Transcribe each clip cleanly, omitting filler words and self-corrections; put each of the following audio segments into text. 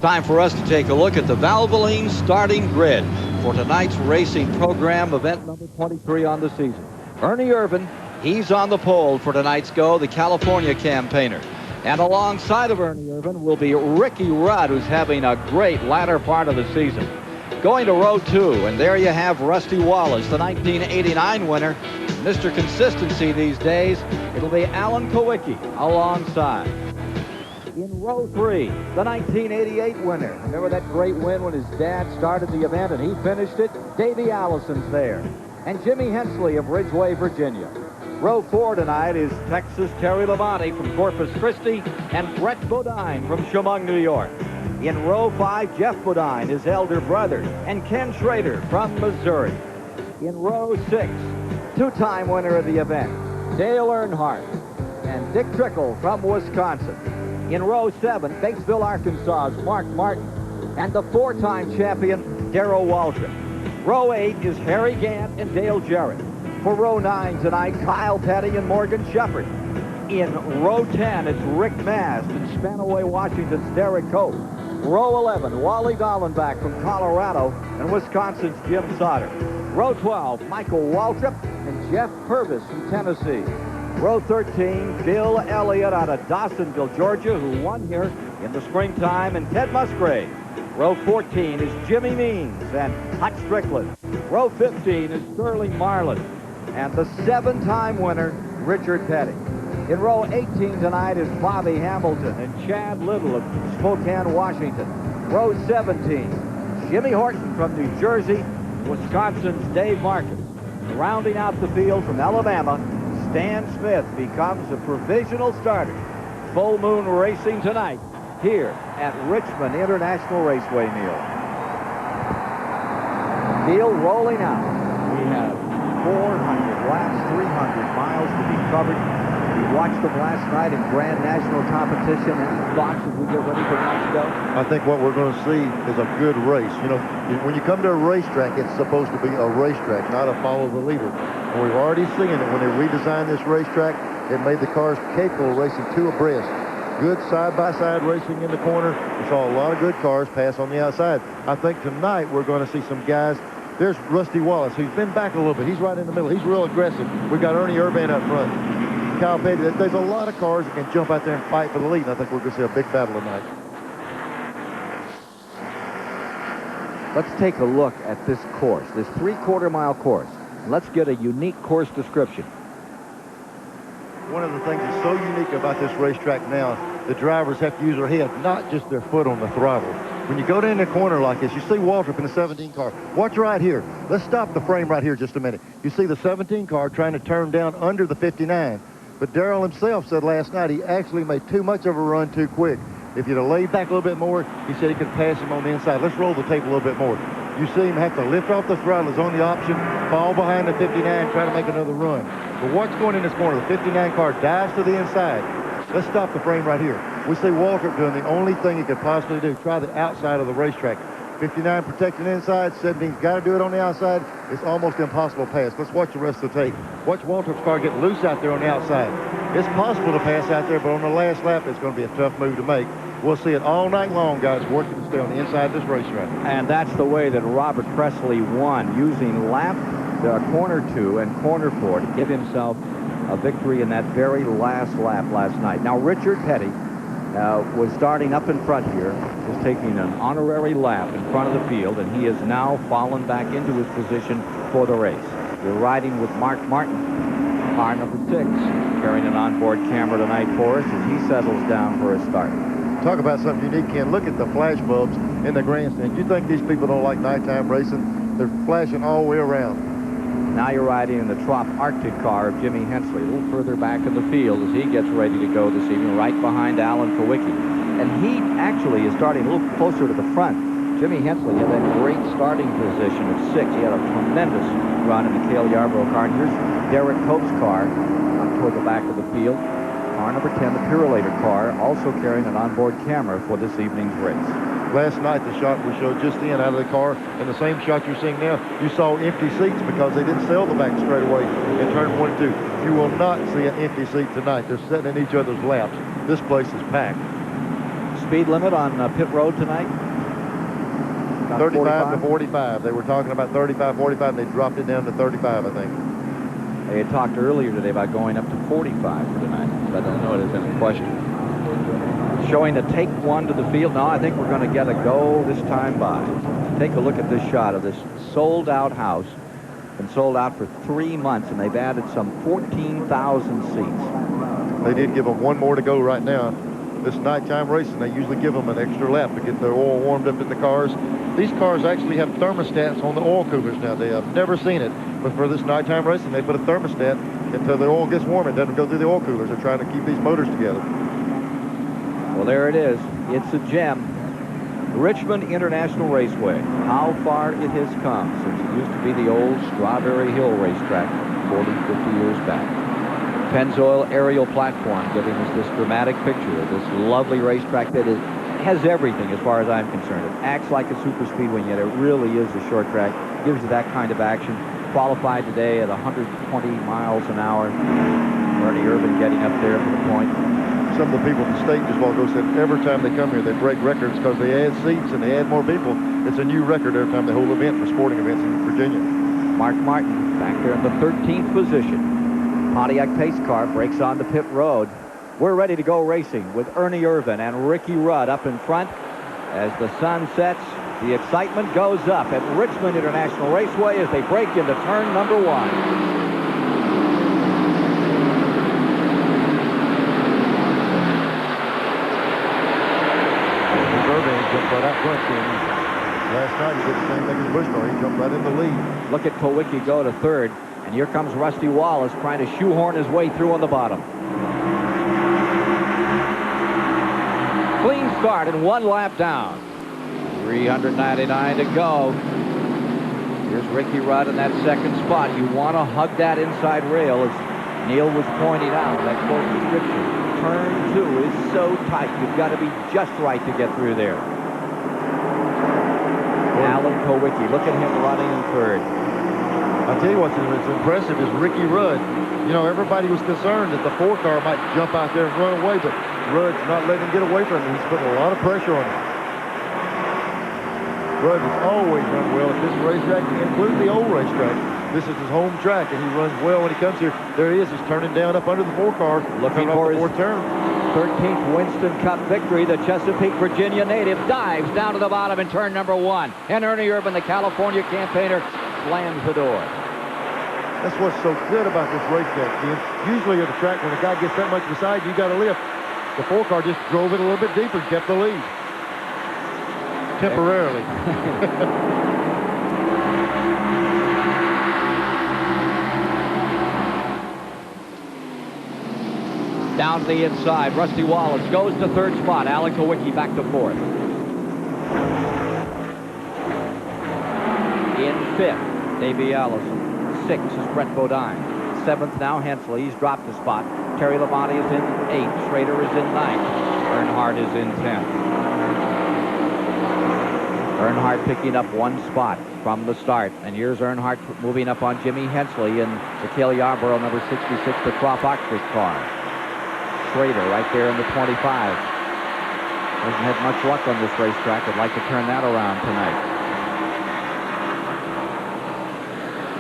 Time for us to take a look at the Valvoline starting grid for tonight's racing program, event number 23 on the season. Ernie Irvan, he's on the pole for tonight's go, the California campaigner. And alongside of Ernie Irvan will be Ricky Rudd, who's having a great latter part of the season. Going to row 2, and there you have Rusty Wallace, the 1989 winner. Mr. Consistency these days, it'll be Alan Kowicki alongside. In row 3, the 1988 winner. Remember that great win when his dad started the event and he finished it? Davey Allison's there. And Jimmy Hensley of Ridgeway, Virginia. Row 4 tonight is Texas Terry Labonte from Corpus Christi and Brett Bodine from Chemung, New York. In row 5, Jeff Bodine, his elder brother, and Ken Schrader from Missouri. In row 6, two-time winner of the event, Dale Earnhardt and Dick Trickle from Wisconsin. In row 7, Batesville, Arkansas's Mark Martin and the 4-time champion, Darrell Waltrip. Row 8 is Harry Gant and Dale Jarrett. For row 9 tonight, Kyle Petty and Morgan Shepherd. In row 10, it's Rick Mast and Spanaway, Washington's Derek Cope. Row 11, Wally Dallenbach from Colorado and Wisconsin's Jim Sauter. Row 12, Michael Waltrip and Jeff Purvis from Tennessee. Row 13, Bill Elliott out of Dawsonville, Georgia, who won here in the springtime, and Ted Musgrave. Row 14 is Jimmy Means and Hutch Strickland. Row 15 is Sterling Marlin and the 7-time winner, Richard Petty. In row 18 tonight is Bobby Hamilton and Chad Little of Spokane, Washington. Row 17, Jimmy Horton from New Jersey, Wisconsin's Dave Marcus. Rounding out the field from Alabama, Stan Smith becomes a provisional starter. Full Moon Racing tonight here at Richmond International Raceway, Neil. Neil rolling out. We have 400 laps, 300 miles to be covered. We watched them last night in Grand National competition. Any thoughts as we get ready for next go? I think what we're going to see is a good race. You know, when you come to a racetrack, it's supposed to be a racetrack, not a follow the leader. And we've already seen it when they redesigned this racetrack. It made the cars capable of racing two abreast. Good side-by-side racing in the corner. We saw a lot of good cars pass on the outside. I think tonight we're going to see some guys. There's Rusty Wallace, who's been back a little bit. He's right in the middle. He's real aggressive. We got Ernie Irvan up front. Kyle Petty. There's a lot of cars that can jump out there and fight for the lead. And I think we're going to see a big battle tonight. Let's take a look at this course, this 3/4-mile course. Let's get a unique course description. One of the things that's so unique about this racetrack now, the drivers have to use their head, not just their foot on the throttle. When you go down the corner like this, you see Waltrip in the 17 car. Watch right here. Let's stop the frame right here just a minute. You see the 17 car trying to turn down under the 59. But Darrell himself said last night he actually made too much of a run too quick. If you'd have laid back a little bit more, he said he could pass him on the inside. Let's roll the tape a little bit more. You see him have to lift off the throttle. It's on the option, fall behind the 59, try to make another run. But what's going in this corner? The 59 car dives to the inside. Let's stop the frame right here. We see Waltrip doing the only thing he could possibly do, try the outside of the racetrack. 59 protecting inside, 17's got to do it on the outside. It's almost impossible to pass. Let's watch the rest of the tape. Watch Waltrip's car get loose out there on the outside. It's possible to pass out there, but on the last lap, it's going to be a tough move to make. We'll see it all night long, guys, working to stay on the inside of this racetrack. And that's the way that Robert Presley won, using corner 2 and corner 4 to give himself a victory in that very last lap last night. Now, Richard Petty was starting up in front here, just taking an honorary lap in front of the field, and he has now fallen back into his position for the race. You're riding with Mark Martin, car number 6, carrying an onboard camera tonight for us as he settles down for a start. Talk about something unique, Ken. Look at the flash bulbs in the grandstand. You think these people don't like nighttime racing? They're flashing all the way around. Now you're riding in the Trop Arctic car of Jimmy Hensley, a little further back in the field as he gets ready to go this evening, right behind Alan Kowicki. And he actually is starting a little closer to the front. Jimmy Hensley had that great starting position of 6. He had a tremendous run in the Cale Yarborough car. And here's Derek Cope's car toward the back of the field. Car number 10, the Purolator car, also carrying an onboard camera for this evening's race. Last night, the shot we showed just in out of the car, and the same shot you're seeing now, you saw empty seats because they didn't sell the back straightaway in turn 1 and 2. You will not see an empty seat tonight. They're sitting in each other's laps. This place is packed. speed limit on pit road tonight? About 35 to 45. They were talking about 35, 45, and they dropped it down to 35, I think. They had talked earlier today about going up to 45 for tonight. But I don't know if there's any question. Showing a take one to the field. No, I think we're going to get a go this time by. Take a look at this shot of this sold-out house. Been sold out for 3 months, and they've added some 14,000 seats. They did give them one more to go right now. This nighttime racing, they usually give them an extra lap to get their oil warmed up in the cars. These cars actually have thermostats on the oil coolers nowadays. I've never seen it, but for this nighttime racing, they put a thermostat until the oil gets warm. It doesn't go through the oil coolers. They're trying to keep these motors together. Well, there it is. It's a gem. Richmond International Raceway. How far it has come since it used to be the old Strawberry Hill racetrack 40, 50 years back. Pennzoil aerial platform giving us this dramatic picture of this lovely racetrack that has everything as far as I'm concerned. It acts like a super speedway, yet it really is a short track. Gives you that kind of action. Qualified today at 120 miles an hour. Ernie Irvin getting up there for the point. Some of the people in the state just want to go said every time they come here they break records because they add seats and they add more people. It's a new record every time they hold an event for sporting events in Virginia. Mark Martin back there in the 13th position. Pontiac pace car breaks onto pit road. We're ready to go racing with Ernie Irvin and Ricky Rudd up in front. As the sun sets, the excitement goes up at Richmond International Raceway as they break into turn number 1. Jumped right out front. Last night he did the same thing as Bushmore. He jumped right in the lead. Look at Kowicki go to third, and here comes Rusty Wallace trying to shoehorn his way through on the bottom. Clean start and 1 lap down. 399 to go. Here's Ricky Rudd in that second spot. You want to hug that inside rail, as Neil was pointing out, that course restriction. Turn 2 is so tight. You've got to be just right to get through there. Alan Kowicki, look at him running in third. I'll tell you what's impressive is Ricky Rudd. You know, everybody was concerned that the 4 car might jump out there and run away, but Rudd's not letting him get away from him. He's putting a lot of pressure on him. Rudd has always run well at this racetrack, including the old racetrack. This is his home track, and he runs well when he comes here. There he is. He's turning down up under the 4 car. Looking for his 4th turn. 13th Winston Cup victory. The Chesapeake, Virginia native dives down to the bottom in turn number 1. And Ernie Irvin, the California campaigner, slams the door. That's what's so good about this racetrack, Ken. Usually at the track, when a guy gets that much beside you, got to lift. The 4 car just drove it a little bit deeper and kept the lead. Temporarily. Down to the inside, Rusty Wallace goes to third spot. Alan Kowicki back to 4th. In 5th, Davey Allison. 6th is Brett Bodine. 7th now Hensley. He's dropped a spot. Terry Labonte is in 8th. Schrader is in 9th. Earnhardt is in 10th. Earnhardt picking up 1 spot from the start. And here's Earnhardt moving up on Jimmy Hensley and Mikhail Yarborough, number 66, the Croft Oxford car. Schrader right there in the 25. Hasn't had much luck on this racetrack. I'd like to turn that around tonight.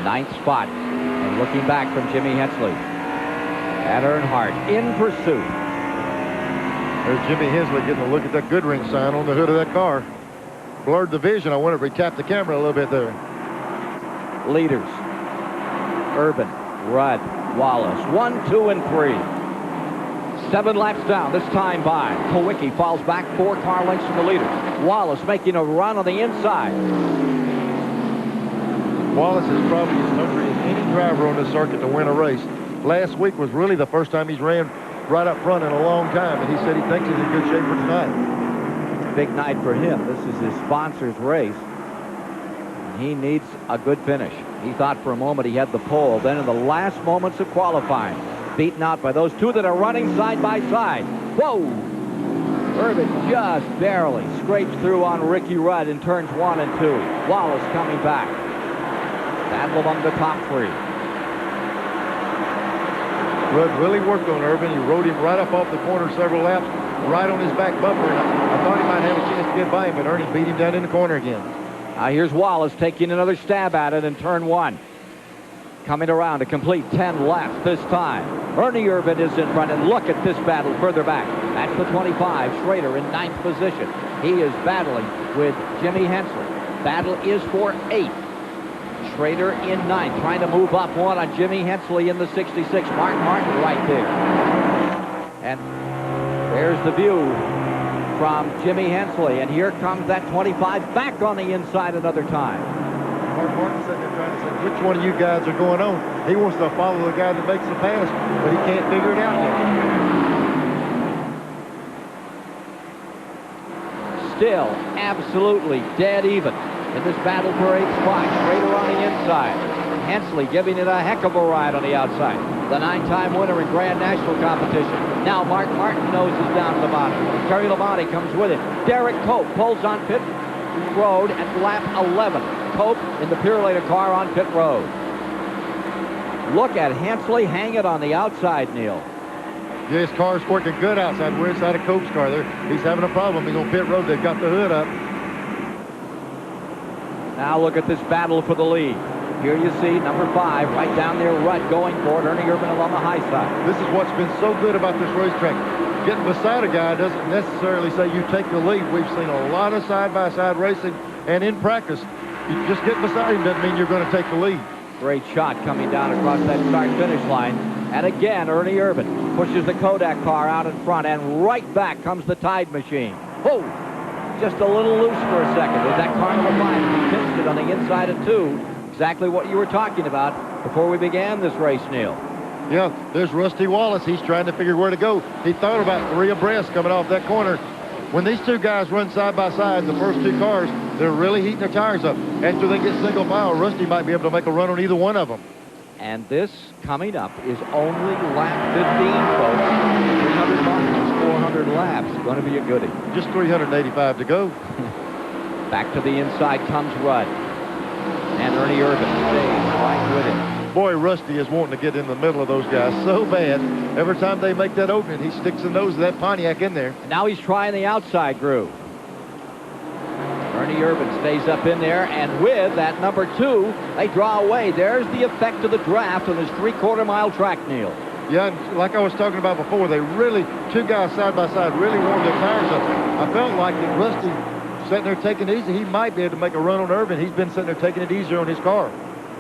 9th spot. And looking back from Jimmy Hensley. And Earnhardt in pursuit. There's Jimmy Hensley getting a look at that Goodring sign on the hood of that car. Blurred the vision. I wonder if we tapped the camera a little bit there. Leaders. Irvin, Rudd, Wallace. 1, 2, and 3. 7 laps down, this time by. Kowicki falls back 4 car lengths from the leader. Wallace making a run on the inside. Wallace is probably as hungry as any driver on this circuit to win a race. Last week was really the first time he's ran right up front in a long time, and he said he thinks he's in good shape for tonight. Big night for him. This is his sponsor's race. He needs a good finish. He thought for a moment he had the pole. Then in the last moments of qualifying, beaten out by those 2 that are running side by side. Whoa! Irvin just barely scrapes through on Ricky Rudd in turns 1 and 2. Wallace coming back. Battle among the top 3. Rudd really worked on Irvin. He rode him right up off the corner several laps, right on his back bumper. And I thought might have a chance to get by him, but Ernie beat him down in the corner again. Now here's Wallace taking another stab at it in turn 1. Coming around to complete 10 laps this time. Ernie Irvan is in front, and look at this battle further back. That's the 25, Schrader in 9th position. He is battling with Jimmy Hensley. Battle is for 8th. Schrader in 9th, trying to move up one on Jimmy Hensley in the 66. Mark Martin right there. And there's the view from Jimmy Hensley, and here comes that 25 back on the inside another time. Mark Martin's sitting there trying to say, which one of you guys are going on? He wants to follow the guy that makes the pass, but he can't figure it out yet. Still absolutely dead even in this battle for 8th spot. Schrader on the inside. Hensley giving it a heck of a ride on the outside. The 9-time winner in Grand National competition. Now Mark Martin noses down to the bottom. Terry Labonte comes with it. Derek Cope pulls on pit road at lap 11. Cope in the Purelator car on pit road. Look at Hensley hang it on the outside, Neil. Yeah, his car's working good outside. We're inside of Cope's car there. He's having a problem. He's on pit road. They've got the hood up. Now look at this battle for the lead. Here you see number 5 right down there, Rudd going for it. Ernie Irvan along the high side. This is what's been so good about this racetrack. Getting beside a guy doesn't necessarily say you take the lead. We've seen a lot of side-by-side racing, and in practice, you just get beside him doesn't mean you're going to take the lead. Great shot coming down across that start-finish line. And again, Ernie Irvan pushes the Kodak car out in front, and right back comes the Tide machine. Oh, just a little loose for a second. There's that car number 5. He pinched it on the inside of 2. Exactly what you were talking about before we began this race, Neil. Yeah, there's Rusty Wallace. He's trying to figure where to go. He thought about 3 abreast coming off that corner. When these two guys run side by side, the first 2 cars, they're really heating their tires up. After they get single file, Rusty might be able to make a run on either one of them. And this coming up is only lap 15, folks. 300 miles, 400 laps. Going to be a goodie. Just 385 to go. Back to the inside comes Rudd. And Ernie Irvan stays right with him. Boy, Rusty is wanting to get in the middle of those guys so bad. Every time they make that opening, he sticks the nose of that Pontiac in there. And now he's trying the outside groove. Ernie Irvan stays up in there, and with that number 2, they draw away. There's the effect of the draft on this 3/4-mile track, Neil. Yeah, and like I was talking about before, they really, 2 guys side by side, really warmed their tires up. I felt like that Rusty sitting there taking it easy. He might be able to make a run on Irvan. He's been sitting there taking it easier on his car.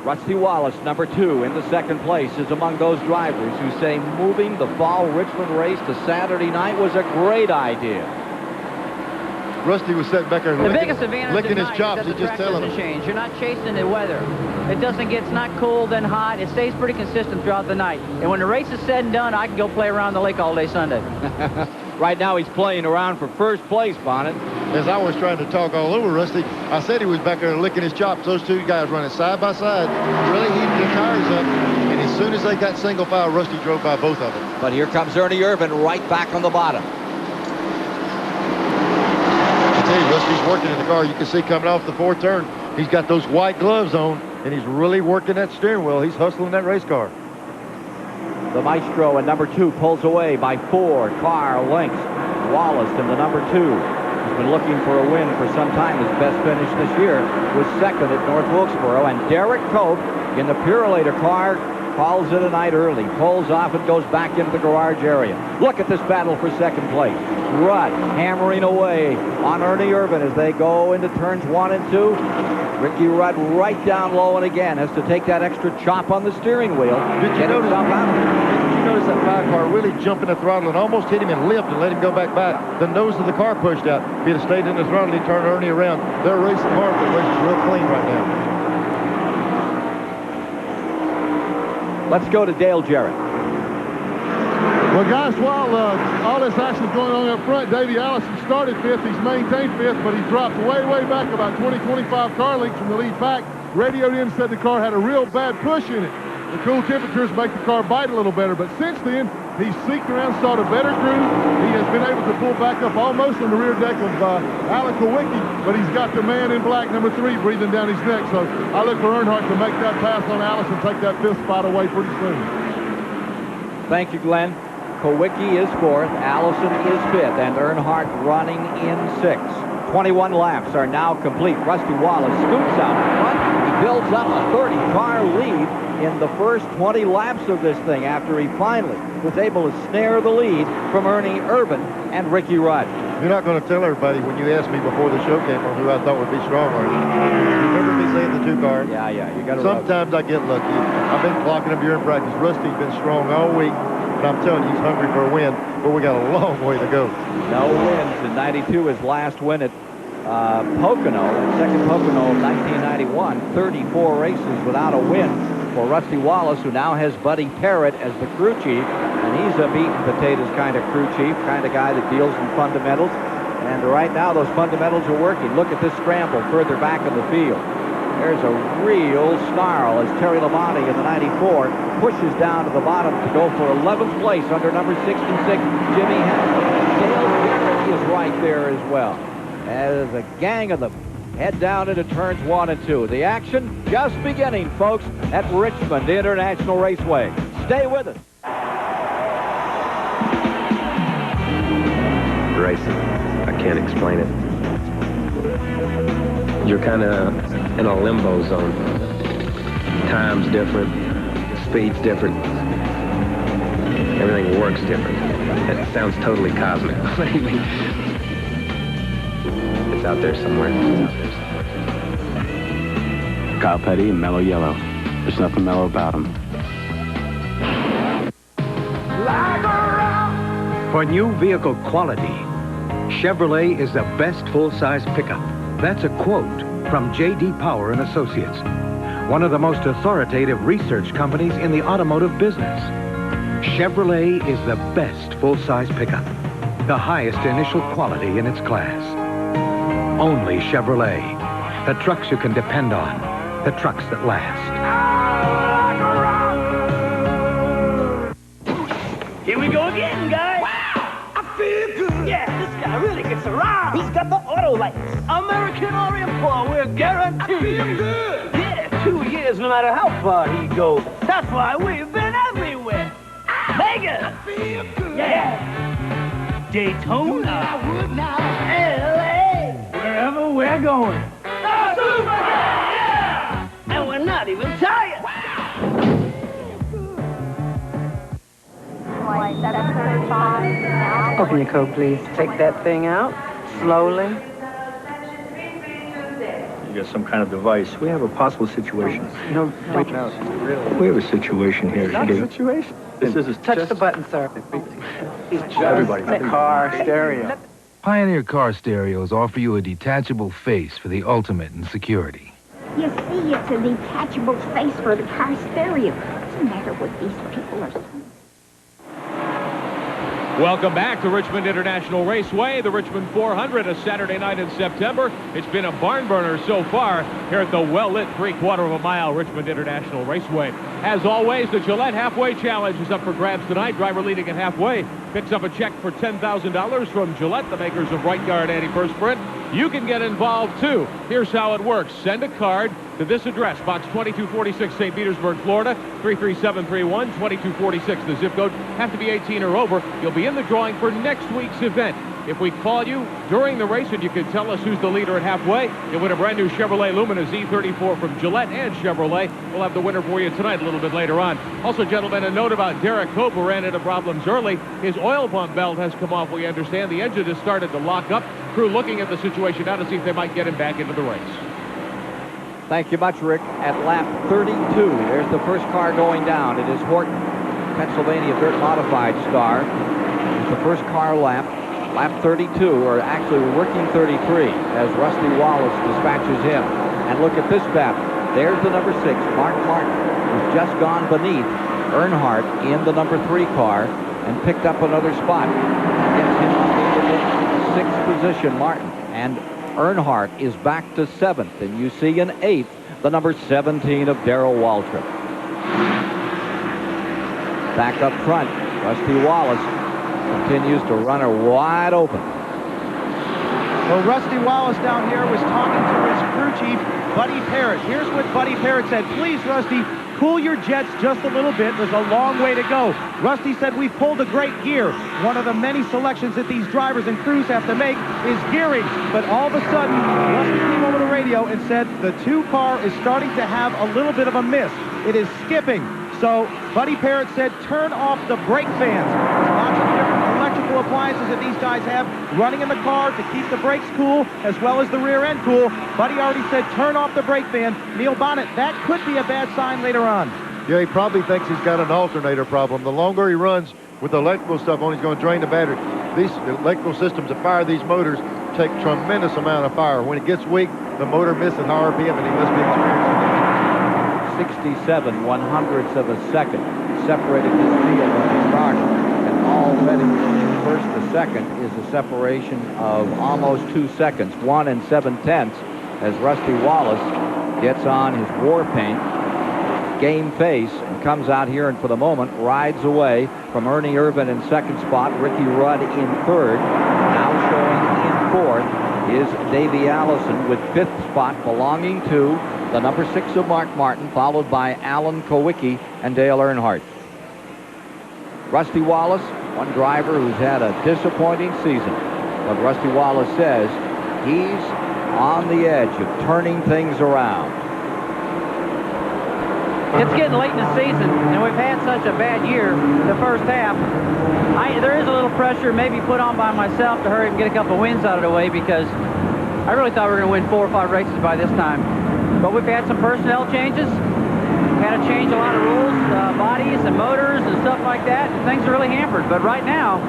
Rusty Wallace, number 2, in the 2nd place, is among those drivers who say moving the fall Richmond race to Saturday night was a great idea. Rusty was sitting back there the biggest advantage licking his tonight chops. is that He's the just track telling doesn't him. change. You're not chasing the weather. It doesn't get, it's not cold then hot. It stays pretty consistent throughout the night. And when the race is said and done, I can go play around the lake all day Sunday. Right now he's playing around for first place, Bonnet. As I was trying to talk all over Rusty, I said he was back there licking his chops. Those 2 guys running side by side, really heating their tires up. And as soon as they got single file, Rusty drove by both of them. But here comes Ernie Irvan right back on the bottom. I tell you, Rusty's working in the car. You can see coming off the 4th turn, he's got those white gloves on, and he's really working that steering wheel. He's hustling that race car. The Maestro in number 2 pulls away by 4 car lengths. Wallace in the number 2 has been looking for a win for some time. His best finish this year was 2nd at North Wilkesboro. And Derek Cope in the Purelator car calls it a night early, pulls off and goes back into the garage area. Look at this battle for 2nd place. Rudd hammering away on Ernie Irvan as they go into turns 1 and 2. Ricky Rudd right down low, and again has to take that extra chop on the steering wheel. Did you notice that 5 car really jumping the throttle and almost hit him and lift and let him go back by? The nose of the car pushed out. If he'd have stayed in the throttle, he'd turn Ernie around. They're racing hard, but racing real clean right now. Let's go to Dale Jarrett. Well, guys, while all this action is going on up front, Davey Allison started 5th. He's maintained 5th, but he dropped way, way back about 20-25 car lengths from the lead pack. Radioed in, said the car had a real bad push in it. The cool temperatures make the car bite a little better, but since then, he's seeked around, sought a better groove. He has been able to pull back up almost on the rear deck of Alec Kowicki, but he's got the man in black, number 3, breathing down his neck. So I look for Earnhardt to make that pass on Allison, take that 5th spot away pretty soon. Thank you, Glenn. Kowicki is fourth, Allison is fifth, and Earnhardt running in sixth. 21 laps are now complete. Rusty Wallace scoots out in front. He builds up a 30-car lead in the first 20 laps of this thing after he finally was able to snare the lead from Ernie Irvan and Ricky Rudd. You're not going to tell everybody when you asked me before the show came on who I thought would be strong, are you? Remember me saying the 2 car? Yeah, you got to. Sometimes I get lucky. I've been clocking him during practice. Rusty's been strong all week, and I'm telling you, he's hungry for a win, but we got a long way to go. No wins in 92. His last win at Pocono, at second Pocono of 1991. 34 races without a win for Rusty Wallace, who now has Buddy Parrott as the crew chief, and he's a meat and potatoes kind of crew chief, kind of guy that deals in fundamentals. And right now those fundamentals are working. Look at this scramble further back in the field. There's a real snarl as Terry Labonte in the 94 pushes down to the bottom to go for 11th place under number 66, Jimmy Hamilton. Dale Jarrett is right there as well, as a gang of them head down into turns 1 and 2. The action just beginning, folks, at Richmond International Raceway. Stay with us. Racing. I can't explain it. You're kind of in a limbo zone. Time's different. Speed's different. Everything works different. It sounds totally cosmic. What do you mean? It's out there somewhere. Kyle Petty and Mellow Yellow. There's nothing mellow about him. For new vehicle quality, Chevrolet is the best full-size pickup. That's a quote from J.D. Power and Associates, one of the most authoritative research companies in the automotive business. Chevrolet is the best full-size pickup, the highest initial quality in its class. Only Chevrolet, the trucks you can depend on, the trucks that last. Here we go again, guys. Wow, I feel good. Yeah, this guy really gets around. He's got the auto license. American Orient Paul, we're guaranteed. I feel good. Yeah, 2 years no matter how far he goes. That's why we've been everywhere. Vegas. I feel good. Yeah. Daytona. L.A. Wherever we're going. Yeah. And we're not even tired. Wow. Open your coat, please. Take that thing out, slowly. You got some kind of device. We have a possible situation. No, wait, no, really. We have a situation here. Not a situation. This is Touch the button, sir. everybody. Car stereo. Pioneer car stereos offer you a detachable face for the ultimate in security. You see, it's a detachable face for the car stereo. What's the matter with these people are so... Welcome back to Richmond International Raceway, the Richmond 400, a Saturday night in September. It's been a barn burner so far here at the well-lit 3/4 of a mile Richmond International Raceway. As always, the Gillette Halfway Challenge is up for grabs tonight. Driver leading at halfway picks up a check for $10,000 from Gillette, the makers of Right Guard Antiperspirant. You can get involved, too. Here's how it works. Send a card to this address, Box 2246, St. Petersburg, Florida, 33731, 2246, the zip code. Have to be 18 or over. You'll be in the drawing for next week's event. If we call you during the race and you can tell us who's the leader at halfway, you'll win a brand new Chevrolet Lumina Z34 from Gillette and Chevrolet. We'll have the winner for you tonight a little bit later on. Also, gentlemen, a note about Derek Hope, who ran into problems early. His oil pump belt has come off, we understand. The engine has started to lock up. Crew looking at the situation now to see if they might get him back into the race. Thank you much, Rick. At lap 32, there's the first car going down. It is Horton, Pennsylvania Dirt Modified star. It's the first car lap. Lap 32, or actually we're working 33, as Rusty Wallace dispatches him. And look at this battle. There's the number 6, Mark Martin, who's just gone beneath Earnhardt in the number 3 car and picked up another spot. Gets him up into the 6th position, Martin. And Earnhardt is back to 7th, and you see in 8th the number 17 of Darrell Waltrip. Back up front, Rusty Wallace continues to run her wide open. Well, Rusty Wallace down here was talking to his crew chief, Buddy Parrott. Here's what Buddy Parrott said. Please, Rusty, cool your jets just a little bit. There's a long way to go. Rusty said, we've pulled a great gear. One of the many selections that these drivers and crews have to make is gearing. But all of a sudden, Rusty came over the radio and said the 2 car is starting to have a little bit of a miss. It is skipping. So Buddy Parrott said, turn off the brake fans. There's lots of different electrical appliances that these guys have running in the car to keep the brakes cool as well as the rear end cool. Buddy already said, turn off the brake fan. Neil Bonnet, that could be a bad sign later on. Yeah, he probably thinks he's got an alternator problem. The longer he runs with the electrical stuff on, he's going to drain the battery. These electrical systems that fire these motors take tremendous amount of fire. When it gets weak, the motor misses RPM, and he must be experiencing that. 67 100ths of a second separated this field when they started. And already from first to second is a separation of almost 2 seconds, 1 7/10, as Rusty Wallace gets on his war paint, game face, and comes out here and for the moment rides away from Ernie Irvin in second spot, Ricky Rudd in third. Now showing in fourth is Davey Allison with fifth spot belonging to the number 6 of Mark Martin, followed by Alan Kowicki and Dale Earnhardt. Rusty Wallace, one driver who's had a disappointing season, but Rusty Wallace says he's on the edge of turning things around. It's getting late in the season, and we've had such a bad year the first half. There is a little pressure maybe put on by myself to hurry and get a couple wins out of the way, because I really thought we were going to win 4 or 5 races by this time. But we've had some personnel changes, had to change a lot of rules, bodies and motors and stuff like that, and things are really hampered. But right now,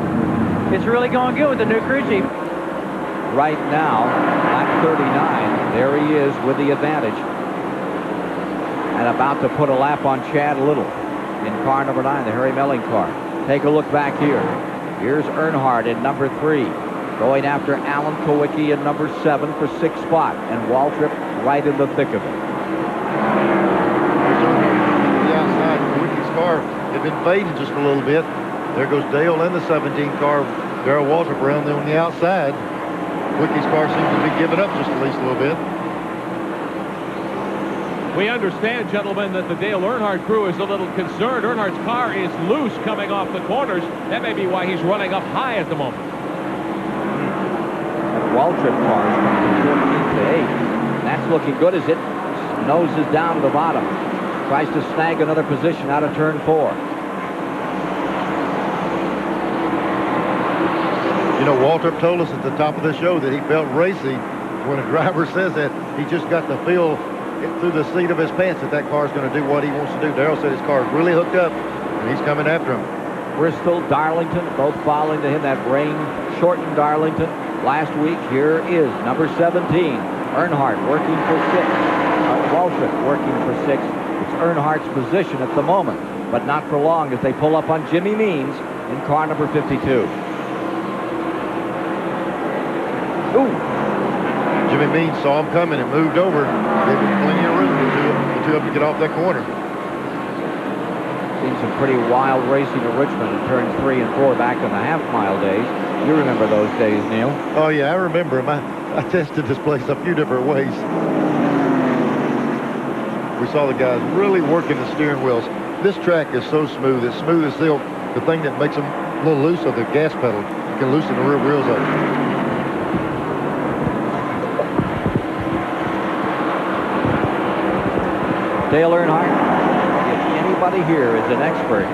it's really going good with the new crew chief. Right now, lap 39, there he is with the advantage. And about to put a lap on Chad Little in car number 9, the Harry Melling car. Take a look back here. Here's Earnhardt in number 3, going after Alan Kowicki in number 7 for 6th spot, and Waltrip right in the thick of it. The outside, Kowicki's car had been fading just a little bit. There goes Dale in the 17 car. Darrell Waltrip around on the outside. Kowicki's car seems to be giving up just at least a little bit. We understand, gentlemen, that the Dale Earnhardt crew is a little concerned. Earnhardt's car is loose coming off the corners. That may be why he's running up high at the moment. That Waltrip car is coming from 14th to 8th. And that's looking good as it noses down to the bottom. Tries to snag another position out of turn 4. You know, Waltrip told us at the top of the show that he felt racy. When a driver says that, he just got the feel through the seat of his pants that that car is going to do what he wants to do. Darrell said his car is really hooked up, and he's coming after him. Bristol, Darlington, both following to him that rain-shortened Darlington last week. Here is number 17, Earnhardt working for 6. Waltrip working for 6. It's Earnhardt's position at the moment, but not for long as they pull up on Jimmy Means in car number 52. Ooh. Jimmy Means saw him coming and moved over. Gave him plenty of room the two of them to get off that corner. Seen some pretty wild racing at Richmond in turns 3 and 4 back in the half-mile days. You remember those days, Neil? Oh, yeah, I remember them. I tested this place a few different ways. We saw the guys really working the steering wheels. This track is so smooth. It's smooth as silk. The thing that makes them a little loose of the gas pedal. You can loosen the rear wheels up. Dale Earnhardt, if anybody here is an expert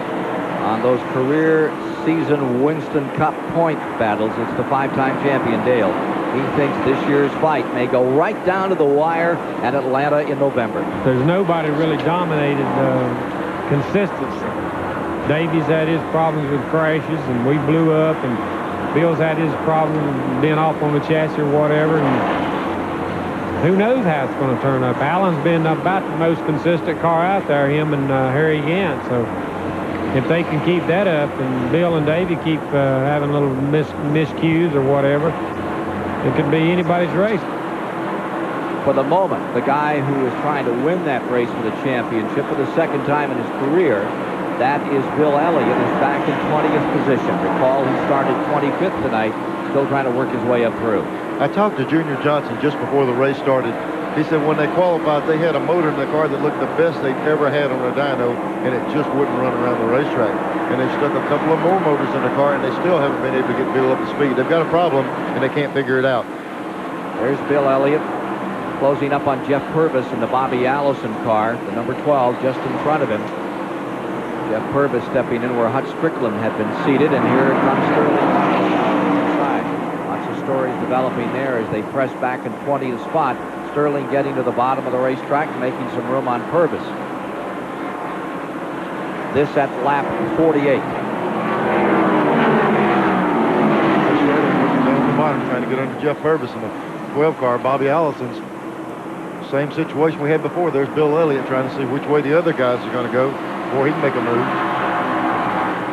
on those career season Winston Cup point battles, it's the 5-time champion Dale. He thinks this year's fight may go right down to the wire at Atlanta in November. There's nobody really dominated consistency. Davies had his problems with crashes, and we blew up, and Bill's had his problems being off on the chassis or whatever, and who knows how it's going to turn up. Allen's been about the most consistent car out there, him and Harry Gant. So if they can keep that up and Bill and Davey keep having little miscues or whatever, it could be anybody's race. For the moment, the guy who is trying to win that race for the championship for the second time in his career, that is Bill Elliott, is back in 20th position. Recall he started 25th tonight, still trying to work his way up through. I talked to Junior Johnson just before the race started. He said when they qualified, they had a motor in the car that looked the best they'd ever had on a dyno, and it just wouldn't run around the racetrack. And they stuck a couple of more motors in the car, and they still haven't been able to get Bill up to speed. They've got a problem, and they can't figure it out. There's Bill Elliott closing up on Jeff Purvis in the Bobby Allison car, the number 12, just in front of him. Jeff Purvis stepping in where Hutch Strickland had been seated, and here comes Sterling inside. Lots of stories developing there as they press back in 20th spot. Sterling getting to the bottom of the racetrack, making some room on Purvis. This at lap 48. Down the bottom, trying to get under Jeff Purvis in the 12 car. Bobby Allison's same situation we had before. There's Bill Elliott trying to see which way the other guys are going to go before he can make a move.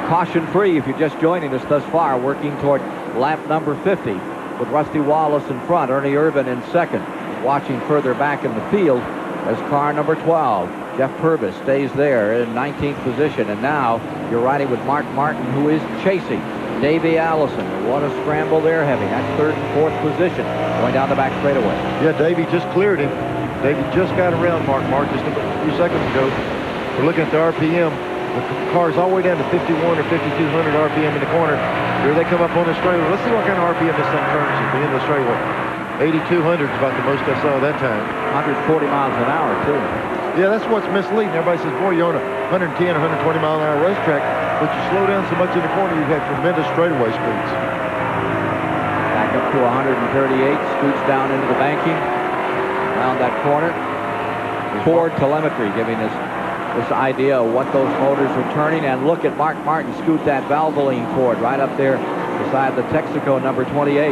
Caution free if you're just joining us thus far, working toward lap number 50 with Rusty Wallace in front, Ernie Irvin in second. Watching further back in the field as car number 12. Jeff Purvis stays there in 19th position, and now you're riding with Mark Martin, who is chasing Davey Allison. What a scramble they're having. That's third and fourth position going down the back straightaway. Yeah, Davey just cleared him. Davey just got around Mark just a few seconds ago. We're looking at the RPM. The car's all the way down to 51 or 5,200 RPM in the corner. Here they come up on the straightaway. Let's see what kind of RPM this thing turns at the end of the straightaway. 8,200 is about the most I saw that time. 140 miles an hour, too. Yeah, that's what's misleading. Everybody says, boy, you're on a 110, 120 mile an hour racetrack, but you slow down so much in the corner, you have tremendous straightaway speeds. Back up to 138, scoots down into the banking, around that corner. Ford telemetry giving us this idea of what those motors are turning, and look at Mark Martin scoot that Valvoline Ford right up there beside the Texaco number 28.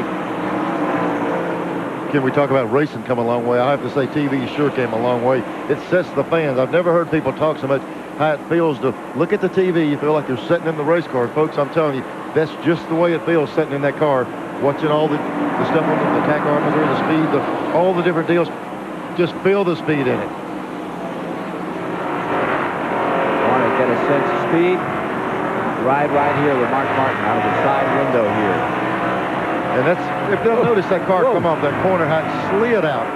Can we talk about racing come a long way? I have to say TV sure came a long way. It sets the fans. I've never heard people talk so much how it feels to look at the TV. You feel like you're sitting in the race car. Folks, I'm telling you, that's just the way it feels sitting in that car, watching all the stuff on the tachometer, the speed, all the different deals. Just feel the speed in it. Want to get a sense of speed? Ride right here with Mark Martin out of the side window here. And that's, if they'll notice that car come off that corner, how it slid out.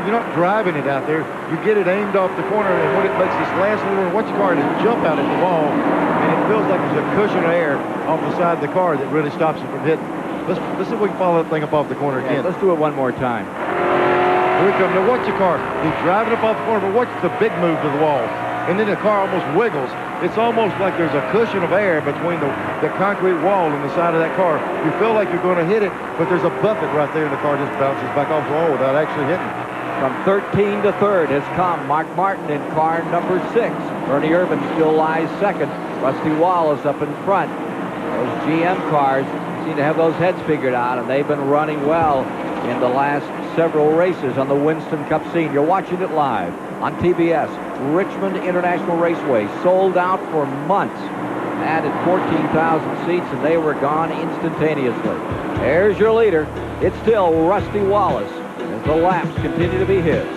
You're not driving it out there. You get it aimed off the corner, and when it makes this last little, watch the car just jump out at the wall, and it feels like there's a cushion of air off the side of the car that really stops it from hitting. Let's see if we can follow that thing up off the corner again. Let's do it one more time. Here we come. Now watch the car. He's driving up off the corner, but watch the big move to the wall. And then the car almost wiggles. It's almost like there's a cushion of air between the concrete wall and the side of that car. You feel like you're going to hit it, but there's a buffet right there, and the car just bounces back off the wall without actually hitting it. From 13 to third has come Mark Martin in car number 6. Ernie Irvin still lies second. Rusty Wallace up in front. Those GM cars seem to have those heads figured out, and they've been running well in the last several races on the Winston Cup scene. You're watching it live on TBS. Richmond International Raceway sold out for months. Added 14,000 seats, and they were gone instantaneously. There's your leader. It's still Rusty Wallace as the laps continue to be his.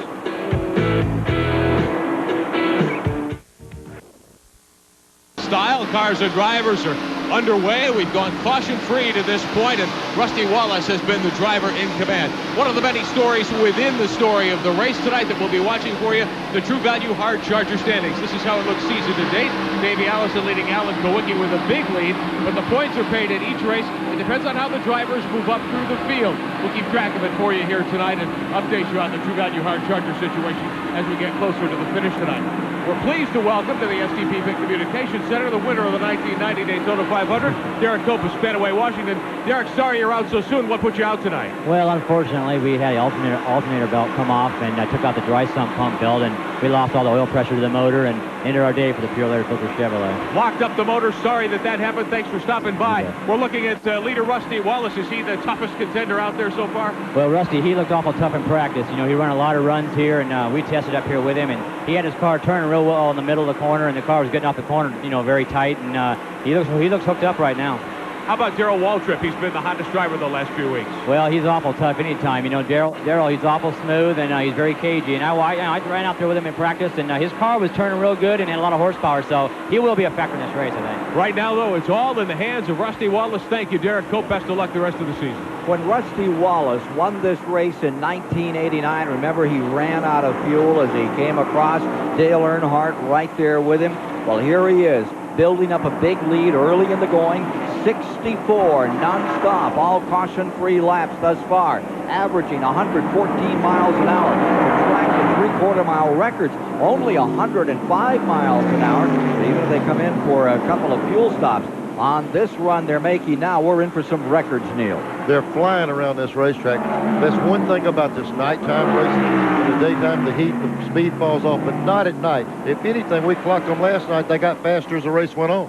Style cars and drivers are underway. We've gone caution-free to this point, and Rusty Wallace has been the driver in command. One of the many stories within the story of the race tonight that we'll be watching for you, the True Value Hard Charger standings. This is how it looks season to date. Davey Allison leading Alan Kowicki with a big lead, but the points are paid at each race. It depends on how the drivers move up through the field. We'll keep track of it for you here tonight and update you on the True Value Hard Charger situation as we get closer to the finish tonight. We're pleased to welcome to the STP Big Communications Center the winner of the 1990 Daytona 500, Derek Cope of Spanaway, Washington. Derek, sorry you're out so soon. What put you out tonight? Well, unfortunately, we had the alternator belt come off, and I took out the dry sump pump belt, and we lost all the oil pressure to the motor, and ended our day for the Pure Air Filter Chevrolet. Locked up the motor. Sorry that happened. Thanks for stopping by. Okay. We're looking at leader Rusty Wallace. Is he the toughest contender out there so far? Well, Rusty, he looked awful tough in practice. You know, he ran a lot of runs here, and we tested up here with him, and he had his car turning real well in the middle of the corner, and the car was getting off the corner, you know, very tight, and he looks hooked up right now. How about Darrell Waltrip? He's been the hottest driver the last few weeks. Well, he's awful tough anytime. You know, Darrell, he's awful smooth, and he's very cagey. And I ran out there with him in practice, and his car was turning real good and had a lot of horsepower, so he will be a factor in this race, I think. Right now, though, it's all in the hands of Rusty Wallace. Thank you, Derek Cope. Best of luck the rest of the season. When Rusty Wallace won this race in 1989, remember he ran out of fuel as he came across Dale Earnhardt right there with him. Well, here he is, building up a big lead early in the going. 64 non-stop, all caution-free laps thus far, averaging 114 miles an hour. The track to three-quarter-mile records, only 105 miles an hour, even if they come in for a couple of fuel stops. On this run they're making now, we're in for some records, Neil. They're flying around this racetrack. That's one thing about this nighttime racing. In the daytime, the heat, the speed falls off, but not at night. If anything, we clocked them last night. They got faster as the race went on.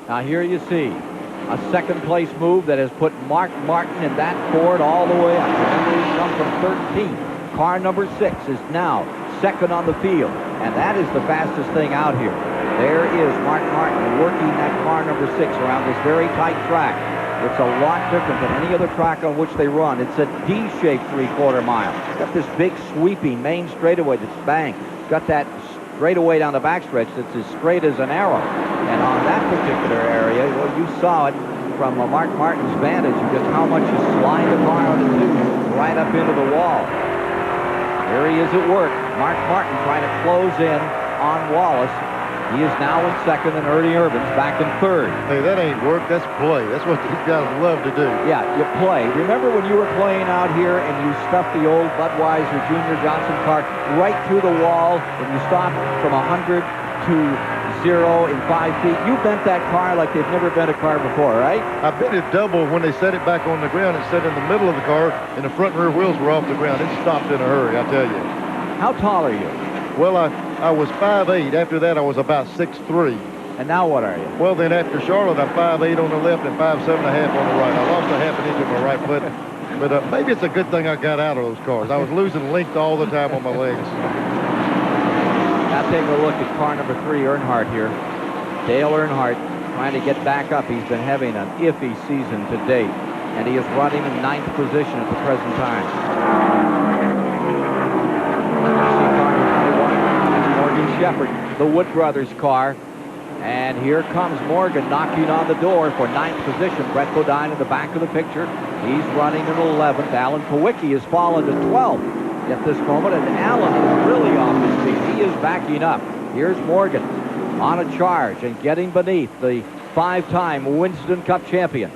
Now here you see a second-place move that has put Mark Martin in that Ford all the way up. Remember, he's come from 13th. Car number 6 is now second on the field, and that is the fastest thing out here. There is Mark Martin working that car number 6 around this very tight track. It's a lot different than any other track on which they run. It's a D-shaped three-quarter mile. It's got this big sweeping main straightaway that's banked. It's got that straightaway down the backstretch that's as straight as an arrow. And on that particular area, well, you saw it from Mark Martin's vantage, just how much he slid the car on the tube right up into the wall. There he is at work. Mark Martin trying to close in on Wallace. He is now in second, and Ernie Irvin's back in third. Hey, that ain't work. That's play. That's what these guys love to do. Yeah, you play. Remember when you were playing out here and you stuffed the old Budweiser Junior Johnson car right through the wall, and you stopped from 100 to 0 in 5 feet? You bent that car like they've never bent a car before, right? I bent it double when they set it back on the ground. It set in the middle of the car, and the front and rear wheels were off the ground. It stopped in a hurry, I tell you. How tall are you? Well, I was 5'8". After that, I was about 6'3". And now what are you? Well, then after Charlotte, I'm 5'8" on the left and 5'7.5" on the right. I lost a half an inch on my right foot. But maybe it's a good thing I got out of those cars. I was losing length all the time on my legs. Now taking a look at car number 3, Earnhardt here. Dale Earnhardt trying to get back up. He's been having an iffy season to date, and he is running in 9th position at the present time. Shepard, the Wood Brothers car. And here comes Morgan knocking on the door for 9th position. Brett Bodine in the back of the picture. He's running in 11th. Alan Kowicki has fallen to 12th at this moment, and Alan is really off his feet. He is backing up. Here's Morgan on a charge and getting beneath the 5-time Winston Cup champion.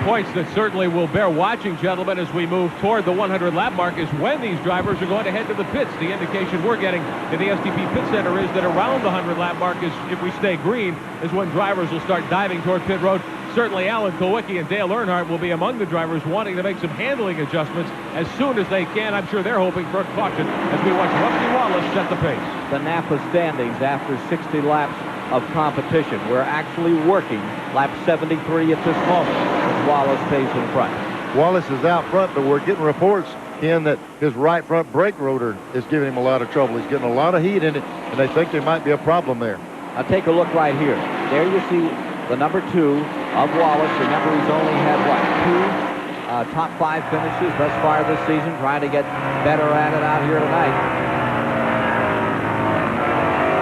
Points that certainly will bear watching, gentlemen, as we move toward the 100 lap mark is when these drivers are going to head to the pits. The indication we're getting in the STP pit center is that around the 100 lap mark, is, if we stay green, is when drivers will start diving toward pit road. Certainly Alan Kowicki and Dale Earnhardt will be among the drivers wanting to make some handling adjustments as soon as they can. I'm sure they're hoping for a caution as we watch Rusty Wallace set the pace. The Napa standings after 60 laps of competition. We're actually working lap 73 at this moment as Wallace stays in front. Wallace is out front, but we're getting reports in that his right front brake rotor is giving him a lot of trouble. He's getting a lot of heat in it, and they think there might be a problem there. Now take a look right here. There you see the number 2 of Wallace. Remember, he's only had, what, 2 top 5 finishes thus far this season, trying to get better at it out here tonight.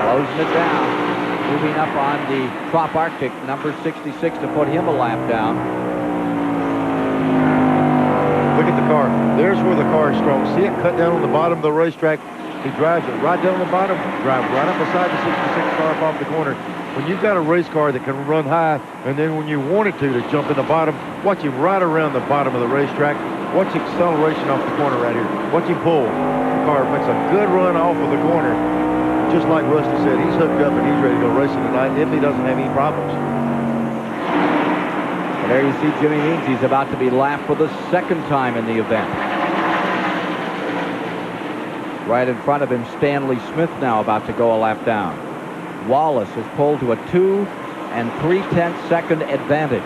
Closing it down. Moving up on the Trop Arctic, number 66, to put him a lap down. Look at the car. There's where the car is strong. See it cut down on the bottom of the racetrack? He drives it right down the bottom, drives right up beside the 66 car up off the corner. When you've got a race car that can run high, and then when you want it to jump in the bottom, watch him right around the bottom of the racetrack. Watch the acceleration off the corner right here. Watch him pull. The car makes a good run off of the corner. Just like Rusty said, he's hooked up and he's ready to go racing tonight if he doesn't have any problems. And there you see Jimmy Means. He's about to be lapped for the 2nd time in the event. Right in front of him, Stanley Smith now about to go a lap down. Wallace is pulled to a 2 3/10 second advantage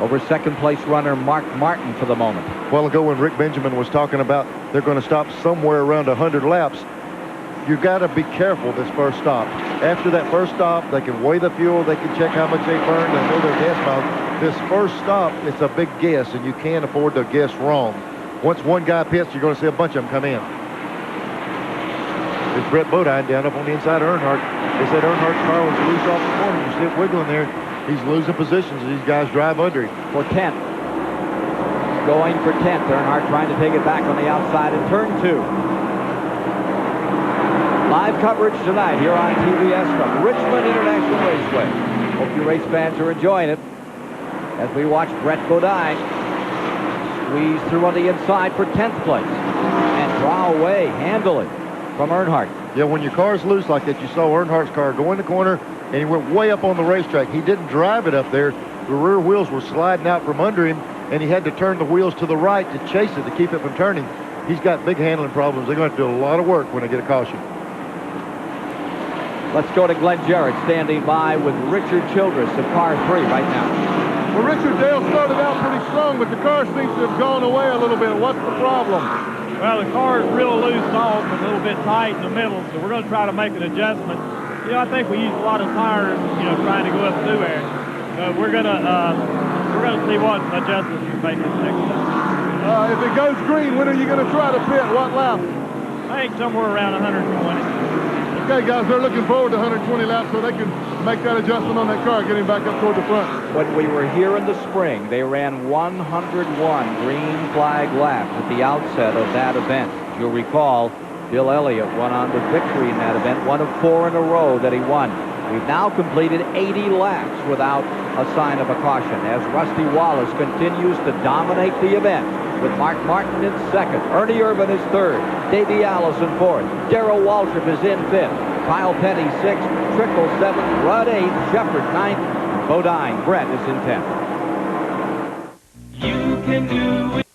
over 2nd place runner Mark Martin for the moment. A while ago when Rick Benjamin was talking about they're going to stop somewhere around 100 laps, you got to be careful this first stop. After that first stop, they can weigh the fuel, they can check how much they burned, they know their gas mileage. This first stop, it's a big guess, and you can't afford to guess wrong. Once one guy pits, you're going to see a bunch of them come in. There's Brett Bodine down up on the inside of Earnhardt. They said Earnhardt's car was loose off the corner. You see it wiggling there. He's losing positions as these guys drive under him. For 10th. Going for 10th. Earnhardt trying to take it back on the outside in turn 2. Live coverage tonight here on TBS from Richmond International Raceway. Hope you race fans are enjoying it as we watch Brett Bodine squeeze through on the inside for 10th place and draw away handily from Earnhardt. Yeah, when your car's loose like that, you saw Earnhardt's car go in the corner, and he went way up on the racetrack. He didn't drive it up there. The rear wheels were sliding out from under him, and he had to turn the wheels to the right to chase it, to keep it from turning. He's got big handling problems. They're going to have to do a lot of work when they get a caution. Let's go to Glenn Jarrett standing by with Richard Childress of car 3 right now. Well, Richard, Dale started out pretty strong, but the car seems to have gone away a little bit. What's the problem? Well, the car is real loose off and a little bit tight in the middle, so we're going to try to make an adjustment. You know, I think we used a lot of tires, you know, trying to go up through there. But we're going to see what adjustments we make this next time. If it goes green, when are you going to try to pit? What lap? I think somewhere around 120. Okay, guys, they're looking forward to 120 laps so they can make that adjustment on that car, getting back up toward the front. When we were here in the spring, they ran 101 green flag laps at the outset of that event. You'll recall, Bill Elliott went on to victory in that event, one of 4 in a row that he won. We've now completed 80 laps without a sign of a caution as Rusty Wallace continues to dominate the event with Mark Martin in 2nd. Ernie Irvan is 3rd. Davey Allison 4th. Darrell Waltrip is in 5th. Kyle Petty 6th. Trickle 7th. Rudd 8th. Shepard 9th. Bodine. Brett is in 10th. You can do it.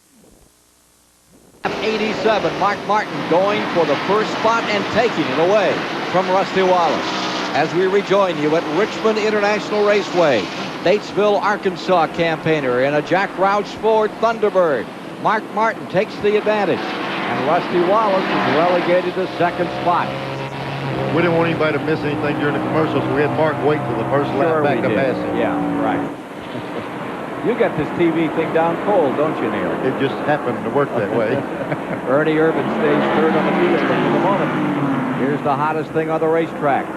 87. Mark Martin going for the first spot and taking it away from Rusty Wallace. As we rejoin you at Richmond International Raceway, Batesville, Arkansas campaigner in a Jack Roush Ford Thunderbird. Mark Martin takes the advantage, and Rusty Wallace is relegated to 2nd spot. We didn't want anybody to miss anything during the commercials, so we had Mark wait till the first lap back to pass him. Yeah, right. You got this TV thing down cold, don't you, Neil? It just happened to work that way. Ernie Irvan stays 3rd on the field for the moment. Here's the hottest thing on the racetrack.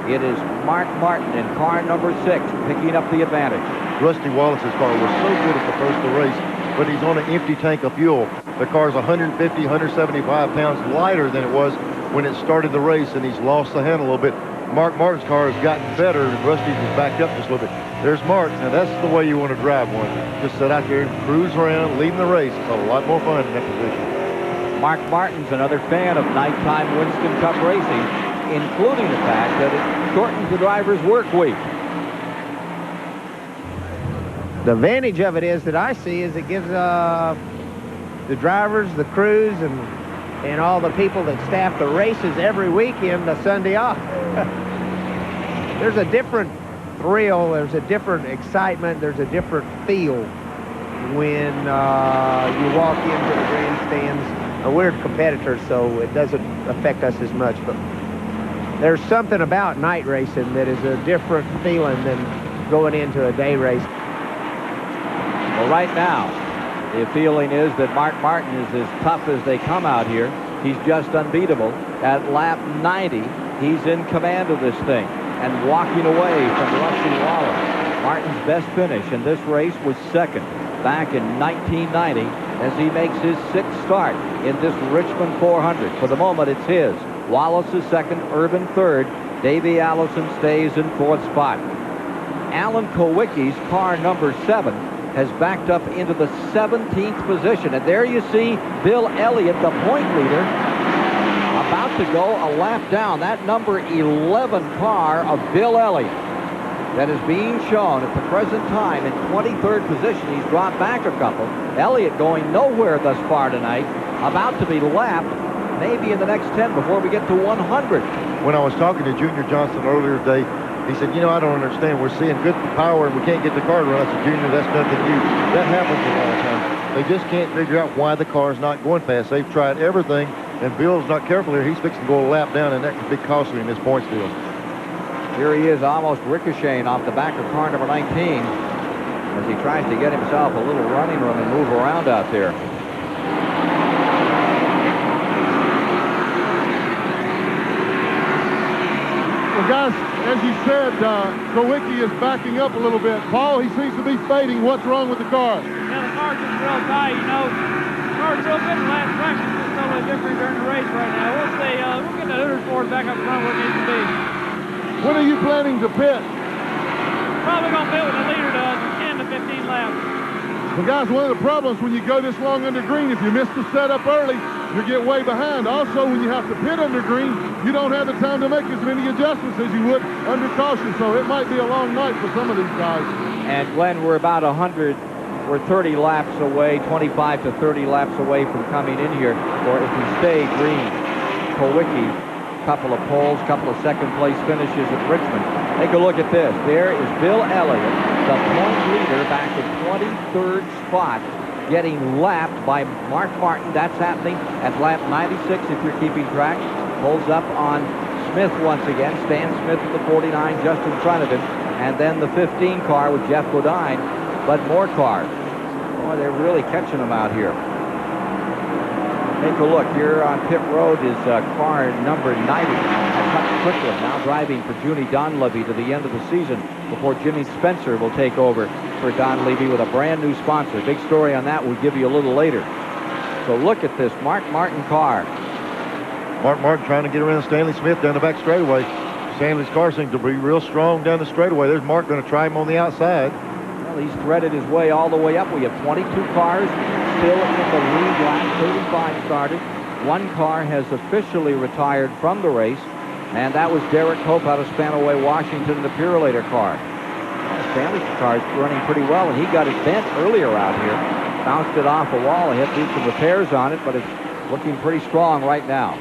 It is Mark Martin in car number 6 picking up the advantage. Rusty Wallace's car was so good at the first of the race, but he's on an empty tank of fuel. The car's 150, 175 pounds lighter than it was when it started the race, and he's lost the handle a little bit. Mark Martin's car has gotten better, and Rusty's is backed up just a little bit. There's Mark. Now, that's the way you want to drive one. Just sit out there and cruise around, leading the race. It's a lot more fun in that position. Mark Martin's another fan of nighttime Winston Cup racing, including the fact that it shortens the driver's work week. The advantage of it is that I see is it gives the drivers, the crews, and all the people that staff the races every weekend a Sunday off. There's a different thrill, there's a different excitement, there's a different feel when you walk into the grandstands. We're competitors, so it doesn't affect us as much, but there's something about night racing that is a different feeling than going into a day race. Well, right now, the feeling is that Mark Martin is as tough as they come out here. He's just unbeatable. At lap 90, he's in command of this thing and walking away from Rusty Wallace. Martin's best finish in this race was 2nd back in 1990 as he makes his 6th start in this Richmond 400. For the moment, it's his. Wallace is 2nd, Irvan 3rd. Davey Allison stays in 4th spot. Alan Kowicki's car number 7 has backed up into the 17th position. And there you see Bill Elliott, the point leader, about to go a lap down. That number 11 car of Bill Elliott that is being shown at the present time in 23rd position. He's dropped back a couple. Elliott going nowhere thus far tonight, about to be lapped maybe in the next 10 before we get to 100. When I was talking to Junior Johnson earlier today, he said, you know, I don't understand. We're seeing good power and we can't get the car to run. I said, Junior, that's nothing new. That happens a lot of times. They just can't figure out why the car's not going fast. They've tried everything and Bill's not careful here, he's fixing to go a lap down, and that could be costly in this points field. Here he is, almost ricocheting off the back of car number 19 as he tries to get himself a little running room and move around out there. Well, guys, as you said, Kowicki is backing up a little bit. Paul, he seems to be fading. What's wrong with the car? Yeah, the car's just real tight, you know. The car's real good in the last practice, just totally different during the race right now. We'll see. We'll get the Hooters Ford back up front where it needs to be. When are you planning to pit? Probably going to pit with the leader does, 10 to 15 laps. Well, guys, one of the problems when you go this long under green, if you miss the setup early, you get way behind. Also, when you have to pit under green, you don't have the time to make as many adjustments as you would under caution. So it might be a long night for some of these guys. And Glenn, we're about we're 30 laps away, 25 to 30 laps away from coming in here. Or if we stay green, Kowicki, couple of poles, couple of second place finishes at Richmond. Take a look at this. There is Bill Elliott, the point leader, back at 23rd spot, getting lapped by Mark Martin. That's happening at lap 96 if you're keeping track. Pulls up on Smith once again. Stan Smith with the 49 just in front of him. And then the 15 car with Jeff Bodine, but more cars. Boy, they're really catching them out here. Take a look here on pit road is car number 90. That's Hutch Quickland, now driving for Junie Donlevy to the end of the season before Jimmy Spencer will take over for Donlevy with a brand new sponsor. Big story on that we'll give you a little later. So look at this Mark Martin car. Mark Martin trying to get around Stanley Smith down the back straightaway. Stanley's car seems to be real strong down the straightaway. There's Mark going to try him on the outside. Well, he's threaded his way all the way up. We have 22 cars still in the lead lap. 35 started. One car has officially retired from the race, and that was Derek Hope out of Spanaway, Washington, the Purolator car. Stanley's car is running pretty well, and he got his bent earlier out here. Bounced it off a wall. He had to do some repairs on it, but it's looking pretty strong right now.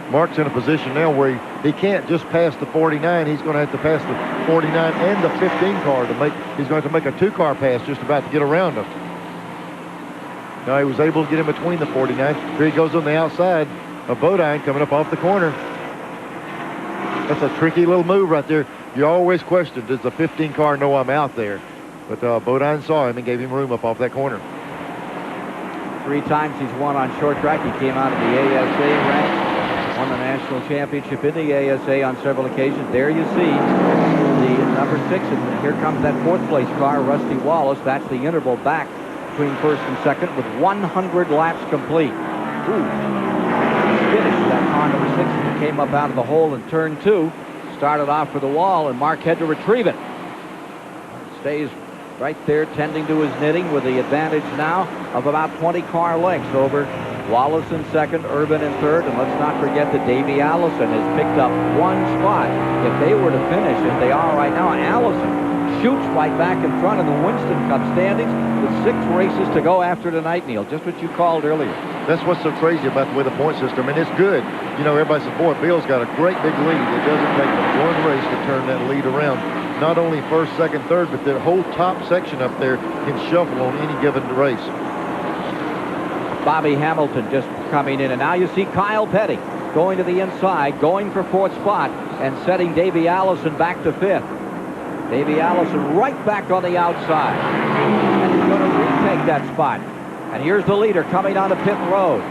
Mark's in a position now where he can't just pass the 49. He's going to have to pass the 49 and the 15 car to make. He's going to make a two-car pass just about to get around him. Now he was able to get in between the 49. Here he goes on the outside of Bodine coming up off the corner. That's a tricky little move right there. You always question, does the 15 car know I'm out there? But Bodine saw him and gave him room up off that corner. 3 times he's won on short track. He came out of the ASA ranks, won the national championship in the ASA on several occasions. There you see the number 6, and here comes that 4th place car, Rusty Wallace. That's the interval back between first and second with 100 laps complete. Finished that car number 6 and came up out of the hole in turn 2. Started off for the wall, and Mark had to retrieve it. Stays right there tending to his knitting with the advantage now of about 20 car lengths over Wallace in second, Urban in third, and let's not forget that Davey Allison has picked up 1 spot. If they were to finish as they are right now, Allison shoots right back in front of the Winston Cup standings with 6 races to go after tonight, Neil. Just what you called earlier. That's what's so crazy about the way the point system, and it's good. You know, everybody says, boy, Bill's got a great big lead. It doesn't take but 1 race to turn that lead around. Not only first, second, third, but the whole top section up there can shuffle on any given race. Bobby Hamilton just coming in, and now you see Kyle Petty going to the inside, going for 4th spot, and setting Davey Allison back to 5th. Davey Allison right back on the outside, and he's going to retake that spot. And here's the leader coming onto pit road.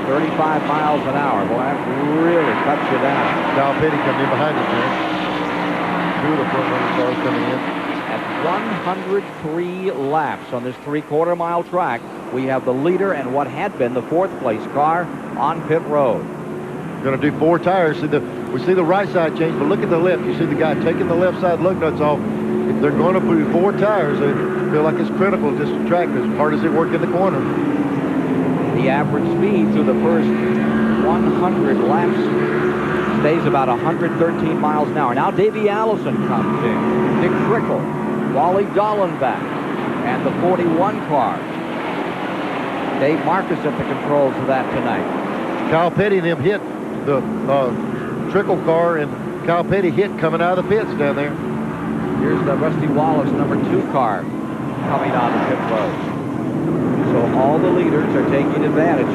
35 miles an hour. Boy, that really cuts you down. Kyle Petty coming in behind him there. 2 of the front running cars coming in. At 103 laps on this 3/4 mile track, we have the leader and what had been the 4th place car on pit road. Going to do 4 tires. We see the right side change, but look at the left. You see the guy taking the left side lug nuts off. If they're going to do 4 tires, they feel like it's critical just to track as hard as they work in the corner. The average speed through the first 100 laps stays about 113 miles an hour. Now Davey Allison comes in. Dick Trickle, Wally Dallenbach, and the 41 car. Dave Marcus at the controls of that tonight. Kyle Petty and them hit the Trickle car, and Kyle Petty hit coming out of the pits down there. Here's the Rusty Wallace number 2 car coming on the pit road. So all the leaders are taking advantage.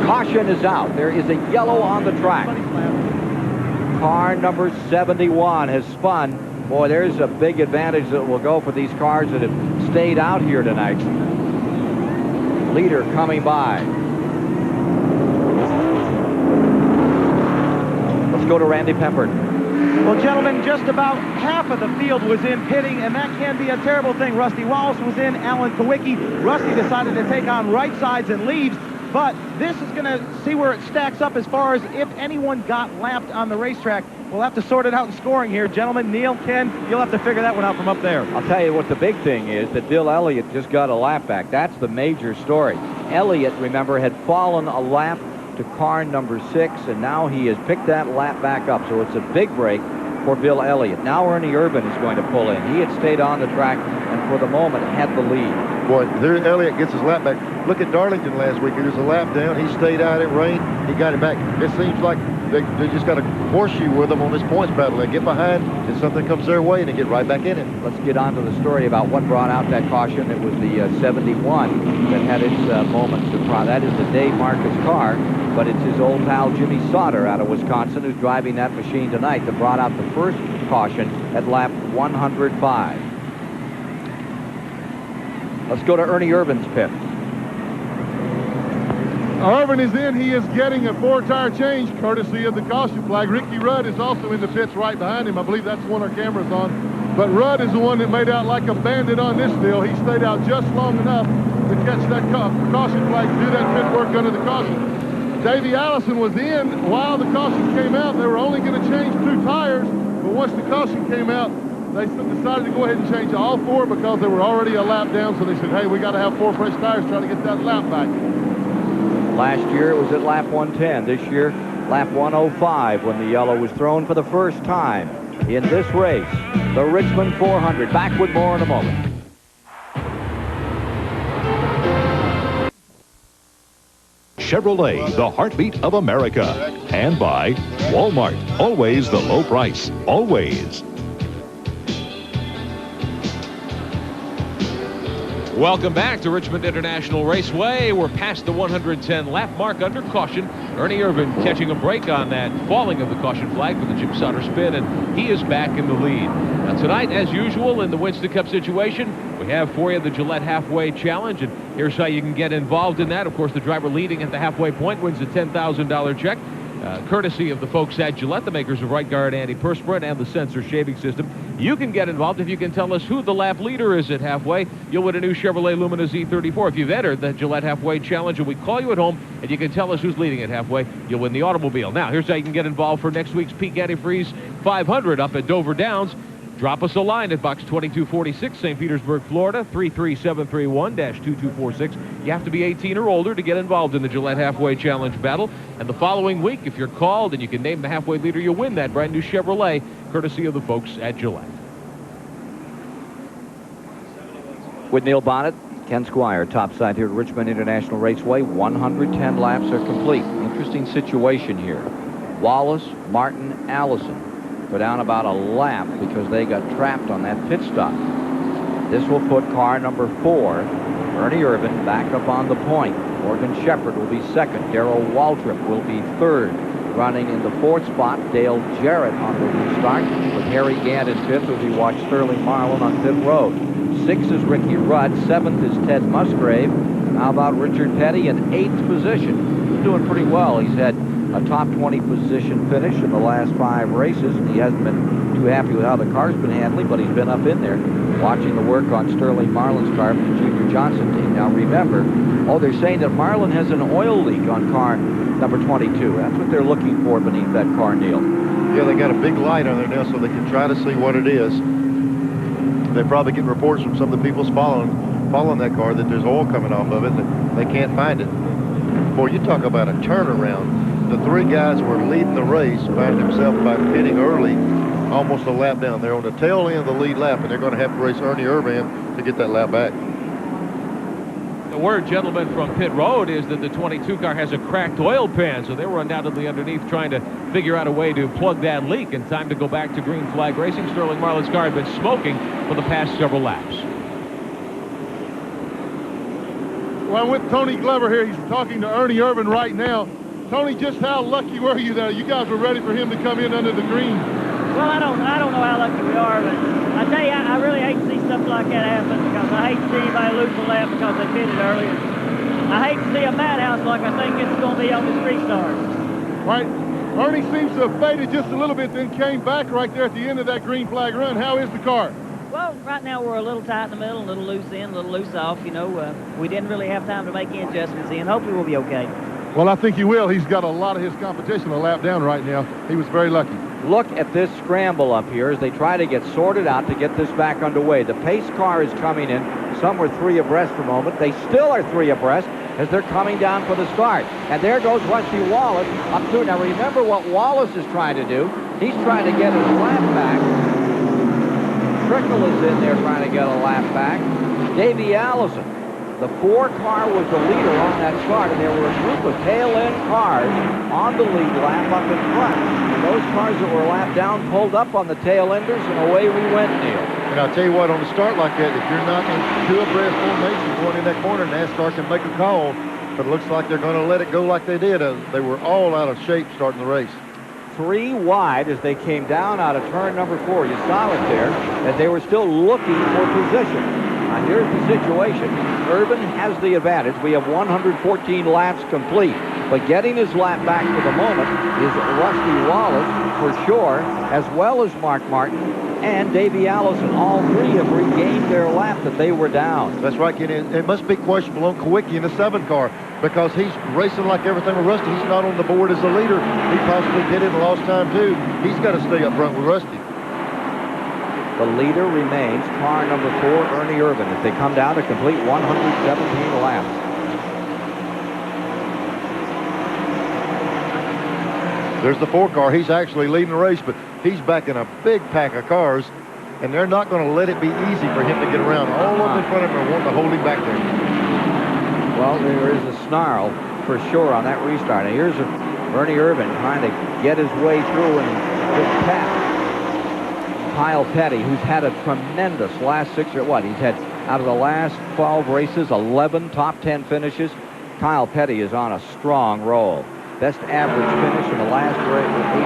Caution is out. There is a yellow on the track. Car number 71 has spun. Boy, there's a big advantage that will go for these cars that have stayed out here tonight. Leader coming by. Let's go to Randy Pempert. Well, gentlemen, just about half of the field was in pitting, and that can be a terrible thing. Rusty Wallace was in, Alan Kawicki. Rusty decided to take on right sides and leaves, but this is going to see where it stacks up as far as if anyone got lapped on the racetrack. We'll have to sort it out in scoring here. Gentlemen, Neil, Ken, you'll have to figure that one out from up there. I'll tell you what the big thing is, that Bill Elliott just got a lap back. That's the major story. Elliott, remember, had fallen a lap to car number 6, and now he has picked that lap back up. So it's a big break for Bill Elliott. Now Ernie Irvin is going to pull in. He had stayed on the track and for the moment had the lead. Boy, there Elliott gets his lap back. Look at Darlington last week. There's a lap down. He stayed out. It rained. He got it back. It seems like they just got a horseshoe with them on this points battle. They get behind and something comes their way and they get right back in it. Let's get on to the story about what brought out that caution. It was the 71 that had its moments of pride. That is the Dave Marcus car, but it's his old pal Jimmy Sauter out of Wisconsin who's driving that machine tonight that brought out the first caution at lap 105. Let's go to Ernie Irvin's pit. Irvin is in. He is getting a 4-tire change courtesy of the caution flag. Ricky Rudd is also in the pits right behind him. I believe that's the one our camera's on. But Rudd is the one that made out like a bandit on this deal. He stayed out just long enough to catch that caution flag, to do that pit work under the caution. Davey Allison was in while the caution came out. They were only going to change 2 tires, but once the caution came out, they decided to go ahead and change all 4 because they were already a lap down. So they said, hey, we got to have 4 fresh tires trying to get that lap back. Last year it was at lap 110. This year, lap 105 when the yellow was thrown for the first time in this race. The Richmond 400. Back with more in a moment. Chevrolet, the heartbeat of America. And by Walmart. Always the low price. Always. Welcome back to Richmond International Raceway. We're past the 110 lap mark under caution. Ernie Irvin catching a break on that falling of the caution flag for the Jim Sauter spin, and he is back in the lead. Now tonight, as usual, in the Winston Cup situation, we have for you the Gillette Halfway Challenge, and here's how you can get involved in that. Of course, the driver leading at the halfway point wins a $10,000 check. Courtesy of the folks at Gillette, the makers of Right Guard Antiperspirant and the Sensor Shaving System. You can get involved if you can tell us who the lap leader is at halfway. You'll win a new Chevrolet Lumina Z34. If you've entered the Gillette Halfway Challenge and we call you at home and you can tell us who's leading at halfway, you'll win the automobile. Now, here's how you can get involved for next week's Peak Antifreeze 500 up at Dover Downs. Drop us a line at Box 2246, St. Petersburg, Florida, 33731-2246. You have to be 18 or older to get involved in the Gillette Halfway Challenge battle. And the following week, if you're called and you can name the halfway leader, you'll win that brand new Chevrolet, courtesy of the folks at Gillette. With Neil Bonnet, Ken Squire, topside here at Richmond International Raceway. 110 laps are complete. Interesting situation here. Wallace, Martin, Allison go down about a lap because they got trapped on that pit stop. This will put car number 4, Ernie Irvin, back up on the point. Morgan Shepherd will be second. Darrell Waltrip will be third. Running in the 4th spot, Dale Jarrett on the restart, with Harry Gant in 5th as we watch Sterling Marlin on pit road. 6th is Ricky Rudd. 7th is Ted Musgrave. How about Richard Petty in 8th position? He's doing pretty well. He's had a top 20 position finish in the last 5 races. He hasn't been too happy with how the car's been handling, but he's been up in there watching the work on Sterling Marlin's car from the Junior Johnson team. Now remember, they're saying that Marlin has an oil leak on car number 22. That's what they're looking for beneath that car, Neil. Yeah, they got a big light on there now so they can try to see what it is. They probably get reports from some of the people following that car that there's oil coming off of it, and they can't find it. Boy, you talk about a turnaround. The 3 guys were leading the race, found themselves by pitting early, almost a lap down. They're on the tail end of the lead lap, and they're going to have to race Ernie Irvin to get that lap back. The word, gentlemen, from pit road is that the 22 car has a cracked oil pan, so they were undoubtedly underneath trying to figure out a way to plug that leak, and time to go back to green flag racing. Sterling Marlin's car had been smoking for the past several laps. Well, I'm with Tony Glover here. He's talking to Ernie Irvin right now. Tony, just how lucky were you that you guys were ready for him to come in under the green? Well, I don't know how lucky we are, but I tell you, I really hate to see stuff like that happen because I hate to see anybody lose a lap because they did it earlier. I hate to see a madhouse like I think it's going to be on this restart. Right. Ernie seems to have faded just a little bit, then came back right there at the end of that green flag run. How is the car? Well, right now we're a little tight in the middle, a little loose in, a little loose off. You know, we didn't really have time to make any adjustments in. Hopefully we'll be okay. Well, I think he will. He's got a lot of his competition a lap down right now. He was very lucky. Look at this scramble up here as they try to get sorted out to get this back underway. The pace car is coming in. Some were 3 abreast for a moment. They still are 3 abreast as they're coming down for the start. And there goes Rusty Wallace up through. Now remember what Wallace is trying to do. He's trying to get his lap back. Trickle is in there trying to get a lap back. Davey Allison, the 4 car was the leader on that start, and there were a group of tail-end cars on the lead lap up in front. And those cars that were lapped down pulled up on the tail-enders, and away we went, Neil. And I'll tell you what, on a start like that, if you're not in 2 abreast formation going in that corner, NASCAR can make a call. But it looks like they're going to let it go like they did. They were all out of shape starting the race. 3 wide as they came down out of turn number 4. You saw it there, as they were still looking for position. Now here's the situation. Irvin has the advantage. We have 114 laps complete. But getting his lap back for the moment is Rusty Wallace for sure, as well as Mark Martin and Davey Allison. All 3 have regained their lap that they were down. That's right, Kenny. It must be questionable on Kowicki in the 7 car because he's racing like everything with Rusty. He's not on the board as the leader. He possibly did it and lost time too. He's got to stay up front with Rusty. The leader remains car number 4, Ernie Irvin, as they come down to complete 117 laps. There's the 4 car. He's actually leading the race, but he's backing a big pack of cars, and they're not going to let it be easy for him to get around. All of them in front of him are wanting to hold him back there. Well, there is a snarl for sure on that restart. Now here's Ernie Irvin trying to get his way through and get past Kyle Petty, who's had a tremendous last 6 or what? He's had, out of the last 12 races, 11 top 10 finishes. Kyle Petty is on a strong roll. Best average finish in the last 8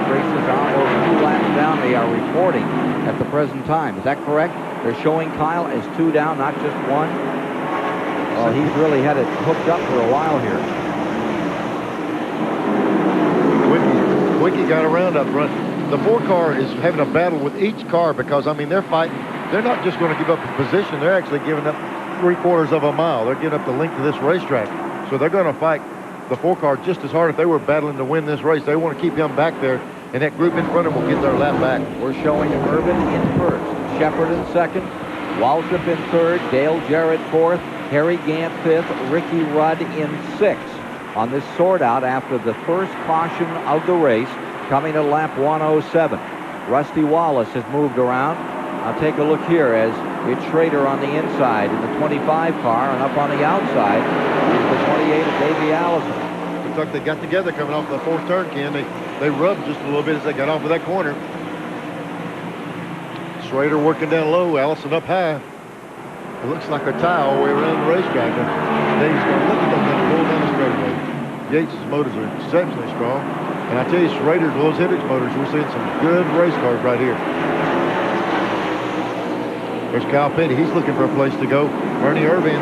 races, almost 2 laps down. They are reporting at the present time. Is that correct? They're showing Kyle as 2 down, not just 1. Well, he's really had it hooked up for a while here. Kowicki got around up front. The 4 car is having a battle with each car because, I mean, they're fighting. They're not just going to give up a position. They're actually giving up 3/4 of a mile. They're giving up the length of this racetrack. So they're going to fight the 4 car just as hard if they were battling to win this race. They want to keep him back there, and that group in front of him will get their lap back. We're showing Irvin in first, Shepard in second, Waltrip in third, Dale Jarrett fourth, Harry Gant fifth, Ricky Rudd in sixth. On this sort out after the first caution of the race, coming at lap 107. Rusty Wallace has moved around. Now take a look here as it's Schrader on the inside in the 25 car, and up on the outside is the 28 of Davey Allison. Looks like they got together coming off the 4th turn, Ken. They rubbed just a little bit as they got off of that corner. Schrader working down low, Allison up high. It looks like a tie all the way around the racetrack. Dave's going to look at that thing pull down the straightaway. Yates' motors are exceptionally strong. And I tell you, Schrader's, those Hendricks motors, we're seeing some good race cars right here. There's Kyle Petty. He's looking for a place to go. Ernie Irvin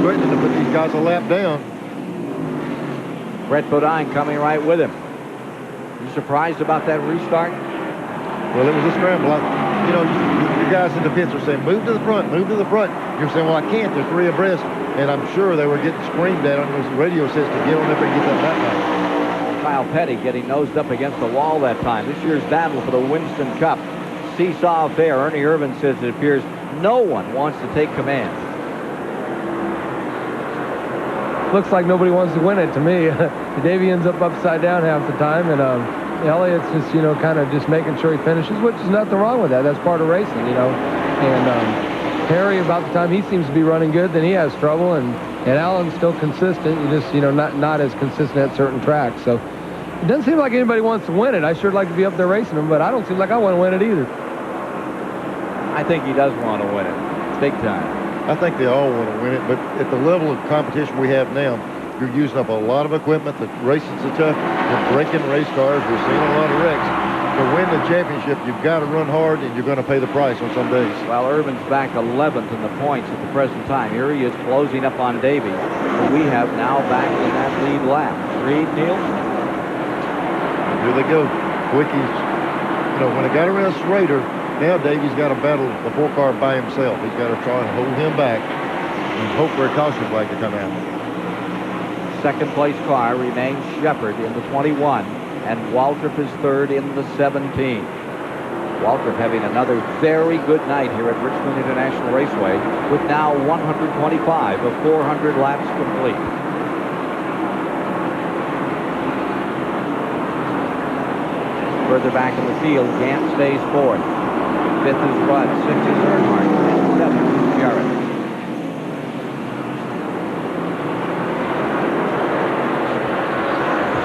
threatening to put these guys a lap down. Brett Bodine coming right with him. You surprised about that restart? Well, it was a scramble. You know, you guys in the pits are saying, move to the front, move to the front. You're saying, well, I can't. They're 3 abreast. And I'm sure they were getting screamed at on those radio sets to get on up and get that lap back. Kyle Petty getting nosed up against the wall that time. This year's battle for the Winston Cup. Seesaw affair. Ernie Irvin says it appears no one wants to take command. Looks like nobody wants to win it to me. Davey ends up upside down half the time, and Elliott's just, you know, kind of just making sure he finishes, which is nothing wrong with that. That's part of racing, you know. And Harry, about the time he seems to be running good, then he has trouble, and Allen's still consistent. You just, you know, not as consistent at certain tracks. So it doesn't seem like anybody wants to win it. I sure like to be up there racing them, but I don't seem like I want to win it either. I think he does want to win it, big time. I think they all want to win it, but at the level of competition we have now, you're using up a lot of equipment. The racing's so tough. You're breaking race cars. We're seeing a lot of wrecks. To win the championship, you've got to run hard, and you're going to pay the price on some days. Well, Urban's back 11th in the points at the present time. Here he is closing up on Davy. And we have now back in that lead lap. Reed, Neil? Here they go. Quickies. You know, when it got around Schrader, now Davy's got to battle the 4-car by himself. He's got to try and hold him back and hope for a caution flag to come out. Second place car remains Shepard in the 21, and Waltrip is third in the 17. Waltrip having another very good night here at Richmond International Raceway with now 125 of 400 laps complete. Further back in the field, Gant stays fourth. Fifth is Rudd, sixth is Earnhardt, and seventh is Jarrett.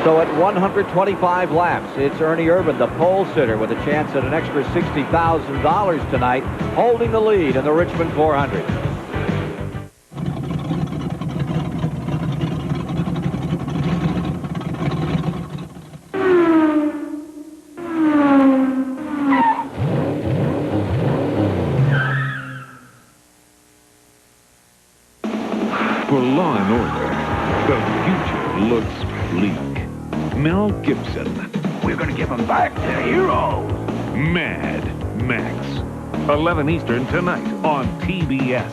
So at 125 laps, it's Ernie Irvan, the pole sitter, with a chance at an extra $60,000 tonight, holding the lead in the Richmond 400. For Law and Order, the future looks bleak. Mel Gibson. We're going to give them back their heroes. Mad Max. 11 Eastern tonight on TBS.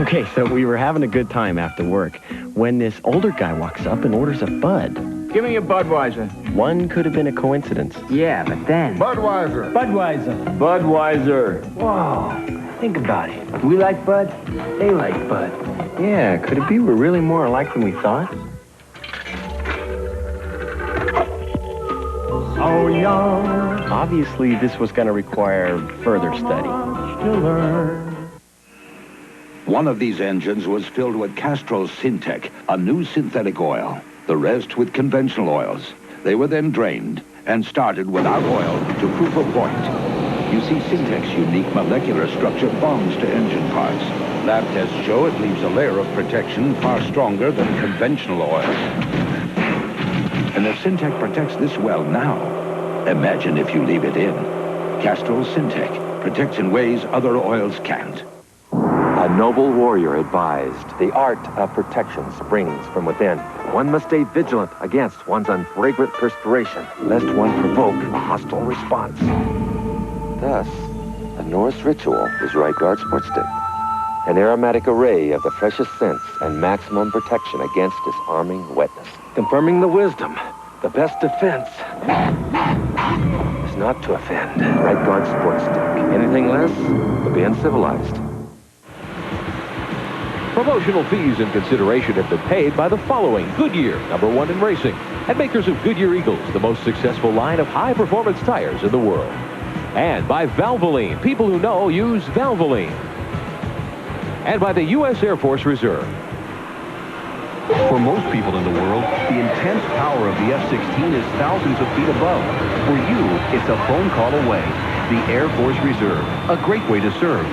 Okay, so we were having a good time after work when this older guy walks up and orders a Bud. Give me a Budweiser. One could have been a coincidence. Yeah, but then... Budweiser. Budweiser. Budweiser. Whoa. Think about it. We like Bud. They like Bud. Yeah, could it be we're really more alike than we thought? So young. Obviously, this was going to require further study. To learn. One of these engines was filled with Castrol Syntec, a new synthetic oil. The rest with conventional oils. They were then drained and started without oil to prove a point. You see, Syntec's unique molecular structure bonds to engine parts. Lab tests show it leaves a layer of protection far stronger than conventional oil. And if Syntec protects this well now, imagine if you leave it in. Castrol Syntec protects in ways other oils can't. A noble warrior advised, the art of protection springs from within. One must stay vigilant against one's unfragrant perspiration, lest one provoke a hostile response. Thus, the Norse ritual is Right Guard Sport Stick. An aromatic array of the freshest scents and maximum protection against disarming wetness. Confirming the wisdom, the best defense is not to offend. Right Guard Sport Stick. Anything less would be uncivilized. Promotional fees and consideration have been paid by the following: Goodyear, #1 in racing, and makers of Goodyear Eagles, the most successful line of high-performance tires in the world. And by Valvoline, people who know use Valvoline. And by the U.S. Air Force Reserve. For most people in the world, the intense power of the F-16 is thousands of feet above. For you, it's a phone call away. The Air Force Reserve, a great way to serve.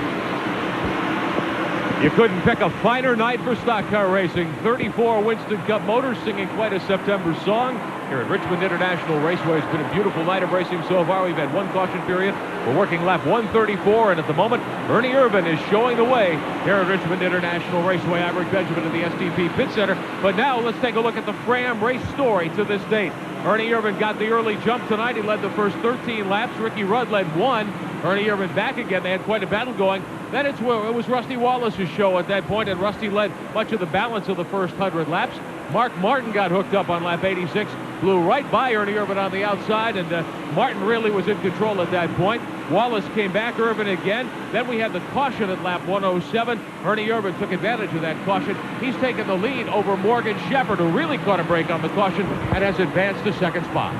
You couldn't pick a finer night for stock car racing. 34 Winston Cup motors singing quite a September song. Here at Richmond International Raceway, it's been a beautiful night of racing so far. We've had one caution period. We're working lap 134, and at the moment, Ernie Irvan is showing the way here at Richmond International Raceway. I'm Rick Benjamin at the STP Pit Center. But now let's take a look at the Fram race story to this date. Ernie Irvan got the early jump tonight. He led the first 13 laps. Ricky Rudd led one. Ernie Irvan back again. They had quite a battle going. Then it was Rusty Wallace's show at that point, and Rusty led much of the balance of the first 100 laps. Mark Martin got hooked up on lap 86, blew right by Ernie Irvan on the outside, and Martin really was in control at that point. Wallace came back, Irvan again. Then we had the caution at lap 107. Ernie Irvan took advantage of that caution. He's taken the lead over Morgan Shepherd, who really caught a break on the caution and has advanced to second spot.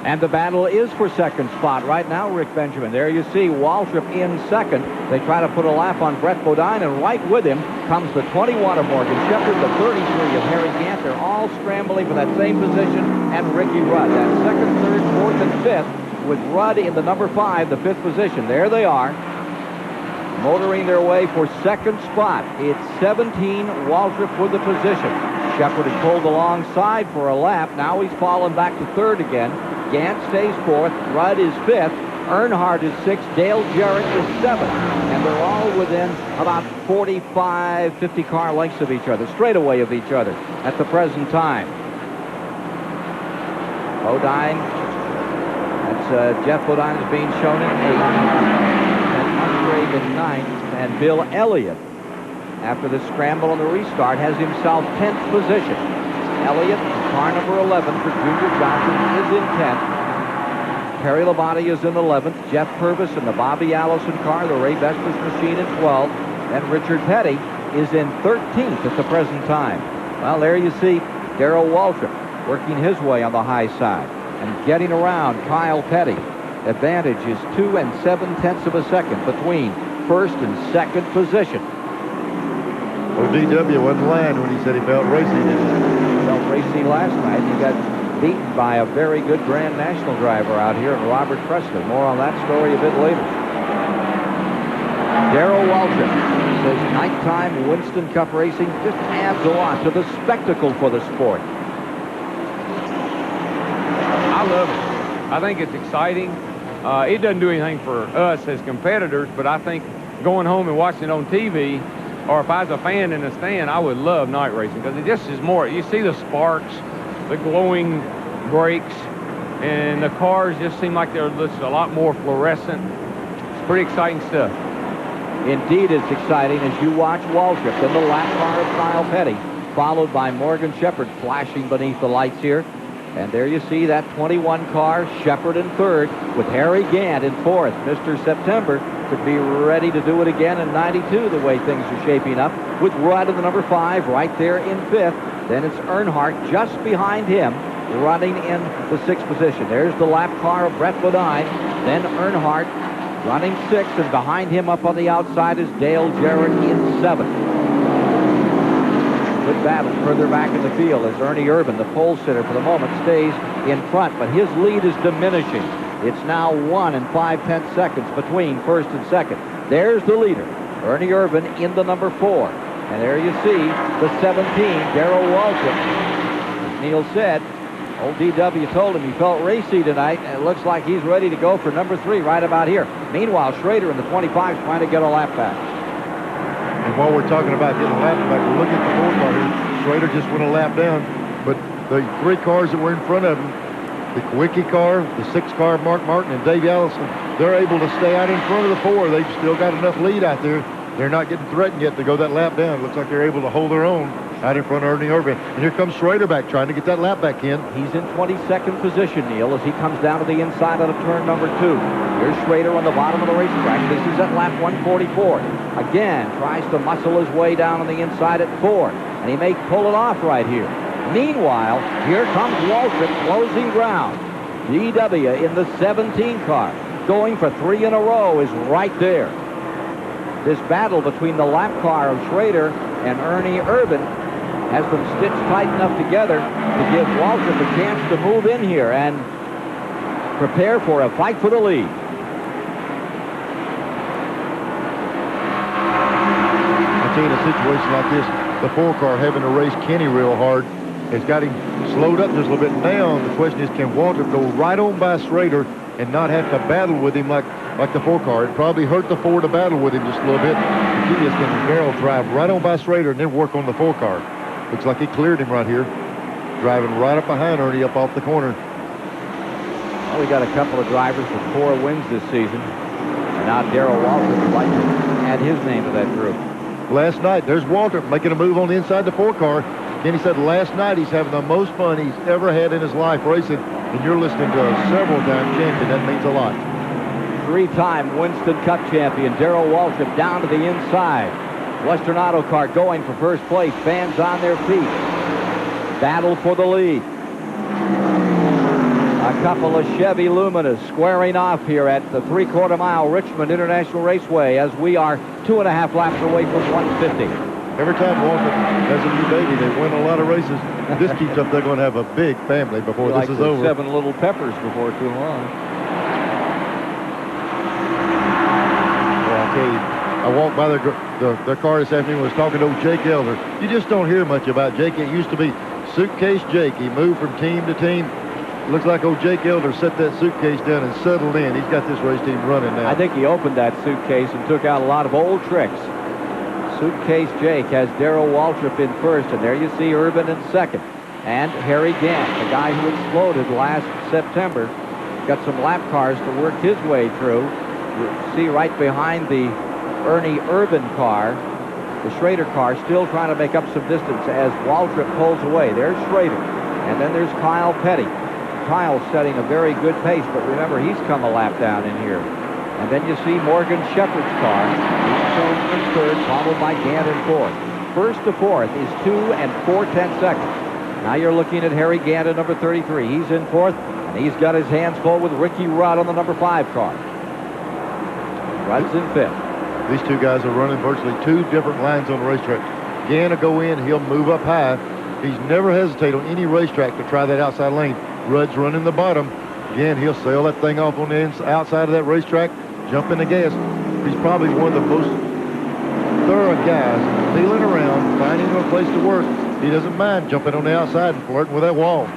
And the battle is for second spot right now, Rick Benjamin. There you see Waltrip in second. They try to put a lap on Brett Bodine, and right with him comes the 21 of Morgan Shepherd, the 33 of Harry Gant. They're all scrambling for that same position, and Ricky Rudd. That second, third, fourth, and fifth, with Rudd in the number 5, the 5th position. There they are. motoring their way for second spot. It's 17, Waltrip with the position. Shepard has pulled alongside for a lap. Now he's fallen back to third again. Gant stays fourth. Rudd is fifth. Earnhardt is sixth. Dale Jarrett is seventh. And they're all within about 45, 50 car lengths of each other, straightaway of each other at the present time. Bodine, that's Jeff Bodine is being shown in 8th. And Musgrave in 9th. And Bill Elliott, after the scramble and the restart, has himself 10th position. Elliott, car number 11 for Junior Johnson, is in 10th. Terry Labonte is in 11th. Jeff Purvis in the Bobby Allison car, the Ray Vespers machine, in 12th. And Richard Petty is in 13th at the present time. Well, there you see Darrell Waltrip working his way on the high side and getting around Kyle Petty. Advantage is 2 7/10 of a second between first and second position. ODW wasn't lying when he said he felt racy. He felt racy last night. He got beaten by a very good Grand National driver out here, Robert Presley. More on that story a bit later. Darrell Waltrip says nighttime Winston Cup racing just adds a lot to the spectacle for the sport. I love it. I think it's exciting. It doesn't do anything for us as competitors, but I think going home and watching it on TV, or if I was a fan in the stand, I would love night racing because it just is more. You see the sparks, the glowing brakes, and the cars just seem like they're just a lot more fluorescent. It's pretty exciting stuff. Indeed, it's exciting as you watch Waltrip in the lap car of Kyle Petty, followed by Morgan Shepherd flashing beneath the lights here. And there you see that 21 car, Shepherd in third, with Harry Gant in fourth. Mr. September could be ready to do it again in 92 the way things are shaping up, with Rudd in the number 5 right there in fifth. Then it's Earnhardt just behind him, running in the 6th position. There's the lap car of Brett Bodine. Then Earnhardt running 6th, and behind him up on the outside is Dale Jarrett in 7th. Good battle further back in the field as Ernie Irvin, the pole sitter for the moment, stays in front, but his lead is diminishing. It's now 1 5/10 seconds between first and second. There's the leader, Ernie Irvin, in the number 4. And there you see the 17, Darrell Waltrip. As Neil said, old DW told him he felt racy tonight, and it looks like he's ready to go for number 3 right about here. Meanwhile, Schrader in the 25 is trying to get a lap back. And while we're talking about getting a lap back, we're looking at the 4 car here. Schrader just went a lap down, but the 3 cars that were in front of him, the Kwiecki car, the 6 car of Mark Martin, and Dave Allison, they're able to stay out in front of the 4. They've still got enough lead out there. They're not getting threatened yet to go that lap down. It looks like they're able to hold their own out in front of Ernie Irvin. And here comes Schrader back trying to get that lap back in. He's in 22nd position, Neil, as he comes down to the inside out of turn number 2. Here's Schrader on the bottom of the racetrack. This is at lap 144. Again, tries to muscle his way down on the inside at 4. And he may pull it off right here. Meanwhile, here comes Waltrip closing ground. DW in the 17 car, going for 3 in a row, is right there. This battle between the lap car of Schrader and Ernie Irvin has them stitched tight enough together to give Waltrip a chance to move in here and prepare for a fight for the lead. I'll tell you, in a situation like this, the 4 car having to race Kenny real hard has got him slowed up just a little bit. Now the question is, can Waltrip go right on by Schrader and not have to battle with him like the 4 car? It probably hurt the 4 to battle with him just a little bit. He just can barrel drive right on by Schrader and then work on the 4 car. Looks like he cleared him right here, driving right up behind Ernie up off the corner. Well, we got a couple of drivers with 4 wins this season, and now Darrell Waltrip would like to add his name to that group. Last night, there's Waltrip making a move on the inside the 4 car. Then he said last night he's having the most fun he's ever had in his life racing. And you're listening to a several-time champion. That means a lot. 3-time Winston Cup champion Darrell Waltrip down to the inside. Western Auto Car going for first place. Fans on their feet. Battle for the lead. A couple of Chevy Luminas squaring off here at the 3/4 mile Richmond International Raceway as we are 2.5 laps away from 150. Every time Waltrip has a new baby, they win a lot of races. This keeps up, they're going to have a big family before this is over. 7 little peppers before too long. Well, I'll tell you, I walked by their car this afternoon, was talking to old Jake Elder. You just don't hear much about Jake. It used to be Suitcase Jake. He moved from team to team. Looks like old Jake Elder set that suitcase down and settled in. He's got this race team running now. I think he opened that suitcase and took out a lot of old tricks. Suitcase Jake has Darrell Waltrip in first, and there you see Urban in second. And Harry Gant, the guy who exploded last September, got some lap cars to work his way through. You see right behind the Ernie Urban car, the Schrader car, still trying to make up some distance as Waltrip pulls away. There's Schrader. And then there's Kyle Petty. Kyle's setting a very good pace, but remember, he's come a lap down in here. And then you see Morgan Shepherd's car. He's shown in third, followed by Gant in fourth. First to fourth is 2 and 4/10 seconds. Now you're looking at Harry Gant at number 33. He's in fourth, and he's got his hands full with Ricky Rudd on the number 5 car. Rudd's in fifth. These two guys are running virtually two different lines on the racetrack. Gant will go in, he'll move up high. He's never hesitated on any racetrack to try that outside lane. Rudd's running the bottom. Again, he'll sail that thing off on the outside of that racetrack, jump in the gas. He's probably one of the most thorough guys, feeling around, finding a place to work. He doesn't mind jumping on the outside and flirting with that wall.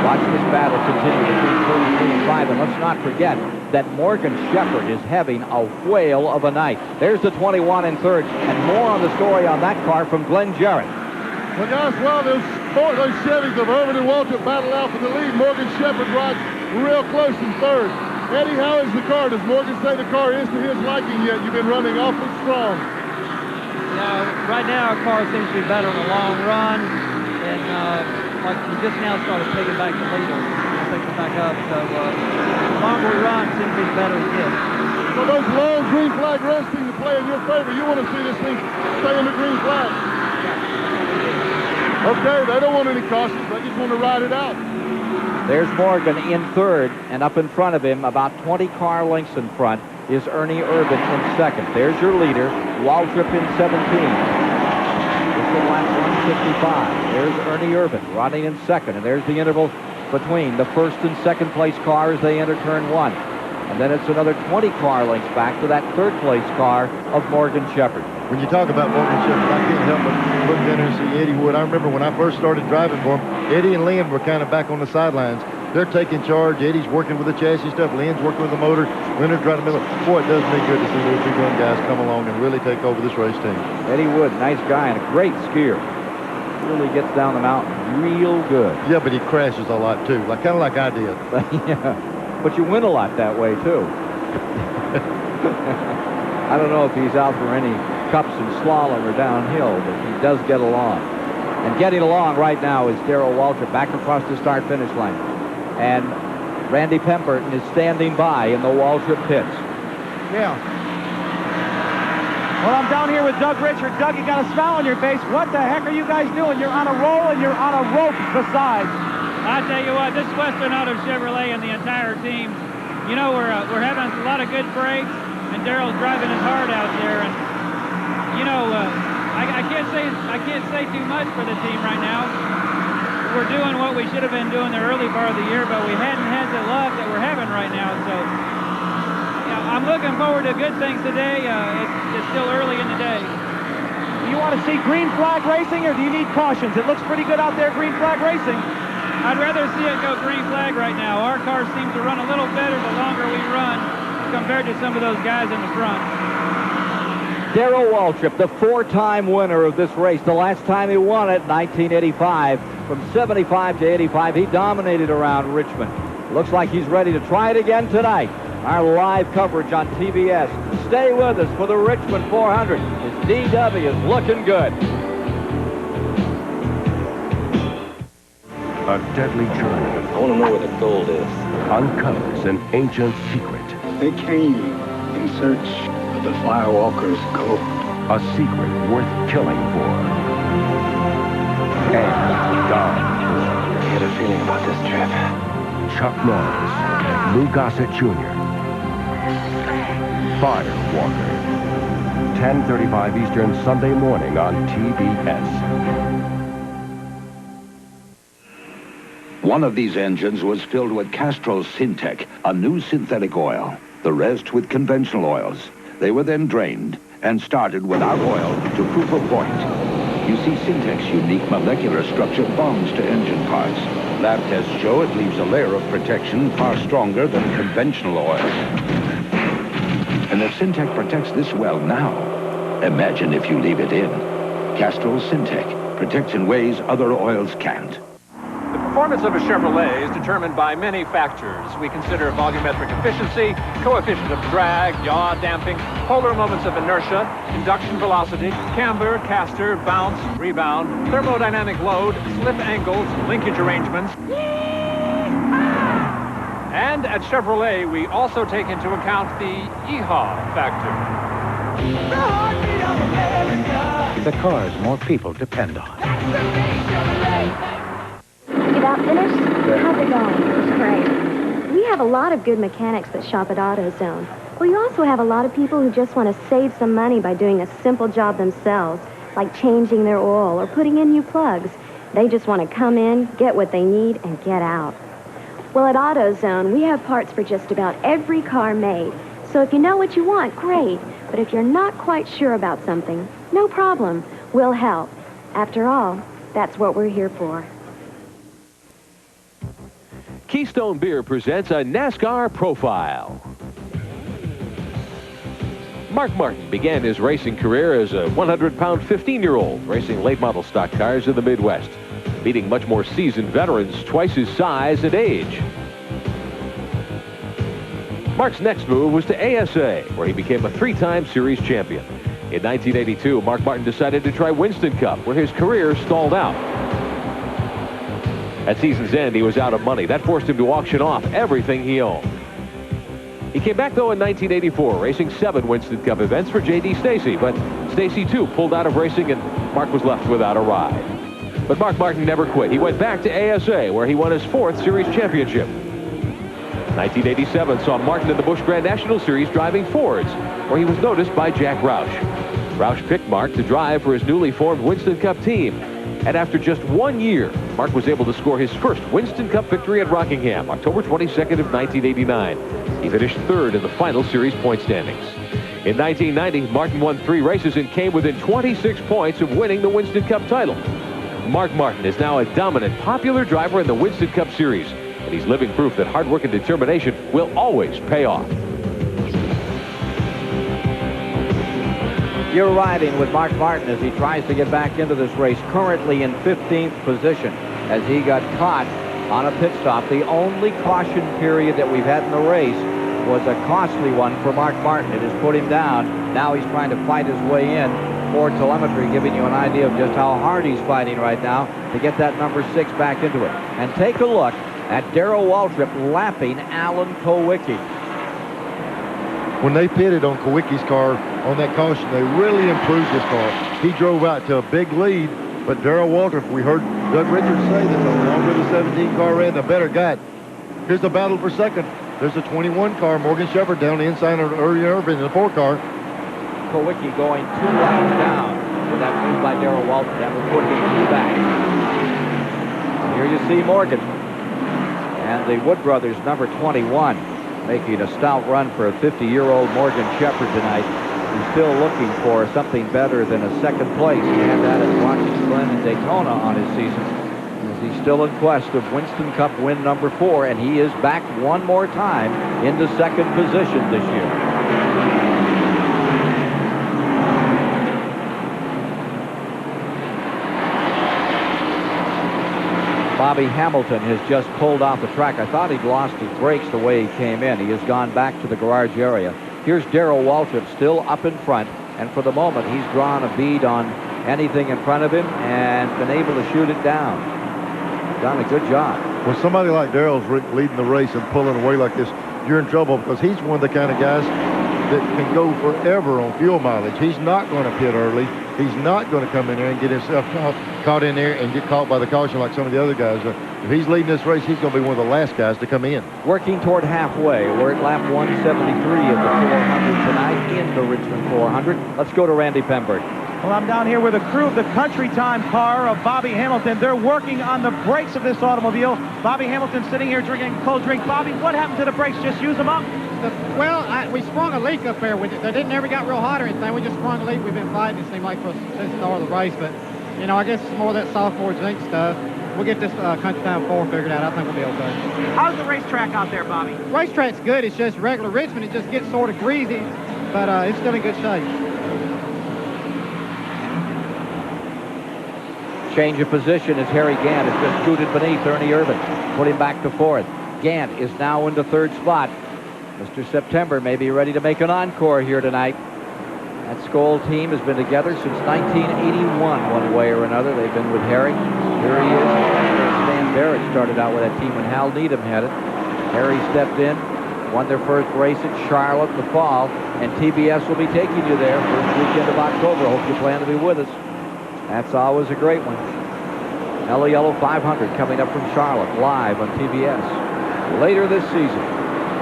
Watch this battle continue between 33 and 5, and let's not forget that Morgan Shepherd is having a whale of a night. There's the 21 in third, and more on the story on that car from Glenn Jarrett. Well, guys, while those Chevys of Irvin and Waltrip battle out for the lead, Morgan Shepherd rides real close in third. Eddie, how is the car? Does Morgan say the car is to his liking yet? You've been running awfully strong. Right now, our car seems to be better in the long run, and like we just now started taking back the lead, picking back up. So the longer we run, it seems to be the better we get. So those long green flag runs seem to play in your favor. You want to see this thing stay in the green flag. Okay, they don't want any cautions. They just want to ride it out. There's Morgan in third, and up in front of him, about 20 car lengths in front, is Ernie Urban in second. There's your leader, Waltrip in 17. This is lap 155. There's Ernie Urban running in second, and there's the interval between the first and second place car as they enter turn 1. And then it's another 20 car lengths back to that third place car of Morgan Shepherd. When you talk about Morgan Shepherd, I can't help but look down there and see Eddie Wood. I remember when I first started driving for him, Eddie and Lynn were kind of back on the sidelines. They're taking charge. Eddie's working with the chassis stuff. Lynn's working with the motor. Leonard's driving the middle. Boy, it does me good to see those two young guys come along and really take over this race team. Eddie Wood, nice guy and a great skier. Really gets down the mountain real good. Yeah, but he crashes a lot too, kind of like I did. Yeah, but you win a lot that way too. I don't know if he's out for any cups in slalom or downhill, but he does get along. And getting along right now is Darrell Waltrip back across the start-finish line. And Randy Pemberton is standing by in the Waltrip pits. Yeah. Well, I'm down here with Doug Richard. Doug, you got a smile on your face. What the heck are you guys doing? You're on a roll and you're on a rope besides. I tell you what, this Western Auto Chevrolet and the entire team, you know, we're having a lot of good breaks, and Darrell's driving his heart out there. And you know, I can't say too much for the team right now. We're doing what we should have been doing the early part of the year, but we hadn't had the luck that we're having right now. So yeah, I'm looking forward to good things today. It's still early in the day. Do you want to see green flag racing, or do you need cautions? It looks pretty good out there, green flag racing. I'd rather see it go green flag right now. Our cars seem to run a little better the longer we run compared to some of those guys in the front. Darrell Waltrip, the 4-time winner of this race. The last time he won it, 1985. From 75 to 85, he dominated around Richmond. Looks like he's ready to try it again tonight. Our live coverage on TBS. Stay with us for the Richmond 400. His DW is looking good. A deadly journey. I want to know where the gold is. Uncovers an ancient secret. They came in search of the Firewalker's gold. A secret worth killing for. And dying for. I had a feeling about this trip. Chuck Norris, Lou Gossett Jr. Firewalker. 10:35 Eastern, Sunday morning on TBS. One of these engines was filled with Castrol Syntec, a new synthetic oil. the rest with conventional oils. They were then drained and started without oil to prove a point. You see, Syntec's unique molecular structure bonds to engine parts. Lab tests show it leaves a layer of protection far stronger than conventional oil. And if Syntec protects this well now, imagine if you leave it in. Castrol Syntec protects in ways other oils can't. The performance of a Chevrolet is determined by many factors. We consider volumetric efficiency, coefficient of drag, yaw damping, polar moments of inertia, induction velocity, camber, caster, bounce, rebound, thermodynamic load, slip angles, linkage arrangements. And at Chevrolet, we also take into account the yeehaw factor. The cars more people depend on. You about finished? How's it going? It's great. We have a lot of good mechanics that shop at AutoZone. We also have a lot of people who just want to save some money by doing a simple job themselves, like changing their oil or putting in new plugs. They just want to come in, get what they need, and get out. Well, at AutoZone, we have parts for just about every car made. So if you know what you want, great. But if you're not quite sure about something, no problem. We'll help. After all, that's what we're here for. Keystone Beer presents a NASCAR Profile. Mark Martin began his racing career as a 100-pound 15-year-old, racing late-model stock cars in the Midwest, beating much more seasoned veterans twice his size and age. Mark's next move was to ASA, where he became a 3-time series champion. In 1982, Mark Martin decided to try Winston Cup, where his career stalled out. At season's end, he was out of money. That forced him to auction off everything he owned. He came back, though, in 1984, racing 7 Winston Cup events for J.D. Stacy, but Stacy, too, pulled out of racing, and Mark was left without a ride. But Mark Martin never quit. He went back to ASA, where he won his 4th series championship. 1987 saw Martin in the Busch Grand National Series driving Fords, where he was noticed by Jack Roush. Roush picked Mark to drive for his newly formed Winston Cup team. And after just 1 year, Mark was able to score his first Winston Cup victory at Rockingham, October 22nd of 1989. He finished 3rd in the final series point standings. In 1990, Martin won 3 races and came within 26 points of winning the Winston Cup title. Mark Martin is now a dominant, popular driver in the Winston Cup Series, and he's living proof that hard work and determination will always pay off. You're riding with Mark Martin as he tries to get back into this race, currently in 15th position as he got caught on a pit stop. The only caution period that we've had in the race was a costly one for Mark Martin. It has put him down. Now he's trying to fight his way in. More telemetry giving you an idea of just how hard he's fighting right now to get that number 6 back into it. And take a look at Darrell Waltrip lapping Alan Kowicki. When they pitted on Kowicki's car on that caution, they really improved his car. He drove out to a big lead, but Darrell Waltrip, we heard Doug Richards say that the longer the 17 car ran, the better got. Here's the battle for second. There's a 21 car, Morgan Shepherd down the inside of Ernie Irvin in the 4 car. Kowicki going 2 laps down with that move by Darrell Waltrip. That will put him 2 back. Here you see Morgan and the Wood brothers, number 21, making a stout run for a 50-year-old Morgan Shepherd tonight. He's still looking for something better than a second place. He had that at Watkins Glen and Daytona on his season. He's still in quest of Winston Cup win number 4, and he is back one more time into second position this year. Bobby Hamilton has just pulled off the track. I thought he'd lost his brakes the way he came in. He has gone back to the garage area. Here's Darrell Waltrip still up in front, and for the moment he's drawn a bead on anything in front of him and been able to shoot it down. Done a good job. When somebody like Darrell's leading the race and pulling away like this, you're in trouble, because he's one of the kind of guys that can go forever on fuel mileage. He's not going to pit early. He's not going to come in there and get himself caught in there and get caught by the caution like some of the other guys. If he's leading this race, he's going to be one of the last guys to come in. Working toward halfway. We're at lap 173 of the 400 tonight in the Richmond 400. Let's go to Randy Pemberton. Well, I'm down here with a crew of the Country Time car of Bobby Hamilton. They're working on the brakes of this automobile. Bobby Hamilton sitting here drinking a cold drink. Bobby, what happened to the brakes? Just use them up? We sprung a leak up there. It didn't never got real hot or anything. We just sprung a leak. We've been fighting, it seemed like, since the start of the race. But, you know, I guess it's more of that sophomore zinc stuff. We'll get this Country Time 4 figured out. I think we'll be okay. How's the racetrack out there, Bobby? Racetrack's good. It's just regular Richmond. It just gets sort of greasy, but it's still in good shape. Change of position as Harry Gant has just scooted beneath Ernie Irvin. Put him back to fourth. Gant is now into third spot. Mr. September may be ready to make an encore here tonight. That Skoll team has been together since 1981 one way or another. They've been with Harry. Here he is. Stan Barrett started out with that team when Hal Needham had it. Harry stepped in, won their first race at Charlotte in the fall, and TBS will be taking you there first weekend of October. Hope you plan to be with us. That's always a great one. Yellow Yellow 500 coming up from Charlotte live on TBS later this season.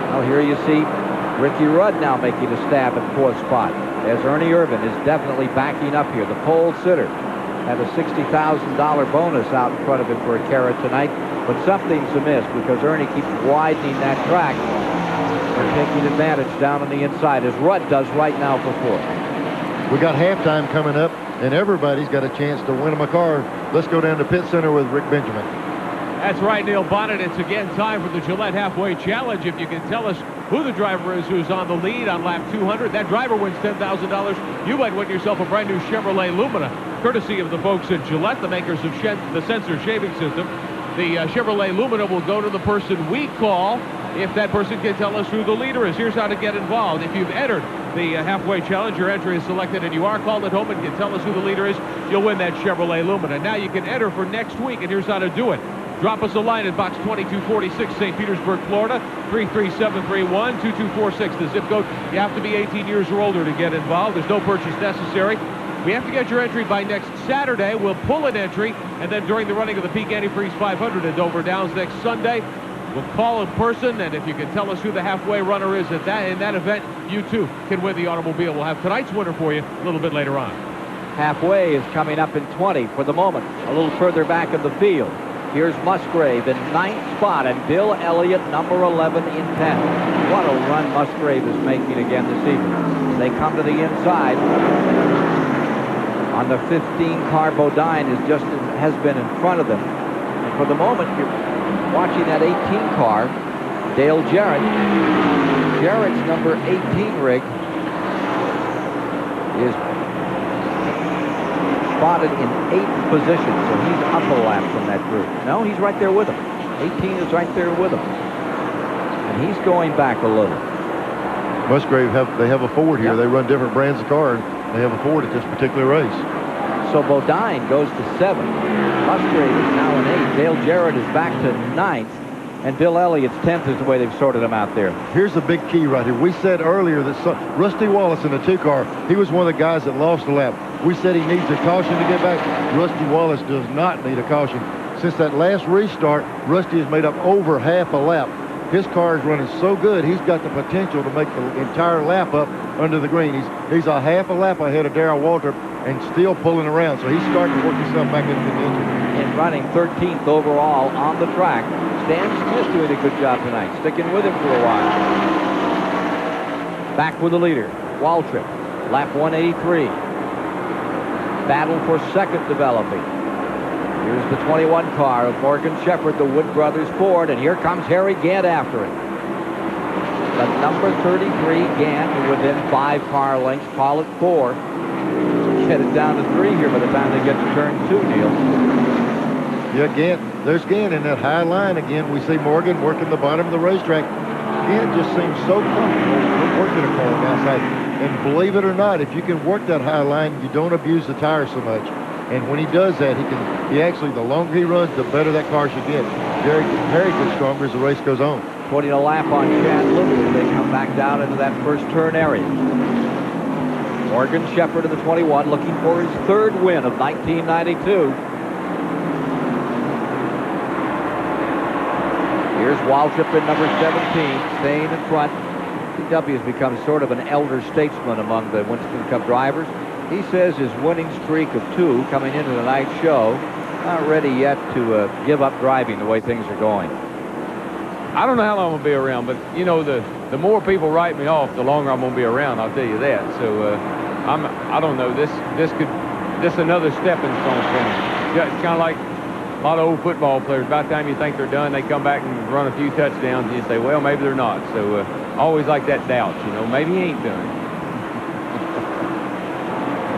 Well, here you see Ricky Rudd now making a stab at fourth spot, as Ernie Irvin is definitely backing up here. The pole sitter had a $60,000 bonus out in front of him for a carrot tonight, but something's amiss because Ernie keeps widening that track and taking advantage down on the inside, as Rudd does right now for fourth. We got halftime coming up, and everybody's got a chance to win them a car. Let's go down to pit center with Rick Benjamin. That's right, Neil Bonnet. It's again time for the Gillette Halfway Challenge. If you can tell us who the driver is who's on the lead on lap 200, that driver wins $10,000. You might win yourself a brand new Chevrolet Lumina, courtesy of the folks at Gillette, the makers of the sensor shaving system. The Chevrolet Lumina will go to the person we call if that person can tell us who the leader is. Here's how to get involved. If you've entered the Halfway Challenge, your entry is selected, and you are called at home and can tell us who the leader is, you'll win that Chevrolet Lumina. Now you can enter for next week, and here's how to do it. Drop us a line at box 2246, St. Petersburg, Florida, 33731, 2246, the zip code. You have to be 18 years or older to get involved. There's no purchase necessary. We have to get your entry by next Saturday. We'll pull an entry, and then during the running of the Peak Antifreeze 500 at Dover Downs next Sunday, we'll call in person, and if you can tell us who the halfway runner is in that event, you too can win the automobile. We'll have tonight's winner for you a little bit later on. Halfway is coming up in 20 for the moment, a little further back in the field. Here's Musgrave in 9th spot, and Bill Elliott, number 11 in 10th. What a run Musgrave is making again this evening. They come to the inside. On the 15 car, Bodine has been in front of them. And for the moment, you're watching that 18 car, Dale Jarrett. Jarrett's number 18 rig is spotted in 8th position, so he's up a lap from that group. No, he's right there with him. 18 is right there with him. And he's going back a little. Musgrave, they have a Ford here. Yep. They run different brands of car, and they have a Ford at this particular race. So Bodine goes to 7th. Musgrave is now in 8th. Dale Jarrett is back to 9th. And Bill Elliott's 10th is the way they've sorted them out there. Here's the big key right here. We said earlier that Rusty Wallace in the 2 car, he was one of the guys that lost a lap. We said he needs a caution to get back. Rusty Wallace does not need a caution. Since that last restart, Rusty has made up over half a lap. His car is running so good, he's got the potential to make the entire lap up under the green. He's a half a lap ahead of Darrell Waltrip and still pulling around, so he's starting to work himself back into contention. In running 13th overall on the track, Stan Smith's doing a good job tonight, sticking with him for a while. Back with the leader, Waltrip, lap 183. Battle for second developing. Here's the 21 car of Morgan Shepherd, the Wood Brothers Ford, and here comes Harry Gant after it. The number 33 Gant within 5 car lengths, call it 4. Get it down to 3 here by the time they get to turn 2, Neil. Yeah, Gant, there's Gant in that high line again. We see Morgan working the bottom of the racetrack. Gant just seems so comfortable working a car outside. And believe it or not, if you can work that high line, you don't abuse the tire so much. And when he does that, he actually, the longer he runs, the better that car should get. Harry gets stronger as the race goes on. Putting a lap on Chad Lewis as they come back down into that first turn area. Morgan Shepherd in the 21 looking for his 3rd win of 1992. Here's Waltrip in number 17, staying in front. PW has become sort of an elder statesman among the Winston Cup drivers. He says his winning streak of 2 coming into tonight's show, not ready yet to give up driving the way things are going. I don't know how long I'm going to be around, but, you know, the more people write me off, the longer I'm going to be around, I'll tell you that. So, I don't know. This another stepping stone for me. Yeah, it's kind of like a lot of old football players. By the time you think they're done, they come back and run a few touchdowns, and you say, well, maybe they're not. So, always like that doubt, you know. Maybe he ain't done.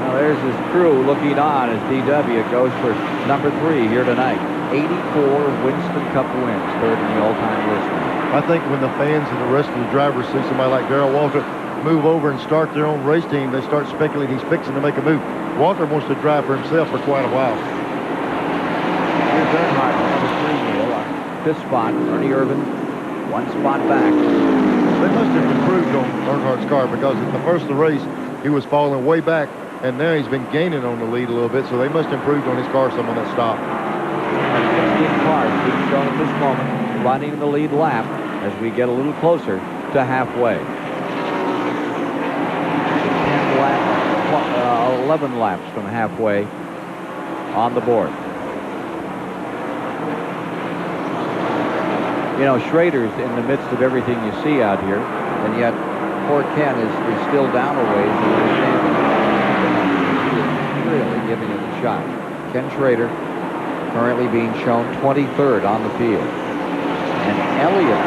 Well, there's his crew looking on as DW goes for number 3 here tonight. 84 Winston Cup wins, third in the all-time list. I think when the fans and the rest of the drivers see somebody like Darrell Waltrip move over and start their own race team, they start speculating he's fixing to make a move. Waltrip wants to drive for himself for quite a while. Here's Earnhardt, number 3 wheel, 5th spot. Ernie Irvan, 1 spot back. They must have improved on Earnhardt's car because at the first of the race, he was falling way back, and now he's been gaining on the lead a little bit, so they must have improved on his car some on that stop. 16 cars being shown at this moment, running the lead lap as we get a little closer to halfway. 11 laps from halfway on the board. You know, Schrader's in the midst of everything you see out here, and yet poor Ken is still down a ways. He's really giving it a shot. Ken Schrader currently being shown 23rd on the field. And Elliott,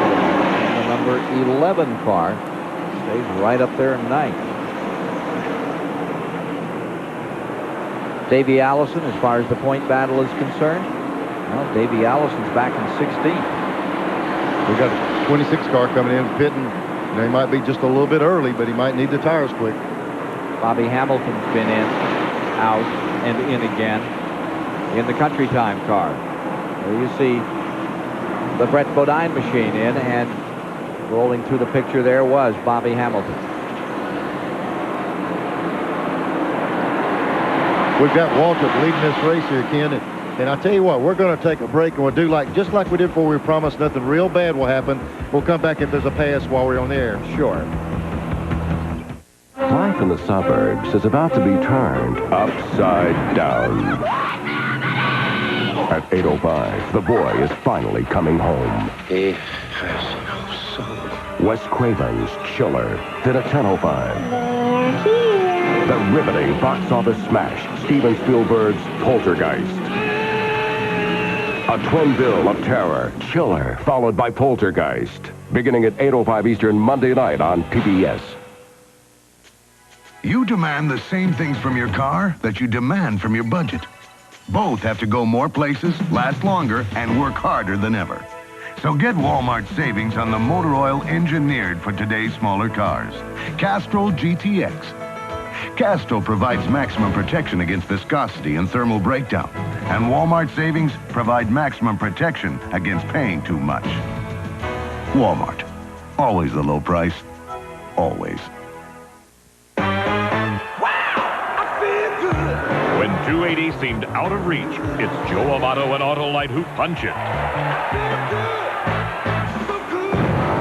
the number 11 car, stays right up there in 9th. Davey Allison, as far as the point battle is concerned, well, Davey Allison's back in 16th. We got a 26 car coming in, pitting. They might be just a little bit early, but he might need the tires quick. Bobby Hamilton's been in, out, and in again in the country time car. There you see the Brett Bodine machine in, and rolling through the picture there was Bobby Hamilton. We've got Waltrip leading this race here, Ken. And I tell you what, we're going to take a break, and we'll do just like we did before. We promised nothing real bad will happen. We'll come back if there's a pass while we're on the air. Sure. Life in the suburbs is about to be turned upside down. At 8:05, the boy is finally coming home. He has no soul. Wes Craven's Chiller. Then at 10:05. The riveting box office smash, Steven Spielberg's Poltergeist. A twin bill of terror, Chiller, followed by Poltergeist. Beginning at 8:05 Eastern Monday night on PBS. You demand the same things from your car that you demand from your budget. Both have to go more places, last longer, and work harder than ever. So get Walmart savings on the motor oil engineered for today's smaller cars. Castrol GTX. Castrol provides maximum protection against viscosity and thermal breakdown. And Walmart savings provide maximum protection against paying too much. Walmart. Always the low price. Always. When 280 seemed out of reach, it's Joe Amato and Autolite who punch it.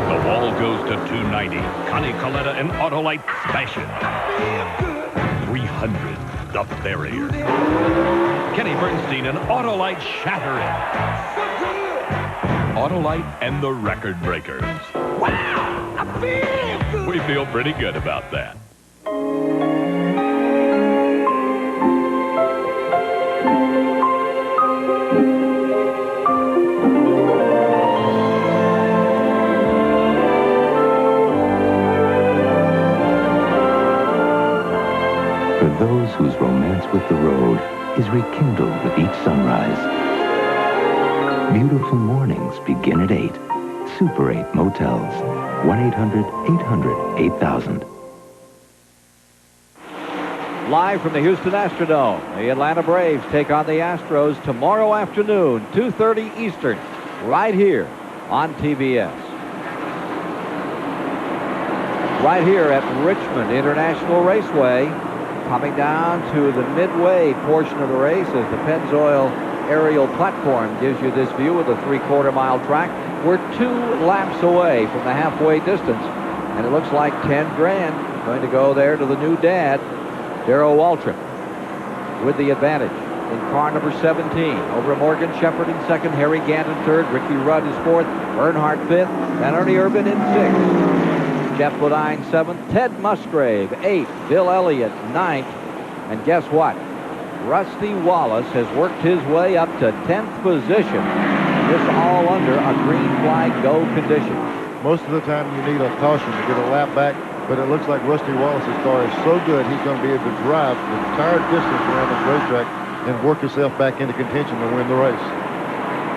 The wall goes to 290. Connie Coletta and Autolite smash it. 300, the barrier. Kenny Bernstein and Autolite shatter it. Autolite and the Record Breakers. Wow! I feel good! We feel pretty good about that. Those whose romance with the road is rekindled with each sunrise. Beautiful mornings begin at 8. Super 8 Motels. 1-800-800-8000. Live from the Houston Astrodome, the Atlanta Braves take on the Astros tomorrow afternoon, 2:30 Eastern, right here on TBS. Right here at Richmond International Raceway. Coming down to the midway portion of the race as the Pennzoil aerial platform gives you this view of the 3/4 mile track. We're 2 laps away from the halfway distance, and it looks like 10 grand going to go there to the new dad, Darrell Waltrip, with the advantage. in car number 17. Over Morgan Shepherd in second, Harry Gant in third, Ricky Rudd is fourth, Earnhardt fifth, and Ernie Irvin in sixth. Jeff Bodine seventh, Ted Musgrave eighth, Bill Elliott ninth, and guess what? Rusty Wallace has worked his way up to 10th position. This all under a green flag go condition. Most of the time you need a caution to get a lap back, but it looks like Rusty Wallace's car is so good he's going to be able to drive the entire distance around this racetrack and work himself back into contention to win the race.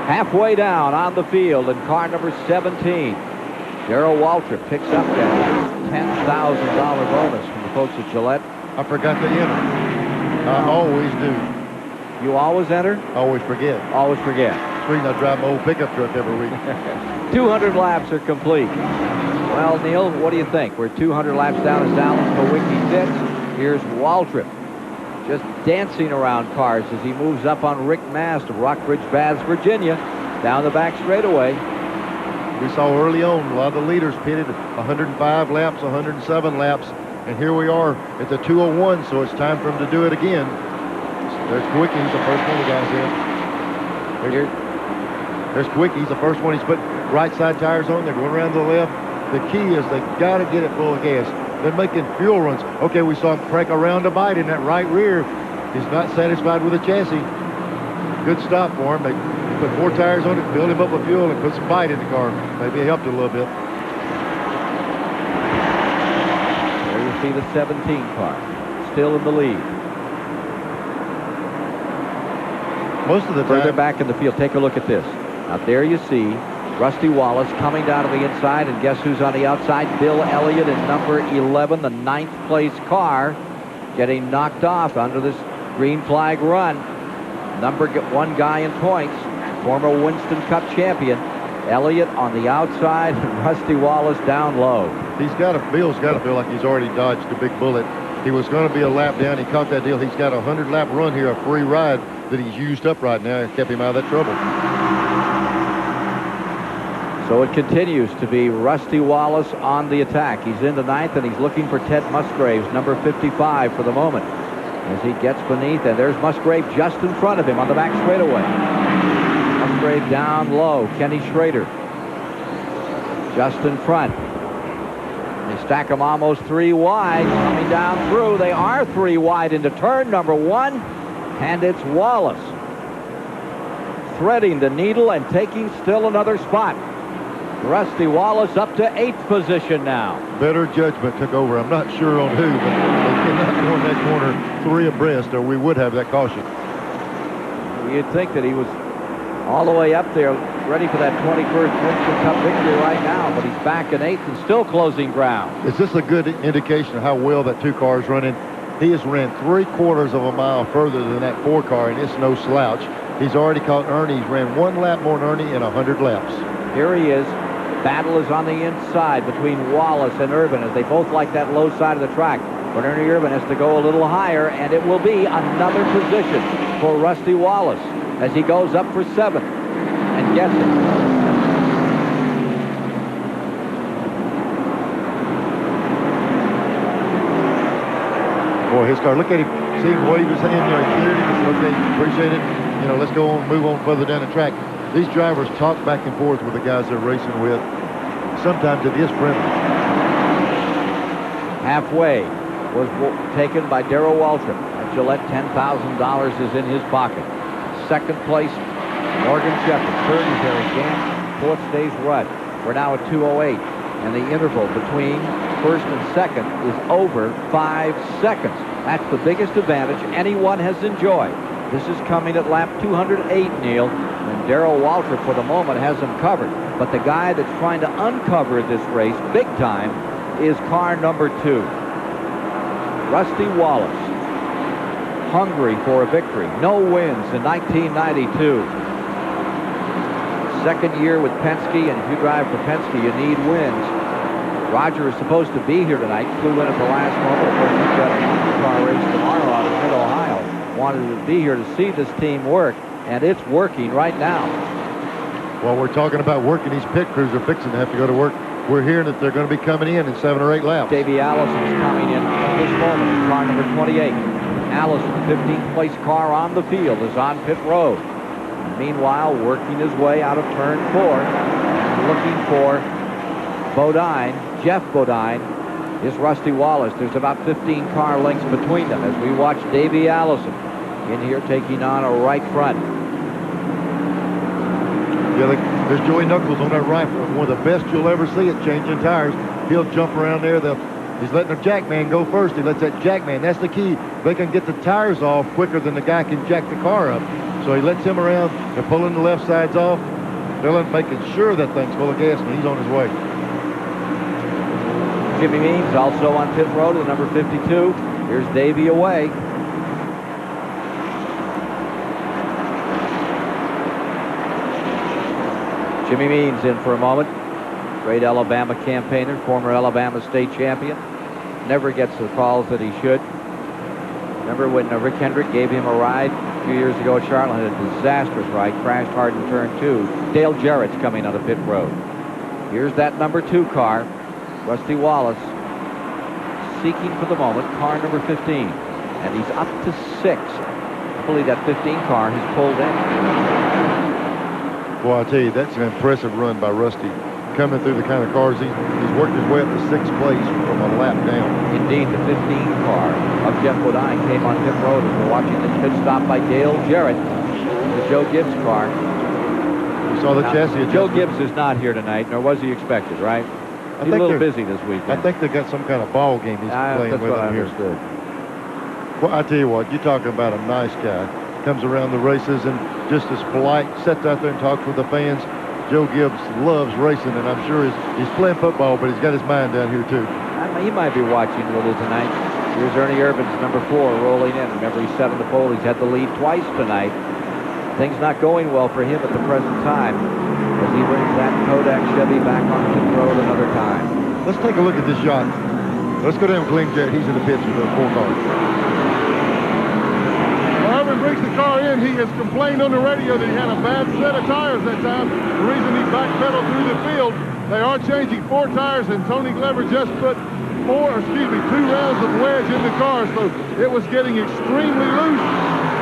Halfway down on the field in car number 17, Darrell Waltrip picks up that $10,000 bonus from the folks at Gillette. I forgot to enter. I always do. You always enter? Always forget. Always forget. I drive my old pickup truck every week. 200 laps are complete. Well, Neil, what do you think? We're 200 laps down as Alan Kowicki sits. Here's Waltrip just dancing around cars as he moves up on Rick Mast of Rockbridge Baths, Virginia, down the back straightaway. We saw early on a lot of the leaders pitted 105 laps, 107 laps, and here we are at the 201, so it's time for him to do it again. There's Kowicki, he's the first one of the guys in. There's Kowicki, he's the first one. He's put right side tires on. They're going around to the left. The key is they got to get it full of gas. They're making fuel runs. Okay, we saw him crank around a bite in that right rear. He's not satisfied with the chassis. Good stop for him. They put 4 tires on it, filled him up with fuel, and put some bite in the car. Maybe it helped a little bit. There you see the 17 car, still in the lead. Most of the time. Further back in the field, take a look at this. Now there you see Rusty Wallace coming down to the inside, and guess who's on the outside? Bill Elliott in number 11, the 9th place car, getting knocked off under this green flag run. Number 1 guy in points, former Winston Cup champion. Elliott on the outside, and Rusty Wallace down low. Bill's got to feel like he's already dodged a big bullet. He was going to be a lap down. He caught that deal. He's got a 100-lap run here, a free ride that he's used up right now. It kept him out of that trouble. So it continues to be Rusty Wallace on the attack. He's in the 9th, and he's looking for Ted Musgraves, number 55 for the moment. As he gets beneath, and there's Musgrave just in front of him on the back straightaway. Musgrave down low. Kenny Schrader just in front. They stack them almost 3 wide. Coming down through. They are 3 wide into turn number 1. And it's Wallace threading the needle and taking still another spot. Rusty Wallace up to 8th position now. Better judgment took over. I'm not sure on who, but they cannot go in that corner 3 abreast, or we would have that caution. You'd think that he was all the way up there, ready for that 21st Winston Cup victory right now, but he's back in 8th and still closing ground. Is this a good indication of how well that 2 car is running? He has ran 3/4 of a mile further than that 4 car, and it's no slouch. He's already caught Ernie. He's ran 1 lap more than Ernie in 100 laps. Here he is. Battle is on the inside between Wallace and Irvin as they both like that low side of the track. But Ernie Irvin has to go a little higher, and it will be another position for Rusty Wallace as he goes up for 7th and gets it. Boy, his car, look at him. See him wave his hand, he cleared him. He said, okay, appreciate it. Let's go on, move on further down the track. These drivers talk back and forth with the guys they're racing with. Sometimes it is friendly. Halfway was taken by Darrell Waltrip. At Gillette, $10,000 is in his pocket. 2nd place, Morgan Shepherd. 3rd is Harry Gant. 4th stays Rudd. We're now at 2:08, and the interval between 1st and 2nd is over 5 seconds. That's the biggest advantage anyone has enjoyed. This is coming at lap 208, Neil, and Darrell Waltrip for the moment has him covered. But the guy that's trying to uncover this race big time is car number 2. Rusty Wallace, hungry for a victory. No wins in 1992. 2nd year with Penske, and if you drive for Penske, you need wins. Roger is supposed to be here tonight. Flew in at the last moment. Of course, he's got a car race tomorrow out of Mid-Ohio. Wanted to be here to see this team work, and it's working right now. Well, we're talking about working. These pit crews are fixing to have to go to work. We're hearing that they're going to be coming in 7 or 8 laps. Davey Allison is coming in at this moment in car number 28. Allison, 15th place car on the field, is on pit road. Meanwhile, working his way out of turn 4, looking for Bodine, Jeff Bodine, is Rusty Wallace. There's about 15 car lengths between them as we watch Davey Allison in here taking on a right front. Yeah, there's Joey Knuckles on that right front. One of the best you'll ever see at changing tires. He'll jump around there. He's letting the jack man go first. He lets that jack man. That's the key. They can get the tires off quicker than the guy can jack the car up. So he lets him around. They're pulling the left sides off. Dylan making sure that thing's full of gas, and he's on his way. Jimmy Means also on pit road at number 52. Here's Davey away. Jimmy Means in for a moment. Great Alabama campaigner, former Alabama state champion. Never gets the calls that he should. Remember when Rick Hendrick gave him a ride a few years ago at Charlotte? Had a disastrous ride, crashed hard in turn 2. Dale Jarrett's coming on the pit road. Here's that number 2 car. Rusty Wallace seeking for the moment car number 15. And he's up to 6. I believe that 15 car has pulled in. Well, I'll tell you, that's an impressive run by Rusty. Coming through the kind of cars, he's worked his way up to 6th place from a lap down. Indeed, the 15 car of Jeff Bodine came on pit road as we're watching the pit stop by Dale Jarrett, the Joe Gibbs car. We saw the chassis. Joe Gibbs is not here tonight, nor was he expected, right? He's a little busy this weekend. I think they got some kind of ball game he's playing with him here. Understood. Well, I tell you what, you're talking about a nice guy. Comes around the races and just as polite, sits out there and talks with the fans. Joe Gibbs loves racing, and I'm sure he's playing football, but he's got his mind down here, too. He might be watching a little tonight. Here's Ernie Irvin's number 4 rolling in. Remember, he's 7 to pole. He's had the lead twice tonight. Things not going well for him at the present time as he brings that Kodak Chevy back on pit road another time. Let's take a look at this shot. Let's go down with Glenn Jarrett. He's in the pits with the 4 cars. Irvin brings the car in. He has complained on the radio that he had a bad set of tires that time. The reason he backpedaled through the field. They are changing 4 tires, and Tony Glover just put 2 rounds of wedge in the car, so it was getting extremely loose.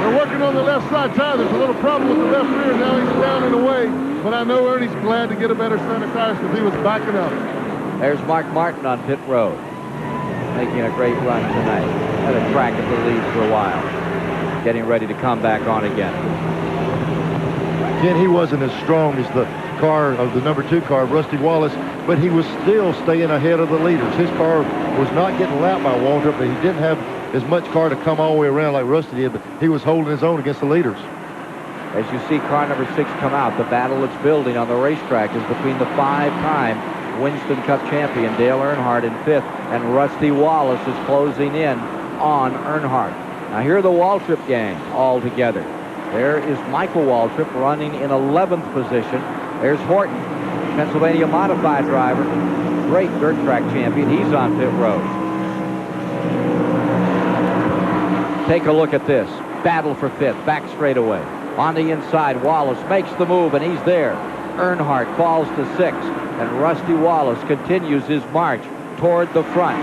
They're working on the left side tire. There's a little problem with the left rear. Now he's down and away, but I know Ernie's glad to get a better set of tires because he was backing up. There's Mark Martin on pit road, making a great run tonight. Had a track at the lead for a while, getting ready to come back on again. Again, he wasn't as strong as the car of the number 2 car, Rusty Wallace, but he was still staying ahead of the leaders. His car was not getting lapped by Walter, but he didn't have as much car to come all the way around like Rusty did, but he was holding his own against the leaders. As you see car number 6 come out, the battle that's building on the racetrack is between the 5-time Winston Cup champion Dale Earnhardt in 5th, and Rusty Wallace is closing in on Earnhardt. Now here are the Waltrip gang all together. There is Michael Waltrip running in 11th position. There's Horton, Pennsylvania modified driver, great dirt track champion. He's on pit road. Take a look at this. Battle for 5th, back straightaway. On the inside, Wallace makes the move, and he's there. Earnhardt falls to 6th, and Rusty Wallace continues his march toward the front.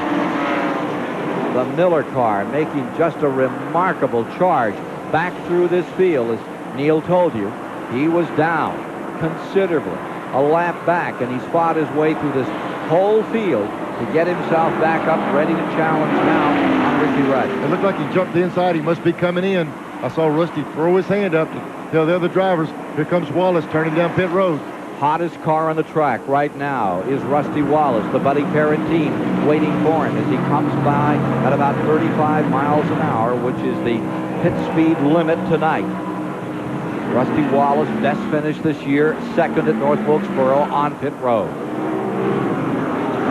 The Miller car making just a remarkable charge back through this field. As Neil told you, he was down considerably, a lap back, and he's fought his way through this whole field to get himself back up, ready to challenge now on Ricky Rudd. It looked like he jumped the inside. He must be coming in. I saw Rusty throw his hand up to tell the other drivers, here comes Wallace turning down pit road. Hottest car on the track right now is Rusty Wallace, the Buddy Parentine, waiting for him as he comes by at about 35 miles an hour, which is the pit speed limit tonight. Rusty Wallace, best finish this year, 2nd at North Wilkesboro on pit road.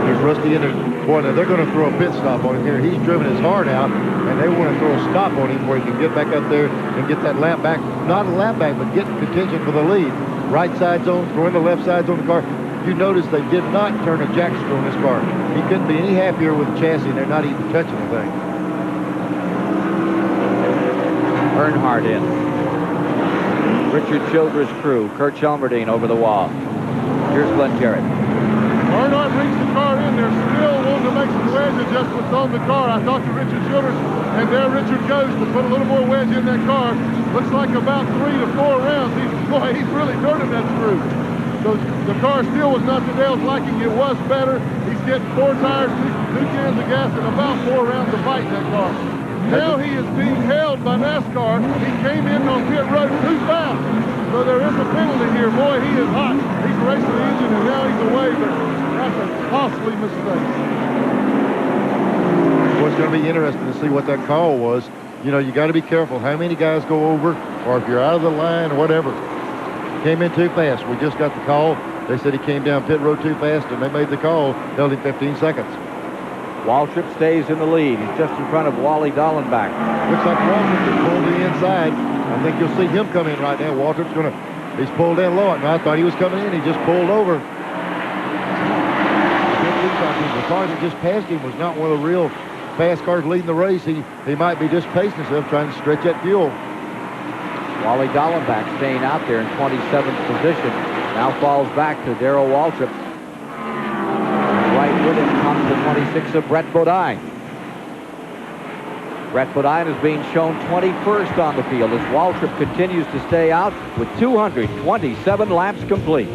Here's Rusty in there. Boy, now they're going to throw a pit stop on him here. He's driven his heart out, and they want to throw a stop on him where he can get back up there and get that lap back. Not a lap back, but get contention for the lead. Right side zone, throwing the left side zone of the car. You notice they did not turn a jack screw on this car. He couldn't be any happier with the chassis, and they're not even touching the thing. Earnhardt in. Richard Childress crew, Kurt Chelmerdine over the wall. Here's Glenn Jarrett. Earnhardt brings the car in. They're still wanting to make some wedge adjustments on the car. I talked to Richard Childress. and there Richard goes to put a little more wedge in that car. Looks like about 3 to 4 rounds. He's really turning that screw. So the car still was not to Dale's liking. It was better. He's getting 4 tires, 2 cans of gas, and about 4 rounds of fight in that car. Now he is being held by NASCAR. He came in on pit road too fast. So there is a penalty here. Boy, he is hot. He's racing the engine, and now he's away, but that's a costly mistake. Well, it's going to be interesting to see what that call was. You know, you got to be careful how many guys go over, or if you're out of the line or whatever. Came in too fast. We just got the call. They said he came down pit road too fast, and they made the call, held him 15 seconds. Waltrip stays in the lead. He's just in front of Wally Dallenbach. Looks like Waltrip is pulled to the inside. I think you'll see him come in right now. Waltrip's going to, he's pulled in low. I thought he was coming in. He just pulled over. The car that just passed him was not one of the real fast cars leading the race. He might be just pacing himself, trying to stretch that fuel. Wally Dallenbach staying out there in 27th position. Now falls back to Darrell Waltrip. Right with him comes the 26 of Brett Bodine. Brett Bodine is being shown 21st on the field as Waltrip continues to stay out with 227 laps complete.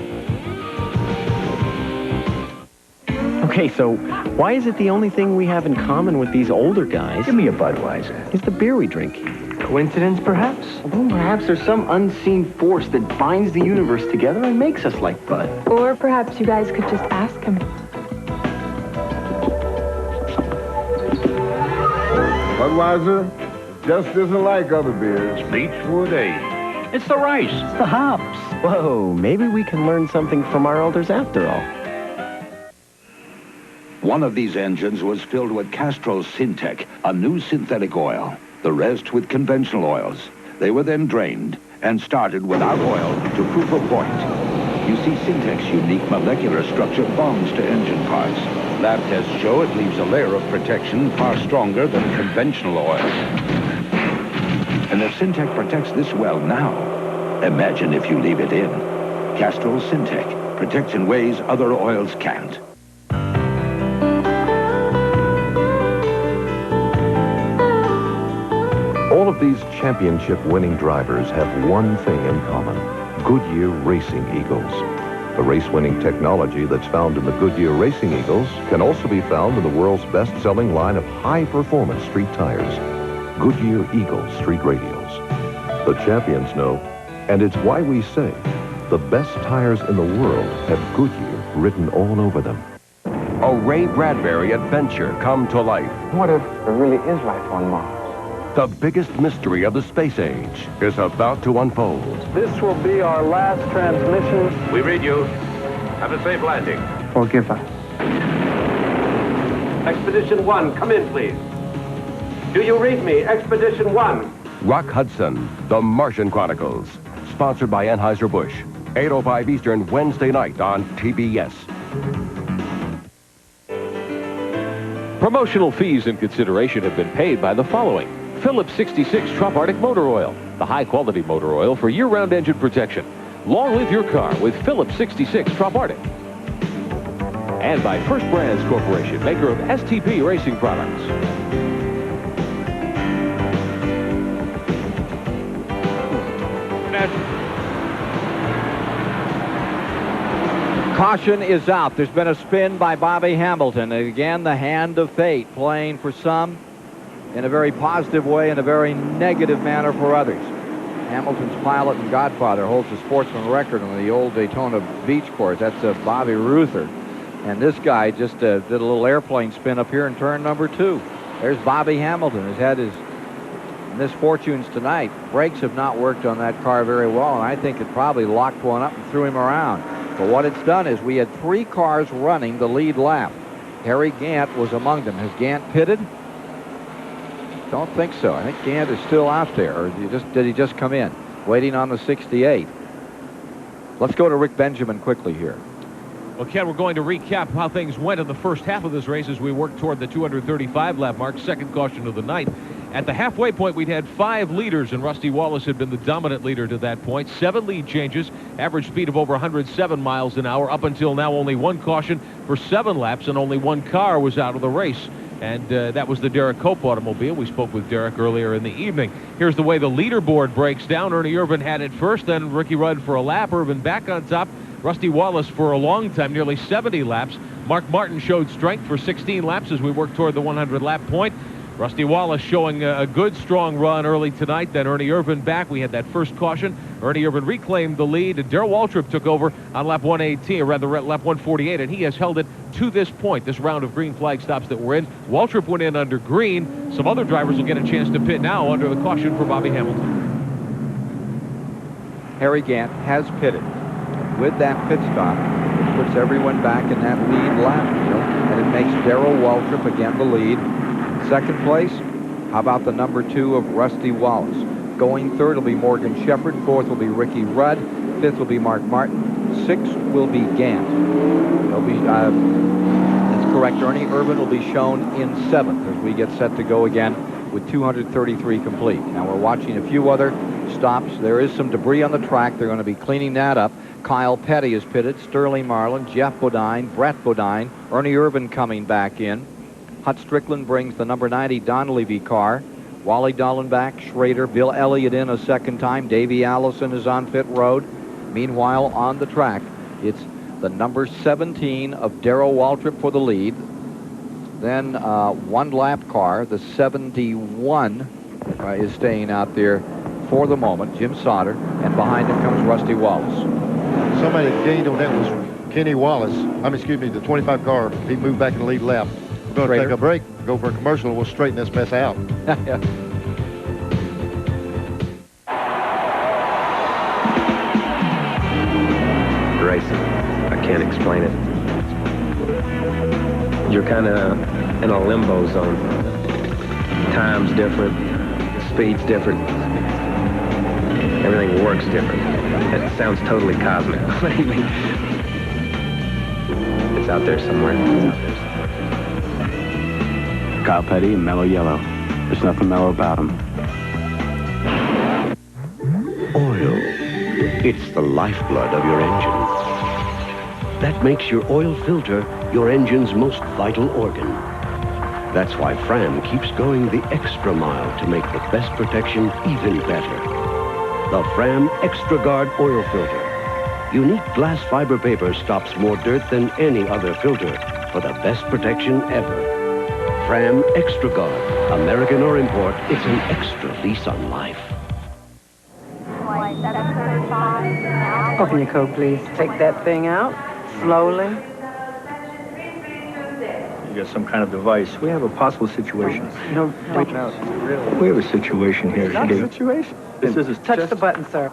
Okay, so why is it the only thing we have in common with these older guys? Give me a Budweiser. Is the beer we drink. Coincidence, perhaps? Well, perhaps there's some unseen force that binds the universe together and makes us like Bud. Or perhaps you guys could just ask him. Budweiser just isn't like other beers. Beechwood age. It's the rice. It's the hops. Whoa, maybe we can learn something from our elders after all. One of these engines was filled with Castrol Syntec, a new synthetic oil. The rest with conventional oils. They were then drained and started without oil to prove a point. You see, Syntec's unique molecular structure bonds to engine parts. Lab tests show it leaves a layer of protection far stronger than conventional oil. And if Syntec protects this well now, imagine if you leave it in. Castrol Syntec protects in ways other oils can't. All of these championship-winning drivers have one thing in common: Goodyear Racing Eagles. The race-winning technology that's found in the Goodyear Racing Eagles can also be found in the world's best-selling line of high-performance street tires, Goodyear Eagle Street Radials. The champions know, and it's why we say the best tires in the world have Goodyear written all over them. A Ray Bradbury adventure come to life. What if there really is life on Mars? The biggest mystery of the space age is about to unfold. This will be our last transmission. We read you. Have a safe landing. Forgive us. Expedition 1, come in, please. Do you read me, Expedition 1? Rock Hudson, The Martian Chronicles. Sponsored by Anheuser-Busch. 8:05 Eastern, Wednesday night on TBS. Promotional fees and consideration have been paid by the following: Phillips 66 Trop Arctic Motor Oil, the high-quality motor oil for year-round engine protection. Long live your car with Phillips 66 Trop Arctic. And by First Brands Corporation, maker of STP racing products. Caution is out. There's been a spin by Bobby Hamilton. And again, the hand of fate playing for some in a very positive way, in a very negative manner for others. Hamilton's pilot and godfather holds the sportsman record on the old Daytona Beach course. That's Bobby Reuther. And this guy just did a little airplane spin up here in turn number 2. There's Bobby Hamilton. Has had his misfortunes tonight. Brakes have not worked on that car very well, and I think it probably locked one up and threw him around. But what it's done is we had 3 cars running the lead lap. Harry Gant was among them. Has Gant pitted? Don't think so. I think Gant is still out there. Or did he just come in? Waiting on the 68. Let's go to Rick Benjamin quickly here. Well, Ken, we're going to recap how things went in the first half of this race as we work toward the 235 lap mark, second caution of the night. At the halfway point, we'd had 5 leaders, and Rusty Wallace had been the dominant leader to that point. 7 lead changes, average speed of over 107 miles an hour. Up until now, only 1 caution for 7 laps, and only 1 car was out of the race. And that was the Derek Cope automobile. We spoke with Derek earlier in the evening. Here's the way the leaderboard breaks down. Ernie Irvan had it first, then Ricky Rudd for a lap. Irvan back on top. Rusty Wallace for a long time, nearly 70 laps. Mark Martin showed strength for 16 laps as we work toward the 100-lap point. Rusty Wallace showing a good, strong run early tonight. Then Ernie Irvan back. We had that first caution. Ernie Irvan reclaimed the lead. Darrell Waltrip took over on lap 118, or rather lap 148, and he has held it to this point, this round of green flag stops that we're in. Waltrip went in under green. Some other drivers will get a chance to pit now under the caution for Bobby Hamilton. Harry Gant has pitted. With that pit stop, it puts everyone back in that lead lap field, and it makes Darrell Waltrip again the lead. Second place, how about the number 2 of Rusty Wallace? Going third will be Morgan Shepherd. Fourth will be Ricky Rudd. Fifth will be Mark Martin. Sixth will be Gant. He'll be, that's correct, Ernie Irvan will be shown in 7th as we get set to go again with 233 complete. Now we're watching a few other stops. There is some debris on the track. They're going to be cleaning that up. Kyle Petty is pitted. Sterling Marlin, Jeff Bodine, Brett Bodine, Ernie Irvan coming back in. Hut Strickland brings the number 90 Donnelly car. Wally Dallenbach, Schrader, Bill Elliott in a second time. Davey Allison is on pit road. Meanwhile, on the track, it's the number 17 of Darrell Waltrip for the lead. Then one lap car, the 71 is staying out there for the moment, Jim Sauter, and behind him comes Rusty Wallace. Somebody that gained on that was Kenny Wallace. Excuse me, the 25 car. He moved back in the lead lap. We're going to take a break, go for a commercial, and we'll straighten this mess out. Racing. I can't explain it. You're kind of in a limbo zone. Time's different. Speed's different. Everything works different. It sounds totally cosmic. What do you mean? It's out there somewhere. It's out there somewhere. Kyle Petty, mellow yellow. There's nothing mellow about him. Oil. It's the lifeblood of your engine. That makes your oil filter your engine's most vital organ. That's why Fram keeps going the extra mile to make the best protection even better. The Fram Extra Guard oil filter. Unique glass fiber paper stops more dirt than any other filter for the best protection ever. Fram Extra Guard, American or import, it's an extra lease on life. Open your coat, please. Take that thing out, slowly. You got some kind of device. We have a possible situation. No, wait now. We have a situation here. Not a situation. This is Touch the button, sir.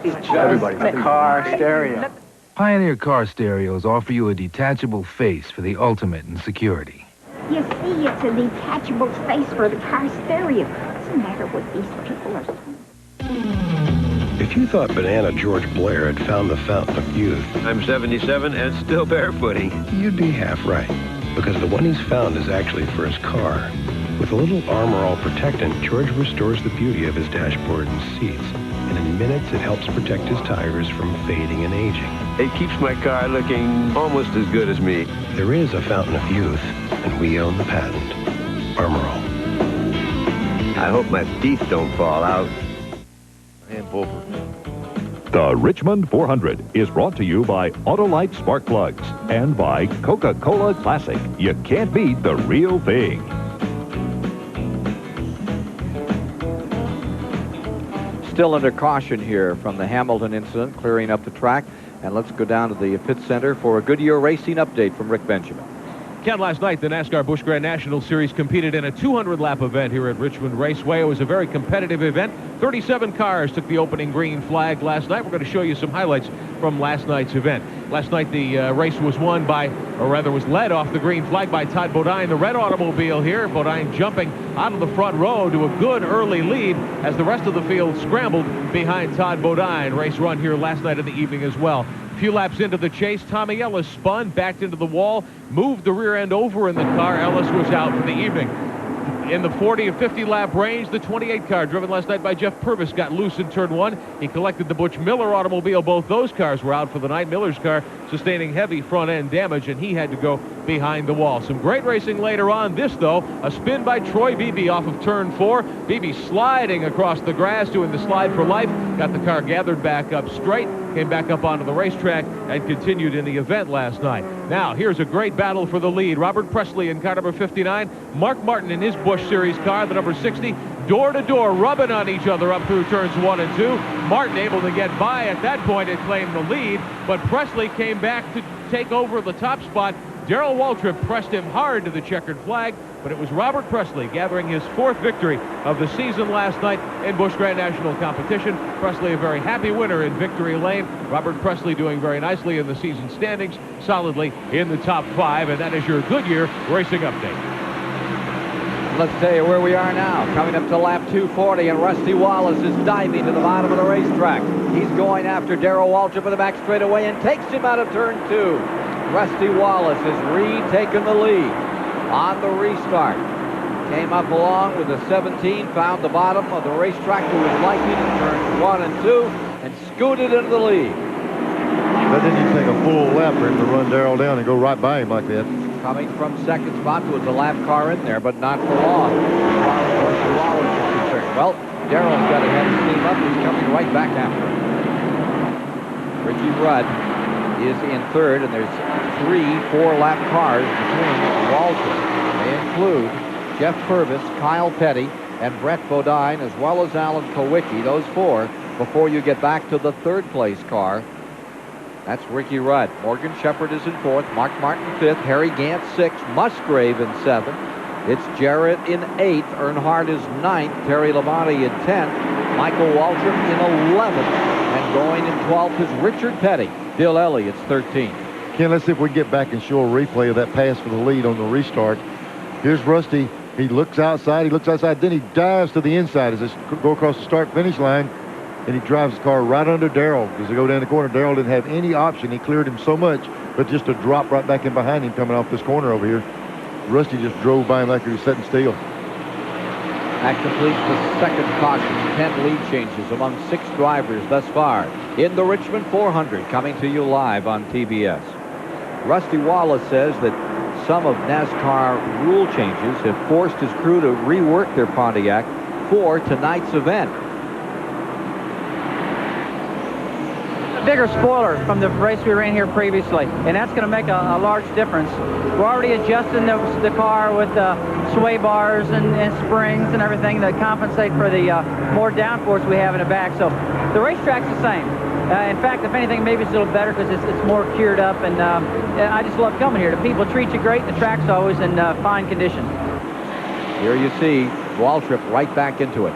Everybody. The car stereo. Pioneer car stereos offer you a detachable face for the ultimate in security. You see, it's a detachable space for the car stereo. What's the matter with these people? If you thought Banana George Blair had found the fountain of youth, I'm 77 and still barefooting. You'd be half right, because the one he's found is actually for his car. With a little Armor All Protectant, George restores the beauty of his dashboard and seats, and in minutes it helps protect his tires from fading and aging. It keeps my car looking almost as good as me. There is a fountain of youth, and we own the patent. Armor All. I hope my teeth don't fall out. The Richmond 400 is brought to you by Autolite Spark Plugs and by Coca-Cola Classic. You can't beat the real thing. Still under caution here from the Hamilton incident, clearing up the track. And let's go down to the pit center for a Goodyear Racing update from Rick Benjamin. Ken, last night, the NASCAR Busch Grand National Series competed in a 200-lap event here at Richmond Raceway. It was a very competitive event. 37 cars took the opening green flag last night. We're going to show you some highlights from last night's event. Last night, the race was won by, or rather was led off the green flag by Todd Bodine, the red automobile here. Bodine jumping out of the front row to a good early lead as the rest of the field scrambled behind Todd Bodine. Race run here last night in the evening as well. A few laps into the chase, Tommy Ellis spun, backed into the wall, moved the rear end over in the car. Ellis was out for the evening. In the 40 and 50 lap range, the 28 car driven last night by Jeff Purvis got loose in turn 1. He collected the Butch Miller automobile. Both those cars were out for the night. Miller's car sustaining heavy front end damage, and he had to go behind the wall. Some great racing later on. This, though, a spin by Troy Beebe off of turn 4. Beebe sliding across the grass, doing the slide for life. Got the car gathered back up straight, came back up onto the racetrack, and continued in the event last night. Now, here's a great battle for the lead. Robert Presley in car number 59. Mark Martin in his Busch Series car, the number 60, door-to-door, rubbing on each other up through turns 1 and 2. Martin able to get by at that point and claim the lead, but Presley came back to take over the top spot. Darrell Waltrip pressed him hard to the checkered flag, but it was Robert Presley gathering his 4th victory of the season last night in Busch Grand National competition. Presley a very happy winner in victory lane. Robert Presley doing very nicely in the season standings, solidly in the top 5, and that is your Goodyear Racing Update. Let's tell you where we are now. Coming up to lap 240, and Rusty Wallace is diving to the bottom of the racetrack. He's going after Darrell Waltrip in the back straightaway and takes him out of turn 2. Rusty Wallace has retaken the lead on the restart. Came up along with the 17, found the bottom of the racetrack to his liking in turns 1 and 2, and scooted into the lead. But then you take a full lap for him to run Darrell down and go right by him like that. Coming from second spot, there was a lap car in there, but not for long. Wallace is concerned. Well, Darrell's got to have his steam up. He's coming right back after him. Ricky Rudd is in third, and there's 3 4-lap cars between Waltrip. They include Jeff Purvis, Kyle Petty, and Brett Bodine, as well as Alan Kowicki. Those 4 before you get back to the third-place car. That's Ricky Rudd. Morgan Shepherd is in 4th. Mark Martin 5th. Harry Gant 6th. Musgrave in 7th. It's Jarrett in 8th. Earnhardt is 9th. Terry Labonte in 10th. Michael Waltrip in 11th. And going in 12th is Richard Petty. Bill Elliott's 13th. Ken, let's see if we can get back and show a replay of that pass for the lead on the restart. Here's Rusty. He looks outside. Then he dives to the inside as they go across the start-finish line. And he drives the car right under Darrell. As they go down the corner, Darrell didn't have any option. He cleared him so much, but just to drop right back in behind him coming off this corner over here. Rusty just drove by him like he was sitting still. That completes the second caution. 10 lead changes among 6 drivers thus far in the Richmond 400, coming to you live on TBS. Rusty Wallace says that some of NASCAR rule changes have forced his crew to rework their Pontiac for tonight's event. Bigger spoiler from the race we ran here previously, and that's going to make a large difference. We're already adjusting the car with sway bars and springs and everything to compensate for the more downforce we have in the back. So the racetrack's the same. In fact, if anything, maybe it's a little better because it's more cured up, and I just love coming here. The people treat you great. The track's always in fine condition. Here you see Waltrip right back into it.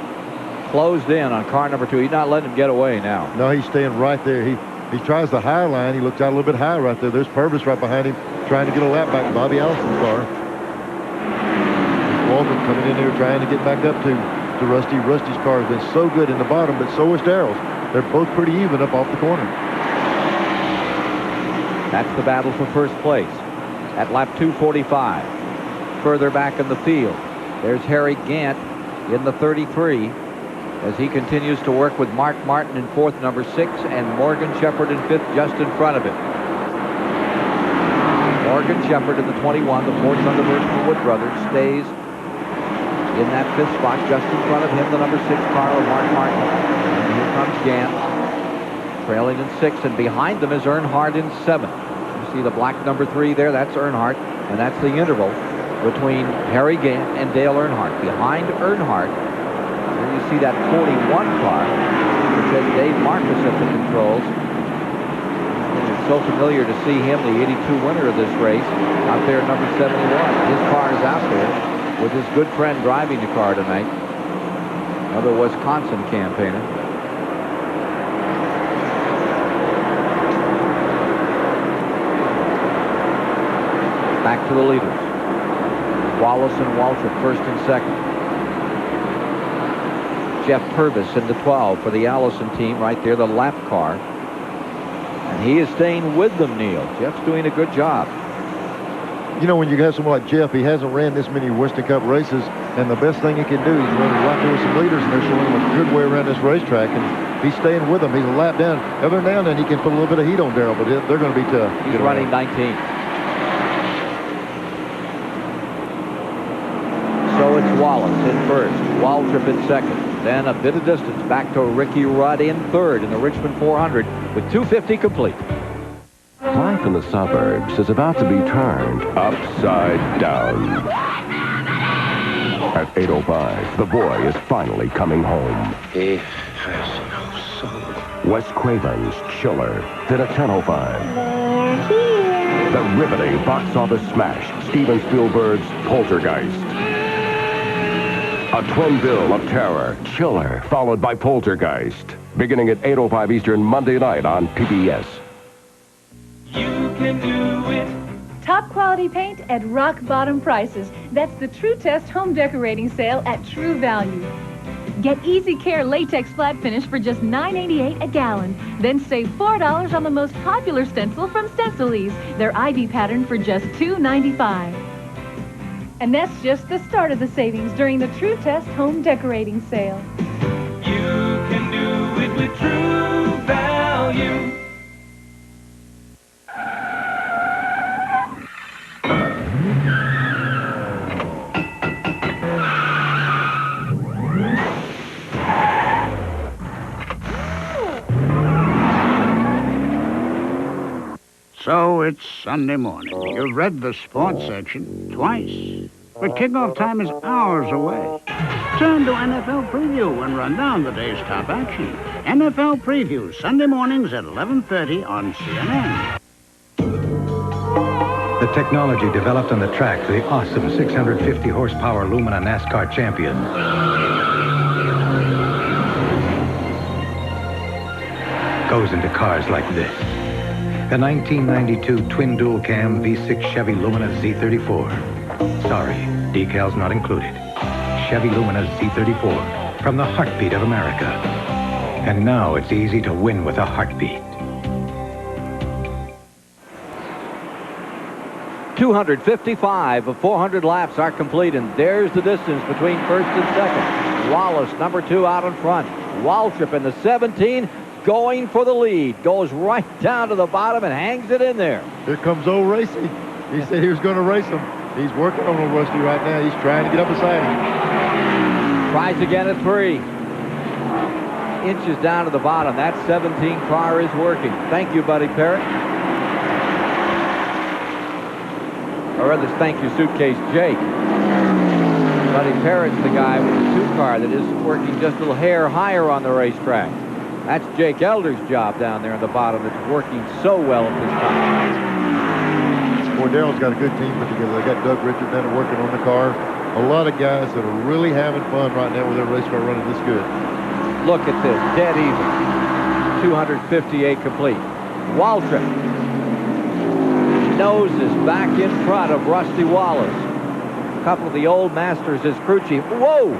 Closed in on car number 2. He's not letting him get away now. No, he's staying right there. He tries the high line. He looks out a little bit high right there. There's Purvis right behind him trying to get a lap back to Bobby Allison's car. Waltrip coming in there trying to get back up to Rusty. Rusty's car has been so good in the bottom, but so is Darrell's. They're both pretty even up off the corner. That's the battle for first place at lap 245. Further back in the field, there's Harry Gant in the 33 as he continues to work with Mark Martin in 4th, number 6, and Morgan Shepherd in 5th, just in front of him. Morgan Shepherd in the 21, the Ford Thunderbird from Wood Brothers, stays in that 5th spot, just in front of him, the number 6 car of Mark Martin. And here comes Gant, trailing in 6th, and behind them is Earnhardt in 7th. You see the black number 3 there, that's Earnhardt, and that's the interval between Harry Gant and Dale Earnhardt. Behind Earnhardt, you see that 41 car, which has Dave Marcus at the controls. And it's so familiar to see him, the 82 winner of this race, out there at number 71. His car is out there with his good friend driving the car tonight, another Wisconsin campaigner. Back to the leaders. Wallace and Waltrip first and second. Jeff Purvis in the 12 for the Allison team right there, the lap car. And he is staying with them, Neil. Jeff's doing a good job. You know, when you have someone like Jeff, he hasn't ran this many Winston Cup races, And the best thing he can do is run right there with some leaders, and they're showing him a good way around this racetrack. And he's staying with them. He's a lap down. Every now and then he can put a little bit of heat on Darrell, but they're going to be tough. He's running 19. So it's Wallace in first, Waltrip in second. Then a bit of distance back to Ricky Rudd in third in the Richmond 400 with 250 complete. Life in the suburbs is about to be turned upside down. At 8:05, the boy is finally coming home. He has no soul. Wes Craven's Chiller. Then at 10:05. The riveting box office smash, Steven Spielberg's Poltergeist. A twin bill of terror, Chiller, followed by Poltergeist. Beginning at 8:05 Eastern Monday night on PBS. You can do it. Top quality paint at rock bottom prices. That's the True Test home decorating sale at True Value. Get Easy Care latex flat finish for just $9.88 a gallon. Then save $4 on the most popular stencil from Stencil-Ease, their ivy pattern for just $2.95. And that's just the start of the savings during the True Test home decorating sale. You can do it with True Value. So it's Sunday morning. You've read the sports section twice, but kickoff time is hours away. Turn to NFL Preview and run down the day's top action. NFL Preview, Sunday mornings at 11:30 on CNN. The technology developed on the track for the awesome 650 horsepower Lumina NASCAR champion goes into cars like this. The 1992 twin dual cam V6 Chevy Lumina Z34. Sorry, decals not included. Chevy Lumina Z34 from the heartbeat of America. And now it's easy to win with a heartbeat. 255 of 400 laps are complete, and there's the distance between first and second. Wallace, number 2, out in front. Waltrip in the 17, going for the lead. Goes right down to the bottom and hangs it in there. Here comes old Racy. He said he was going to race him. He's working on old Rusty right now. He's trying to get up beside him. Tries again at 3. Inches down to the bottom. That 17 car is working. Thank you, Buddy Parrott. Or rather, thank you, Suitcase Jake. Buddy Parrott's the guy with the 2 car that is working just a little hair higher on the racetrack. That's Jake Elder's job down there in the bottom that's working so well at this time. Boy, Darrell's got a good team put together. They got Doug Richard down there working on the car. A lot of guys that are really having fun right now with their race car running this good. Look at this, dead even. 258 complete. Waltrip noses back in front of Rusty Wallace. A couple of the old masters as crew chief. Whoa!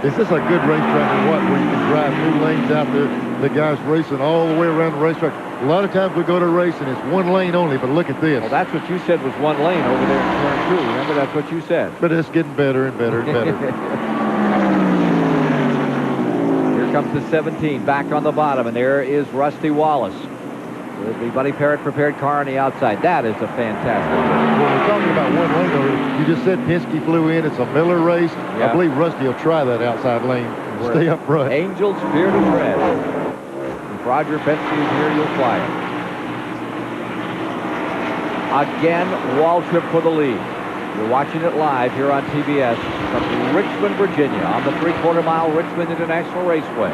Is this a good racetrack or what, where you can drive 2 lanes out there? The guys racing all the way around the racetrack. A lot of times we go to race and it's 1 lane only, but look at this. Well, that's what you said was 1 lane over there in turn 2. Remember, that's what you said. But it's getting better and better and better. Here comes the 17 back on the bottom, and there is Rusty Wallace. With the Buddy Parrott prepared car on the outside. That is a fantastic race. Well, we're talking about 1 lane over. You just said Penske flew in. It's a Miller race. Yeah. I believe Rusty will try that outside lane. Stay up front. Angels fear to tread. If Roger Penske is here, you'll fly it. Again, Waltrip for the lead. You're watching it live here on TBS from Richmond, Virginia, on the 3/4 mile Richmond International Raceway.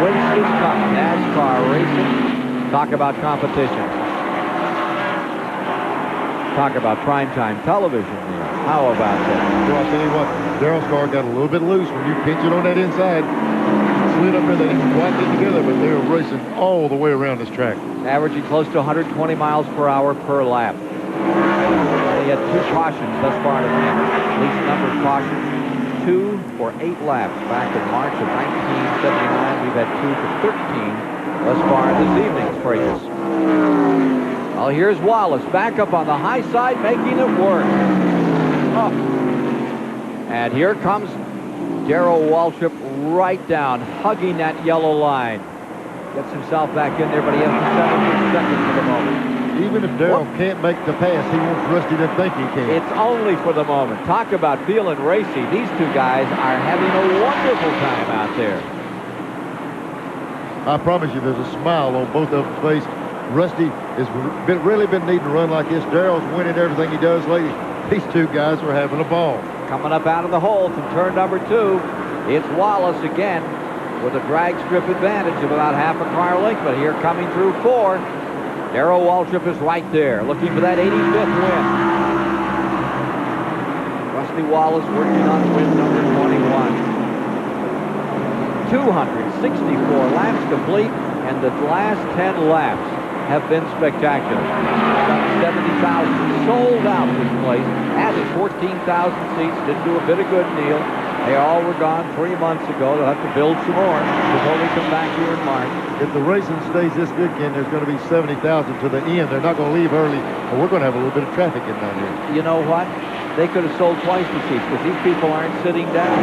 Winston Cup, NASCAR racing. Talk about competition. Talk about primetime television. How about that? Well, I'll tell you what, Darrell's car got a little bit loose when you pinch it on that inside. Slid up there, they didn't quite get together, but they were racing all the way around this track. Averaging close to 120 miles per hour per lap. They had 2 cautions thus far tonight. Least number of cautions, 2 for 8 laps. Back in March of 1979, we've had 2 for 13 thus far in this evening's Fracas. Well, here's Wallace back up on the high side, making it work. Oh. And here comes Darrell Waltrip right down, hugging that yellow line. Gets himself back in there, but he has to settle for second for the moment. Even if Darrell can't make the pass, he wants Rusty to think he can. It's only for the moment. Talk about feeling racy. These two guys are having a wonderful time out there. I promise you, there's a smile on both of them's face. Rusty has really been needing to run like this. Darrell's winning everything he does lately. These two guys are having a ball. Coming up out of the hole from turn number 2, it's Wallace again with a drag strip advantage of about half a car length, but here coming through 4, Darrell Waltrip is right there, looking for that 85th win. Rusty Wallace working on win number 21. 264 laps complete, and the last 10 laps have been spectacular. 70,000 sold out this place, added 14,000 seats, didn't do a bit of good, Neil. They all were gone 3 months ago. They'll have to build some more before we come back here in March. If the racing stays this good, Ken, there's going to be 70,000 to the end. They're not going to leave early, but we're going to have a little bit of traffic in down here. You know what? They could have sold twice the seats because these people aren't sitting down.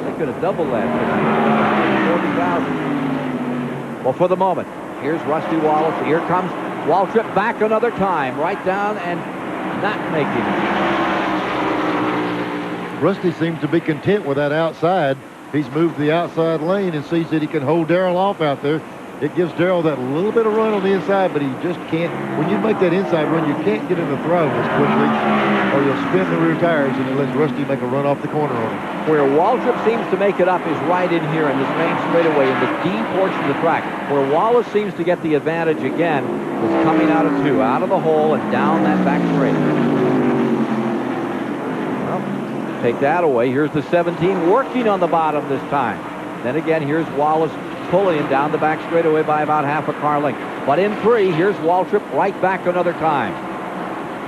They could have doubled that tonight. 40,000. Well, for the moment, here's Rusty Wallace. Here comes Waltrip back another time, right down and not making it. Rusty seems to be content with that outside. He's moved the outside lane and sees that he can hold Darrell off out there. It gives Darrell that little bit of run on the inside, but he just can't. When you make that inside run, you can't get in the throttle as quickly, or you'll spin the rear tires, and it lets Rusty make a run off the corner on him. Where Waltrip seems to make it up is right in here in this main straightaway in the D portion of the track. Where Wallace seems to get the advantage again is coming out of 2, out of the hole and down that back straight. Well, take that away. Here's the 17 working on the bottom this time. Then again, here's Wallace pulling down the back straightaway by about half a car length. But in 3, here's Waltrip right back another time.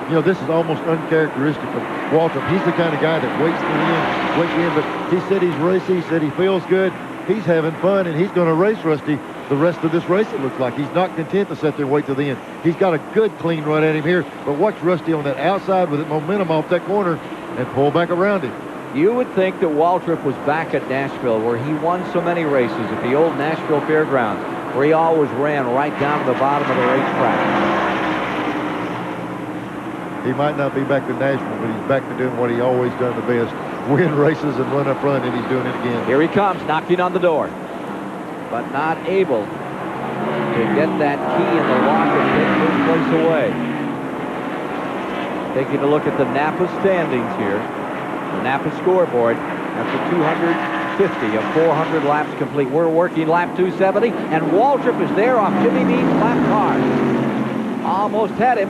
You know, this is almost uncharacteristic of Waltrip. He's the kind of guy that waits to the end, but he said he's racy, he said he feels good. He's having fun, and he's going to race Rusty the rest of this race, it looks like. He's not content to sit there and wait to the end. He's got a good, clean run at him here, but watch Rusty on that outside with that momentum off that corner and pull back around him. You would think that Waltrip was back at Nashville, where he won so many races at the old Nashville Fairgrounds, where he always ran right down to the bottom of the racetrack. He might not be back to Nashville, but he's back to doing what he always done the best. Win races and run up front, and he's doing it again. Here he comes, knocking on the door, but not able to get that key in the lock and take this place away. Taking a look at the Napa standings here. The Napa scoreboard after 250 of 400 laps complete. We're working lap 270, and Waltrip is there off Jimmy Meade's lap car. Almost had him.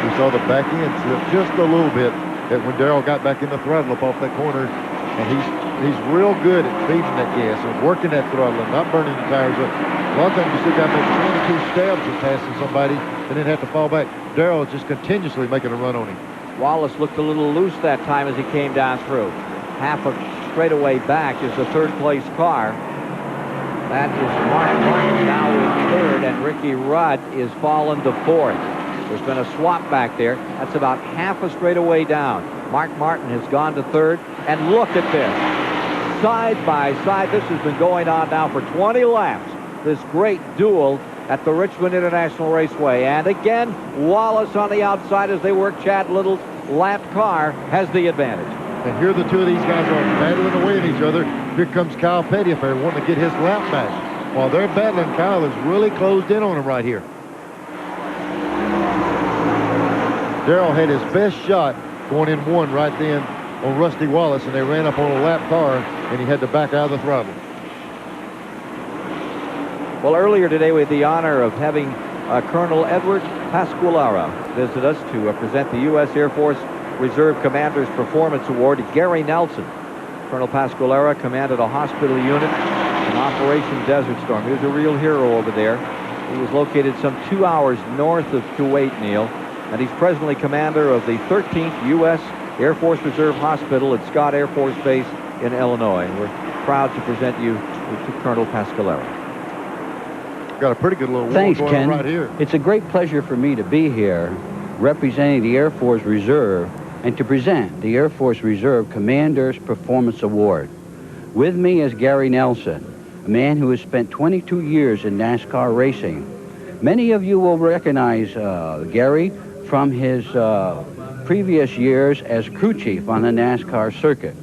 We saw the back end slip just a little bit when Darrell got back in the throttle up off that corner, and he's real good at feeding that gas and working that throttle and not burning the tires up. A lot of times you see guys make 1 or 2 stabs at passing somebody and then have to fall back. Darrell is just continuously making a run on him. Wallace looked a little loose that time as he came down through. Half a straightaway back is the 3rd place car. That is Mark Martin now in 3rd, and Ricky Rudd is fallen to 4th. There's been a swap back there. That's about half a straightaway down. Mark Martin has gone to 3rd, and look at this. Side by side, this has been going on now for 20 laps. This great duel at the Richmond International Raceway. And again, Wallace on the outside as they work Chad Little's lap car has the advantage. And here the two of these guys are battling away at each other. Here comes Kyle Pettyfair wanting to get his lap back. While they're battling, Kyle is really closed in on him right here. Darrell had his best shot going in 1 right then on Rusty Wallace, and they ran up on a lap car, and he had to back out of the throttle. Well, earlier today we had the honor of having Colonel Edward Pasqualera visit us to present the U.S. Air Force Reserve Commander's Performance Award to Gary Nelson. Colonel Pasqualera commanded a hospital unit in Operation Desert Storm. He was a real hero over there. He was located some 2 hours north of Kuwait, Neil, and he's presently commander of the 13th U.S. Air Force Reserve Hospital at Scott Air Force Base in Illinois. And we're proud to present you to Colonel Pasqualera. Got a pretty good little Thanks, going Ken. right here. It's a great pleasure for me to be here. representing the Air Force Reserve, and to present the Air Force Reserve Commander's Performance Award. With me is Gary Nelson, a man who has spent 22 years in NASCAR racing. Many of you will recognize Gary from his previous years as crew chief on the NASCAR circuit.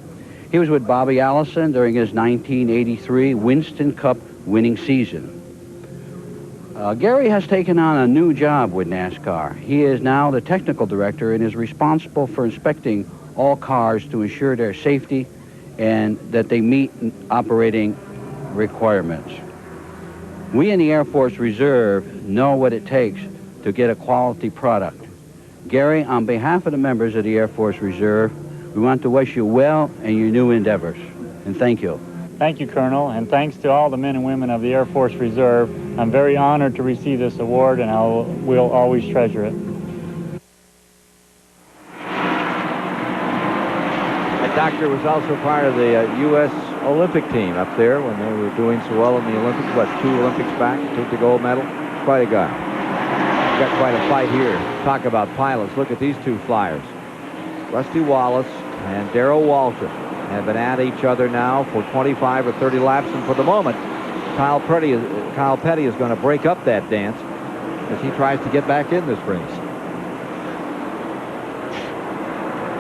He was with Bobby Allison during his 1983 Winston Cup winning season. Gary has taken on a new job with NASCAR. He is now the technical director and is responsible for inspecting all cars to ensure their safety and that they meet operating requirements. We in the Air Force Reserve know what it takes to get a quality product. Gary, on behalf of the members of the Air Force Reserve, we want to wish you well in your new endeavors. And thank you. Thank you, Colonel, and thanks to all the men and women of the Air Force Reserve. I'm very honored to receive this award, and I will always treasure it. The doctor was also part of the U.S. Olympic team up there when they were doing so well in the Olympics. What, 2 Olympics back, took the gold medal? Quite a guy. Got quite a fight here. Talk about pilots. Look at these 2 flyers. Rusty Wallace and Darrell Waltrip have been at each other now for 25 or 30 laps, and for the moment, Kyle Petty is going to break up that dance as he tries to get back in this race.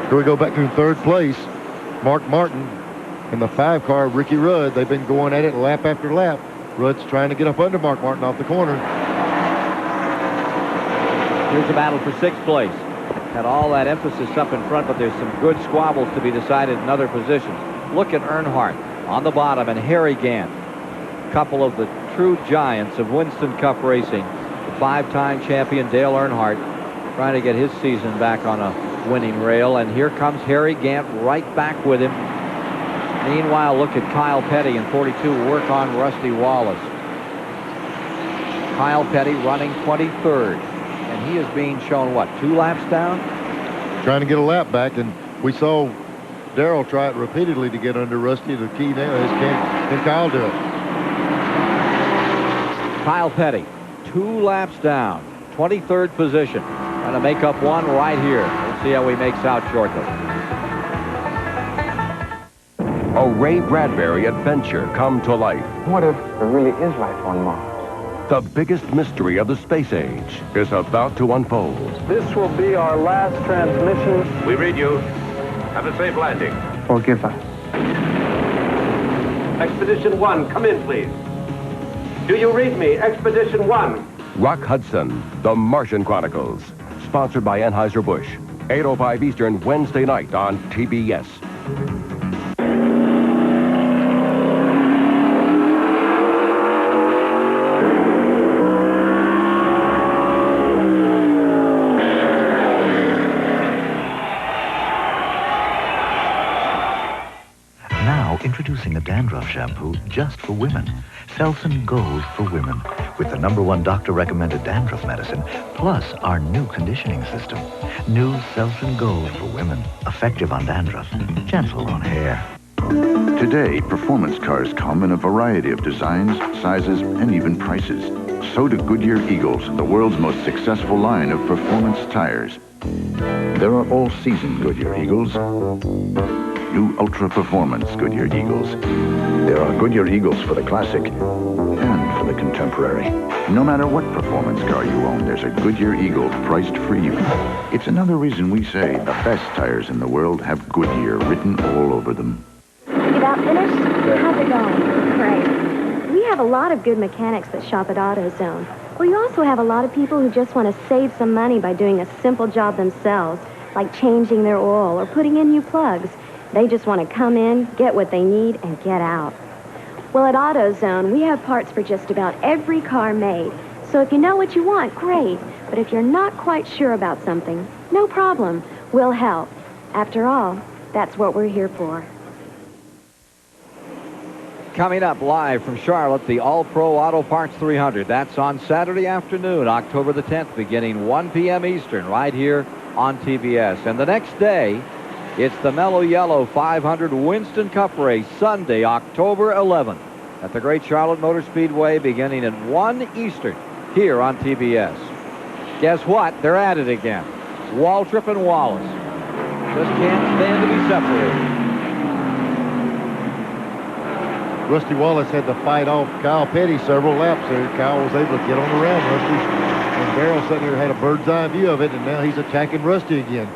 Here we go back to 3rd place. Mark Martin and the 5 car, Ricky Rudd. They've been going at it lap after lap. Rudd's trying to get up under Mark Martin off the corner. Here's a battle for 6th place. Had all that emphasis up in front, but there's some good squabbles to be decided in other positions. Look at Earnhardt on the bottom and Harry Gant, couple of the true giants of Winston Cup racing. The 5-time champion Dale Earnhardt trying to get his season back on a winning rail, and here comes Harry Gant right back with him. Meanwhile, look at Kyle Petty in 42 work on Rusty Wallace. Kyle Petty running 23rd. And he is being shown, what, 2 laps down? Trying to get a lap back, and we saw Darrell try it repeatedly to get under Rusty. The key now is can Kyle do it? Kyle Petty, 2 laps down, 23rd position. Trying to make up 1 right here. We'll see how he makes out shortly. A Ray Bradbury adventure come to life. What if there really is life on Mars? The biggest mystery of the space age is about to unfold. This will be our last transmission. We read you. Have a safe landing. Forgive us. Expedition 1, come in, please. Do you read me? Expedition 1. Rock Hudson, The Martian Chronicles. Sponsored by Anheuser-Busch. 8:05 Eastern, Wednesday night on TBS. Introducing a dandruff shampoo just for women. Selsun Gold for Women, with the #1 doctor-recommended dandruff medicine, plus our new conditioning system. New Selsun Gold for Women, effective on dandruff, gentle on hair. Today, performance cars come in a variety of designs, sizes, and even prices. So do Goodyear Eagles, the world's most successful line of performance tires. There are all-season Goodyear Eagles. New ultra-performance Goodyear Eagles. There are Goodyear Eagles for the classic and for the contemporary. No matter what performance car you own, there's a Goodyear Eagle priced for you. It's another reason we say the best tires in the world have Goodyear written all over them. You about finished? How's it going? Great. We have a lot of good mechanics that shop at AutoZone. We also have a lot of people who just want to save some money by doing a simple job themselves, like changing their oil or putting in new plugs. They just want to come in, get what they need, and get out. Well, at AutoZone, we have parts for just about every car made. So if you know what you want, great. But if you're not quite sure about something, no problem. We'll help. After all, that's what we're here for. Coming up live from Charlotte, the All-Pro Auto Parts 300. That's on Saturday afternoon, October the 10th, beginning 1 p.m. Eastern, right here on TBS. And the next day, it's the Mellow Yellow 500 Winston Cup race, Sunday, October 11th, at the Great Charlotte Motor Speedway, beginning at 1 Eastern, here on TBS. Guess what? They're at it again. Waltrip and Wallace. Just can't stand to be separated. Rusty Wallace had to fight off Kyle Petty several laps there. Kyle was able to get on the round Rusty. And Darrell sitting here had a bird's eye view of it, and now he's attacking Rusty again.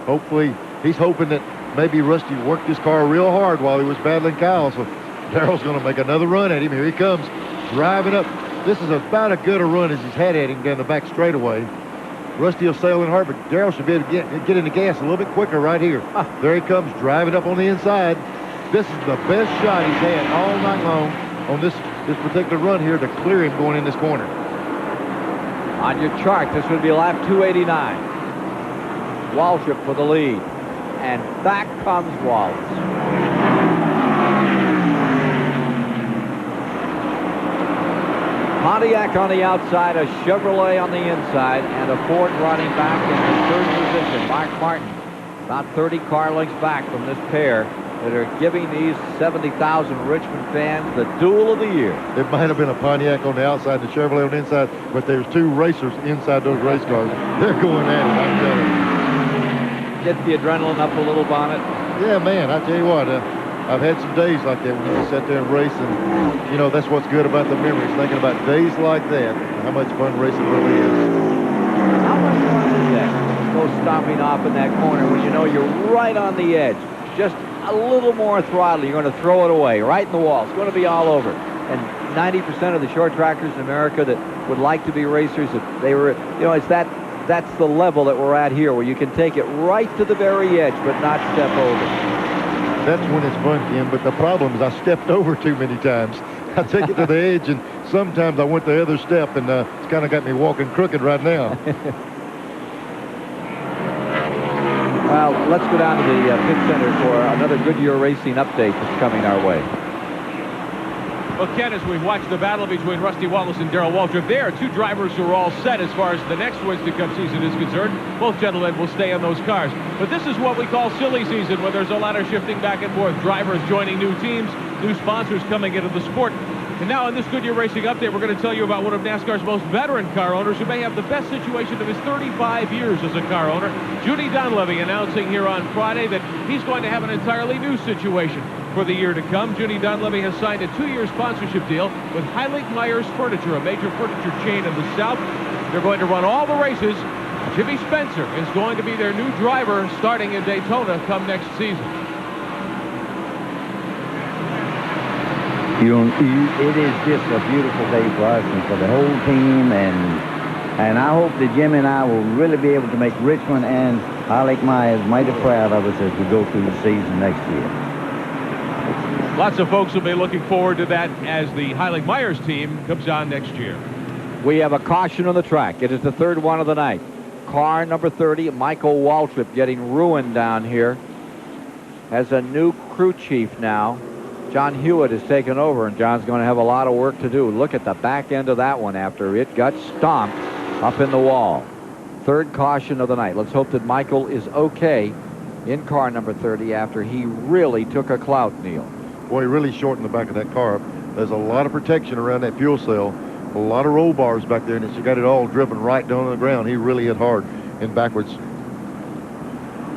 Hopefully, he's hoping that maybe Rusty worked his car real hard while he was battling Kyle. So Darrell's going to make another run at him. Here he comes, driving up. This is about as good a run as he's had at him down the back straightaway. Rusty will sail in hard, but Darrell should be able to get in the gas a little bit quicker right here. There he comes, driving up on the inside. This is the best shot he's had all night long on this particular run here to clear him going in this corner. On your chart, this would be lap 289. Waltrip for the lead. And back comes Wallace. Pontiac on the outside, a Chevrolet on the inside, and a Ford running back in the third position. Mark Martin, about 30 car lengths back from this pair that are giving these 70,000 Richmond fans the duel of the year. It might have been a Pontiac on the outside and the Chevrolet on the inside, but there's two racers inside those race cars. They're going at it, I'm telling you. Get the adrenaline up a little, Bonnet? Yeah, man, I tell you what, I've had some days like that when you sit there and race, and, you know, that's what's good about the memories, thinking about days like that, how much fun racing really is. How much fun is that? Go stomping off in that corner when you know you're right on the edge. Just a little more throttle, you're going to throw it away right in the wall. It's going to be all over. And 90% of the short trackers in America that would like to be racers, if they were, you know, that's the level that we're at here, where you can take it right to the very edge but not step over. That's when it's fun, Ken, but the problem is I stepped over too many times. I take it to the edge, and sometimes I went the other step, and it's kind of got me walking crooked right now. Well, let's go down to the pit center for another Goodyear Racing update that's coming our way. Well, Ken, as we've watched the battle between Rusty Wallace and Darrell Waltrip, there are two drivers who are all set as far as the next Winston Cup season is concerned. Both gentlemen will stay on those cars. But this is what we call silly season, where there's a lot of shifting back and forth. Drivers joining new teams, new sponsors coming into the sport. And now in this Goodyear Racing update, we're going to tell you about one of NASCAR's most veteran car owners who may have the best situation of his 35 years as a car owner. Judy Donlevy announcing here on Friday that he's going to have an entirely new situation for the year to come. Judy Donlevy has signed a 2-year sponsorship deal with Heilig Myers Furniture, a major furniture chain in the South. They're going to run all the races. Jimmy Spencer is going to be their new driver starting in Daytona come next season. It is just a beautiful day for us and for the whole team, and I hope that Jimmy and I will really be able to make Richmond and Heilig Myers mighty proud of us as we go through the season next year. Lots of folks will be looking forward to that as the Heilig Myers team comes on next year. We have a caution on the track. It is the third one of the night. Car number 30, Michael Waltrip, getting ruined down here. Has a new crew chief now. John Hewitt has taken over, and John's going to have a lot of work to do. Look at the back end of that one after it got stomped up in the wall. Third caution of the night. Let's hope that Michael is okay in car number 30 after he really took a clout, Neil. Boy, he really shortened the back of that car up. There's a lot of protection around that fuel cell, a lot of roll bars back there, and it's got it all driven right down on the ground. He really hit hard and backwards.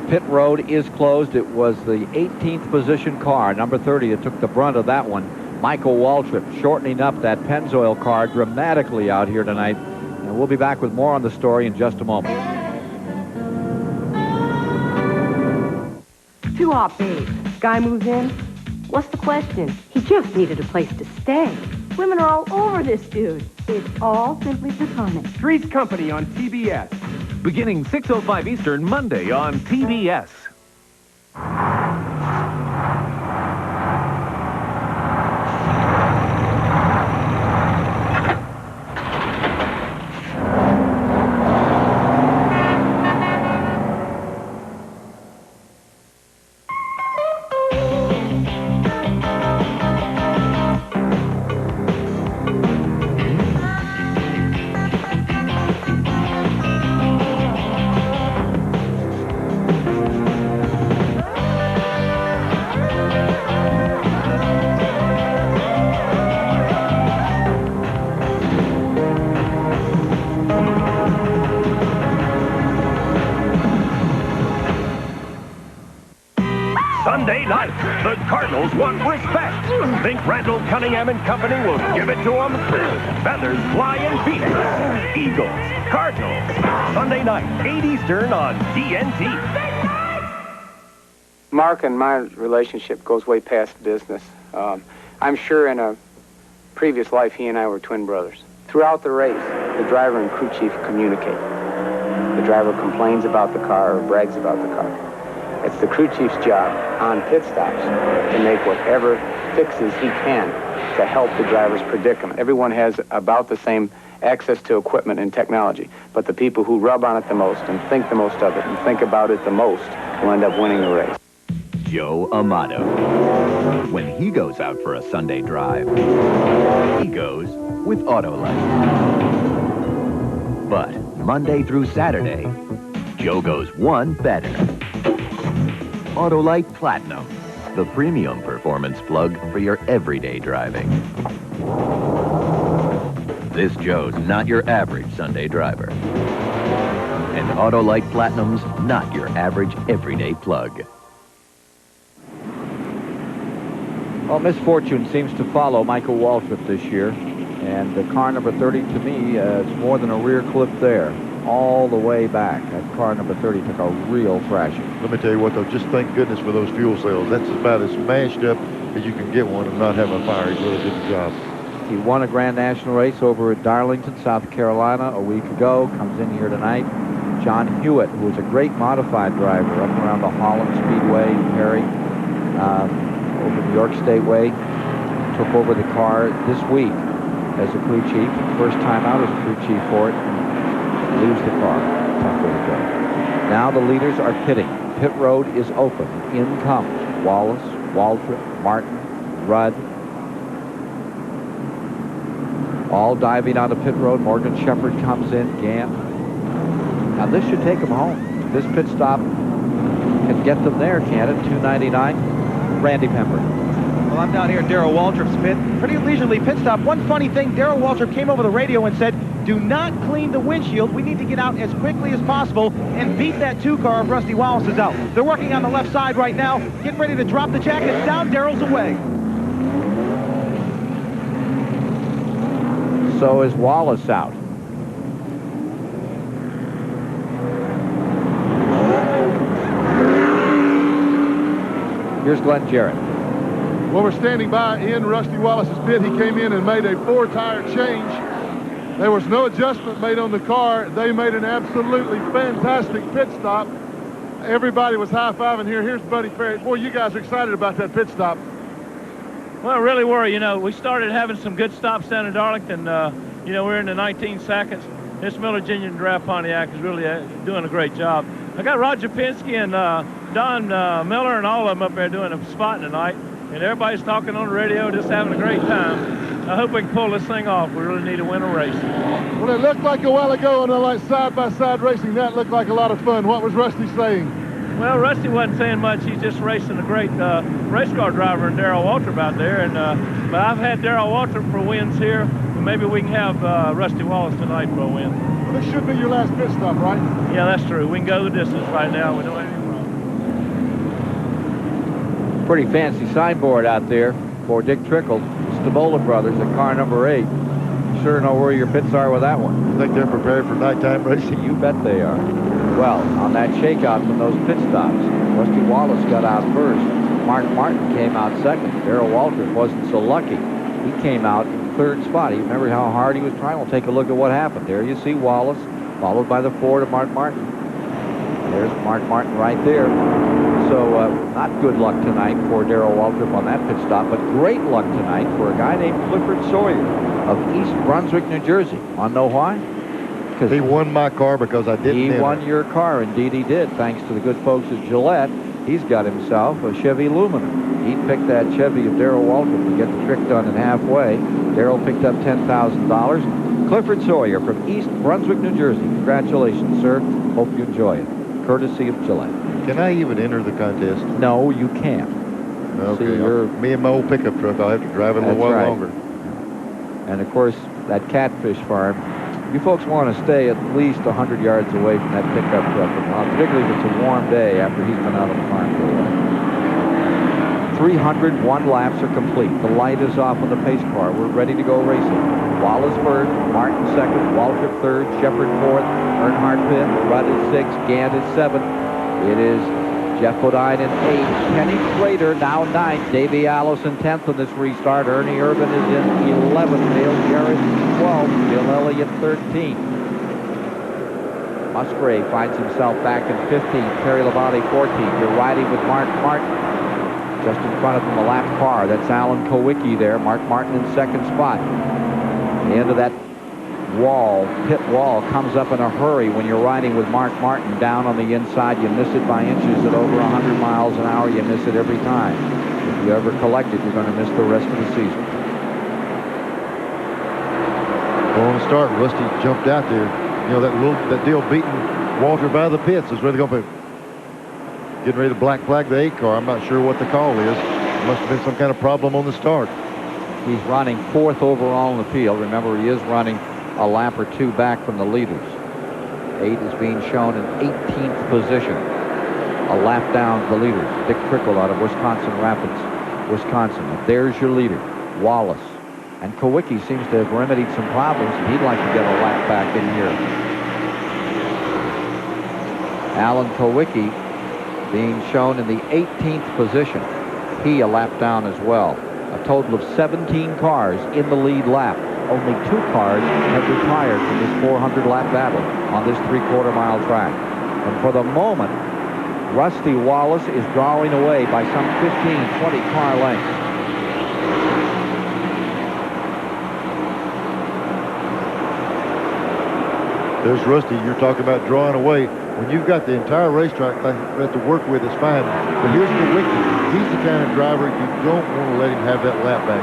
Pit road is closed. It was the 18th position car, number 30, that took the brunt of that one. Michael Waltrip shortening up that Pennzoil car dramatically out here tonight. And we'll be back with more on the story in just a moment. To our babe. Guy moves in. What's the question? He just needed a place to stay. Women are all over this dude. It's all simply platonic. Three's Company on TBS. Beginning 6:05 Eastern, Monday on TBS. night, the Cardinals want respect. Think Randall Cunningham and company will give it to them? Feathers fly in Phoenix. Eagles, Cardinals. Sunday night, 8 Eastern on TNT. Mark and my relationship goes way past business. I'm sure in a previous life he and I were twin brothers. Throughout the race, the driver and crew chief communicate. The driver complains about the car or brags about the car. It's the crew chief's job on pit stops to make whatever fixes he can to help the driver's predicament. Everyone has about the same access to equipment and technology, but the people who rub on it the most and think the most of it and think about it the most will end up winning the race. Joe Amato. When he goes out for a Sunday drive, he goes with Autolite. But Monday through Saturday, Joe goes one better. Autolite Platinum, the premium performance plug for your everyday driving. This Joe's not your average Sunday driver. And Autolite Platinum's not your average everyday plug. Well, misfortune seems to follow Michael Waltrip this year. And the car number 30, to me, is more than a rear clip there. All the way back. That car number 30 took a real thrashing. Let me tell you what, though, just thank goodness for those fuel cells. That's about as smashed up as you can get one and not have a fire. He really did the job. He won a Grand National race over at Darlington, South Carolina a week ago. Comes in here tonight. John Hewitt, who was a great modified driver up around the Holland Speedway, Perry, over New York Stateway, took over the car this week as a crew chief. First time out as a crew chief for it. Leaves the car. Tough way to go. Now the leaders are pitting. Pit road is open. In comes Wallace, Waltrip, Martin, Rudd. All diving onto pit road. Morgan Shepherd comes in. Gant. Now this should take them home. This pit stop can get them there, can't it? 299. Randy Pember. Well, I'm down here at Darrell Waltrip's pit. Pretty leisurely pit stop. One funny thing, Darrell Waltrip came over the radio and said, do not clean the windshield. We need to get out as quickly as possible and beat that 2 car if Rusty Wallace is out. They're working on the left side right now, getting ready to drop the jackets down. Darrell's away. So is Wallace out. Here's Glenn Jarrett. Well, we're standing by in Rusty Wallace's pit. He came in and made a 4-tire change. There was no adjustment made on the car. They made an absolutely fantastic pit stop. Everybody was high-fiving here. Here's Buddy Ferry. Boy, you guys are excited about that pit stop. Well, really were. You know, we started having some good stops down in Darlington. You know, we're in the 19 seconds. This Miller Genuine Draft Pontiac is really doing a great job. I got Roger Penske and Don Miller and all of them up there doing a spot tonight. And everybody's talking on the radio, just having a great time. I hope we can pull this thing off. We really need to win a race. Well, it looked like a while ago on like side-by-side racing. That looked like a lot of fun. What was Rusty saying? Well, Rusty wasn't saying much. He's just racing a great race car driver in Darrell Waltrip out there. And but I've had Darrell Waltrip for wins here. And maybe we can have Rusty Wallace tonight for a win. Well, this should be your last pit stop, right? Yeah, that's true. We can go the distance right now. We don't have any problem. Pretty fancy signboard out there for Dick Trickle. Stabola Brothers at car number 8. You sure know where your pits are with that one. I think they're prepared for nighttime racing. You bet they are. Well, on that shakeout from those pit stops, Rusty Wallace got out first. Mark Martin came out second. Darrell Waltrip wasn't so lucky. He came out in third spot. You remember how hard he was trying? We'll take a look at what happened. There you see Wallace, followed by the Ford of Mark Martin. There's Mark Martin right there. So not good luck tonight for Darrell Waltrip on that pit stop, but great luck tonight for a guy named Clifford Sawyer of East Brunswick, New Jersey. Want to know why? Because he won my car because I didn't. He won your car. Indeed he did, thanks to the good folks at Gillette. He's got himself a Chevy Lumina. He picked that Chevy of Darrell Waltrip to get the trick done in halfway. Darrell picked up $10,000. Clifford Sawyer from East Brunswick, New Jersey. Congratulations, sir. Hope you enjoy it. Courtesy of Gillette. Can I even enter the contest? No, you can't. Okay, me and my old pickup truck, I'll have to drive it a little while longer. And of course, that catfish farm, you folks want to stay at least 100 yards away from that pickup truck, particularly if it's a warm day after he's been out on the farm for a while. 301 laps are complete. The light is off on the pace car. We're ready to go racing. Wallace first, Martin second, Waltrip third, Shepard fourth, Earnhardt fifth, Rudd is sixth, Gant is seventh. It is Jeff Bodine in eighth, Kenny Slater now ninth, Davey Allison 10th in this restart. Ernie Irvin is in 11th, Dale Jarrett 12th, Bill Elliott 13th. Musgrave finds himself back in 15th, Terry Labonte 14th. You're riding with Mark Martin. Just in front of him, a lap car. That's Alan Kowicki there. Mark Martin in second spot. The end of that wall, pit wall, comes up in a hurry when you're riding with Mark Martin down on the inside. You miss it by inches at over 100 miles an hour. You miss it every time. If you ever collect it, you're going to miss the rest of the season. Well, on the start, Rusty jumped out there. You know, that deal beating Walter by the pits is really going to be getting ready to black flag the 8 car. I'm not sure what the call is. It must have been some kind of problem on the start. He's running 4th overall in the field. Remember, he is running a lap or two back from the leaders. 8 is being shown in 18th position. A lap down to the leaders. Dick Trickle out of Wisconsin Rapids, Wisconsin. And there's your leader, Wallace. And Kowicki seems to have remedied some problems, and he'd like to get a lap back in here. Alan Kowicki being shown in the 18th position. He a lap down as well. A total of 17 cars in the lead lap. Only 2 cars have retired from this 400-lap battle on this 3/4 mile track. And for the moment, Rusty Wallace is drawing away by some 15, 20 car lengths. There's Rusty. You're talking about drawing away. When you've got the entire racetrack to work with, it's fine. But here's Kowicki. He's the kind of driver you don't want to let him have that lap back.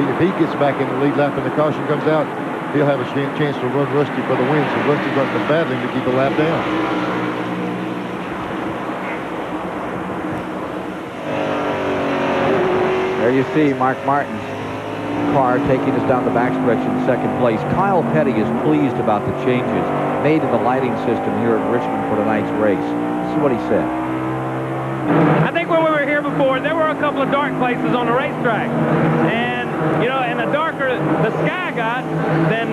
If he gets back in the lead lap and the caution comes out, he'll have a chance to run Rusty for the win. So Rusty's got to battle him to keep the lap down. There you see Mark Martin's car taking us down the backstretch in second place. Kyle Petty is pleased about the changes made in the lighting system here at Richmond for tonight's race. This is what he said. I think when we were here before, there were a couple of dark places on the racetrack. And, you know, and the darker the sky got, then,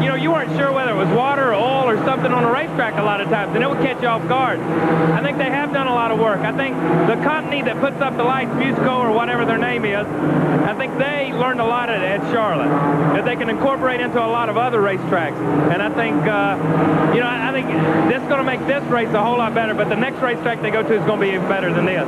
you know, you weren't sure whether it was water or oil or something on the racetrack a lot of times, and it would catch you off guard. I think they have done a lot of work. I think the company that puts up the lights, Musico or whatever their name is, I think they learned a lot at Charlotte that they can incorporate into a lot of other racetracks. And I think, you know, I think this is going to make this race a whole lot better, but the next racetrack they go to is going to be even better than this.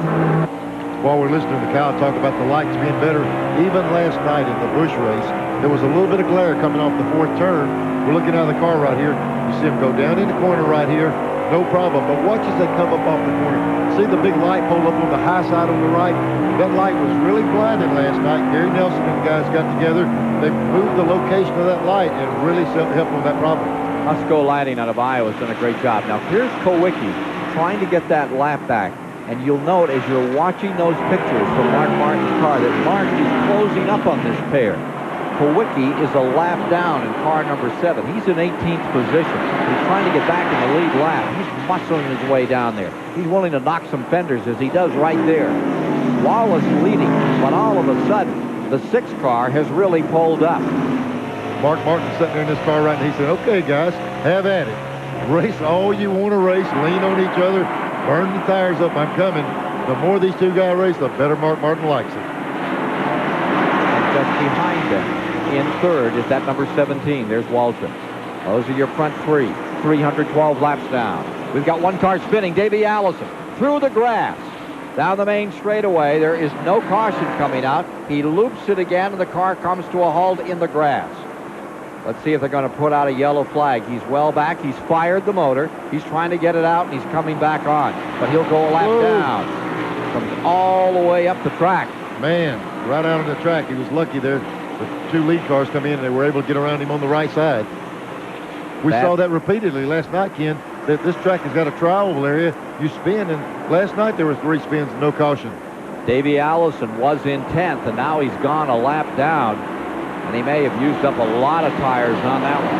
While we're listening to Kyle talk about the lights being better, even last night in the Busch race, there was a little bit of glare coming off the 4th turn. We're looking out of the car right here. You see him go down in the corner right here, no problem. But watch as they come up off the corner. See the big light pole up on the high side on the right? That light was really blinding last night. Gary Nelson and the guys got together. They moved the location of that light and really helped on that problem. Husco Lighting out of Iowa has done a great job. Now here's Kowicki trying to get that lap back. And you'll note as you're watching those pictures from Mark Martin's car that Mark is closing up on this pair. Kowicki is a lap down in car number 7. He's in 18th position. He's trying to get back in the lead lap. He's muscling his way down there. He's willing to knock some fenders as he does right there. Wallace leading, but all of a sudden, the 6 car has really pulled up. Mark Martin sitting there in this car right now. He said, okay, guys, have at it. Race all you want to race. Lean on each other. Burn the tires up. I'm coming. The more these two guys race, the better Mark Martin likes it. And just behind them, in 3rd, is that number 17. There's Waltrip. Those are your front 3. 312 laps down. We've got 1 car spinning. Davey Allison through the grass. Down the main straightaway. There is no caution coming out. He loops it again, and the car comes to a halt in the grass. Let's see if they're going to put out a yellow flag. He's well back. He's fired the motor. He's trying to get it out, and he's coming back on. But he'll go a lap down. Comes all the way up the track. Man, right out on the track. He was lucky there. The 2 lead cars come in, and they were able to get around him on the right side. We saw that repeatedly last night, Ken. That this track has got a trial area. You spin, and last night there was 3 spins, no caution. Davey Allison was in 10th, and now he's gone a lap down. And he may have used up a lot of tires on that one.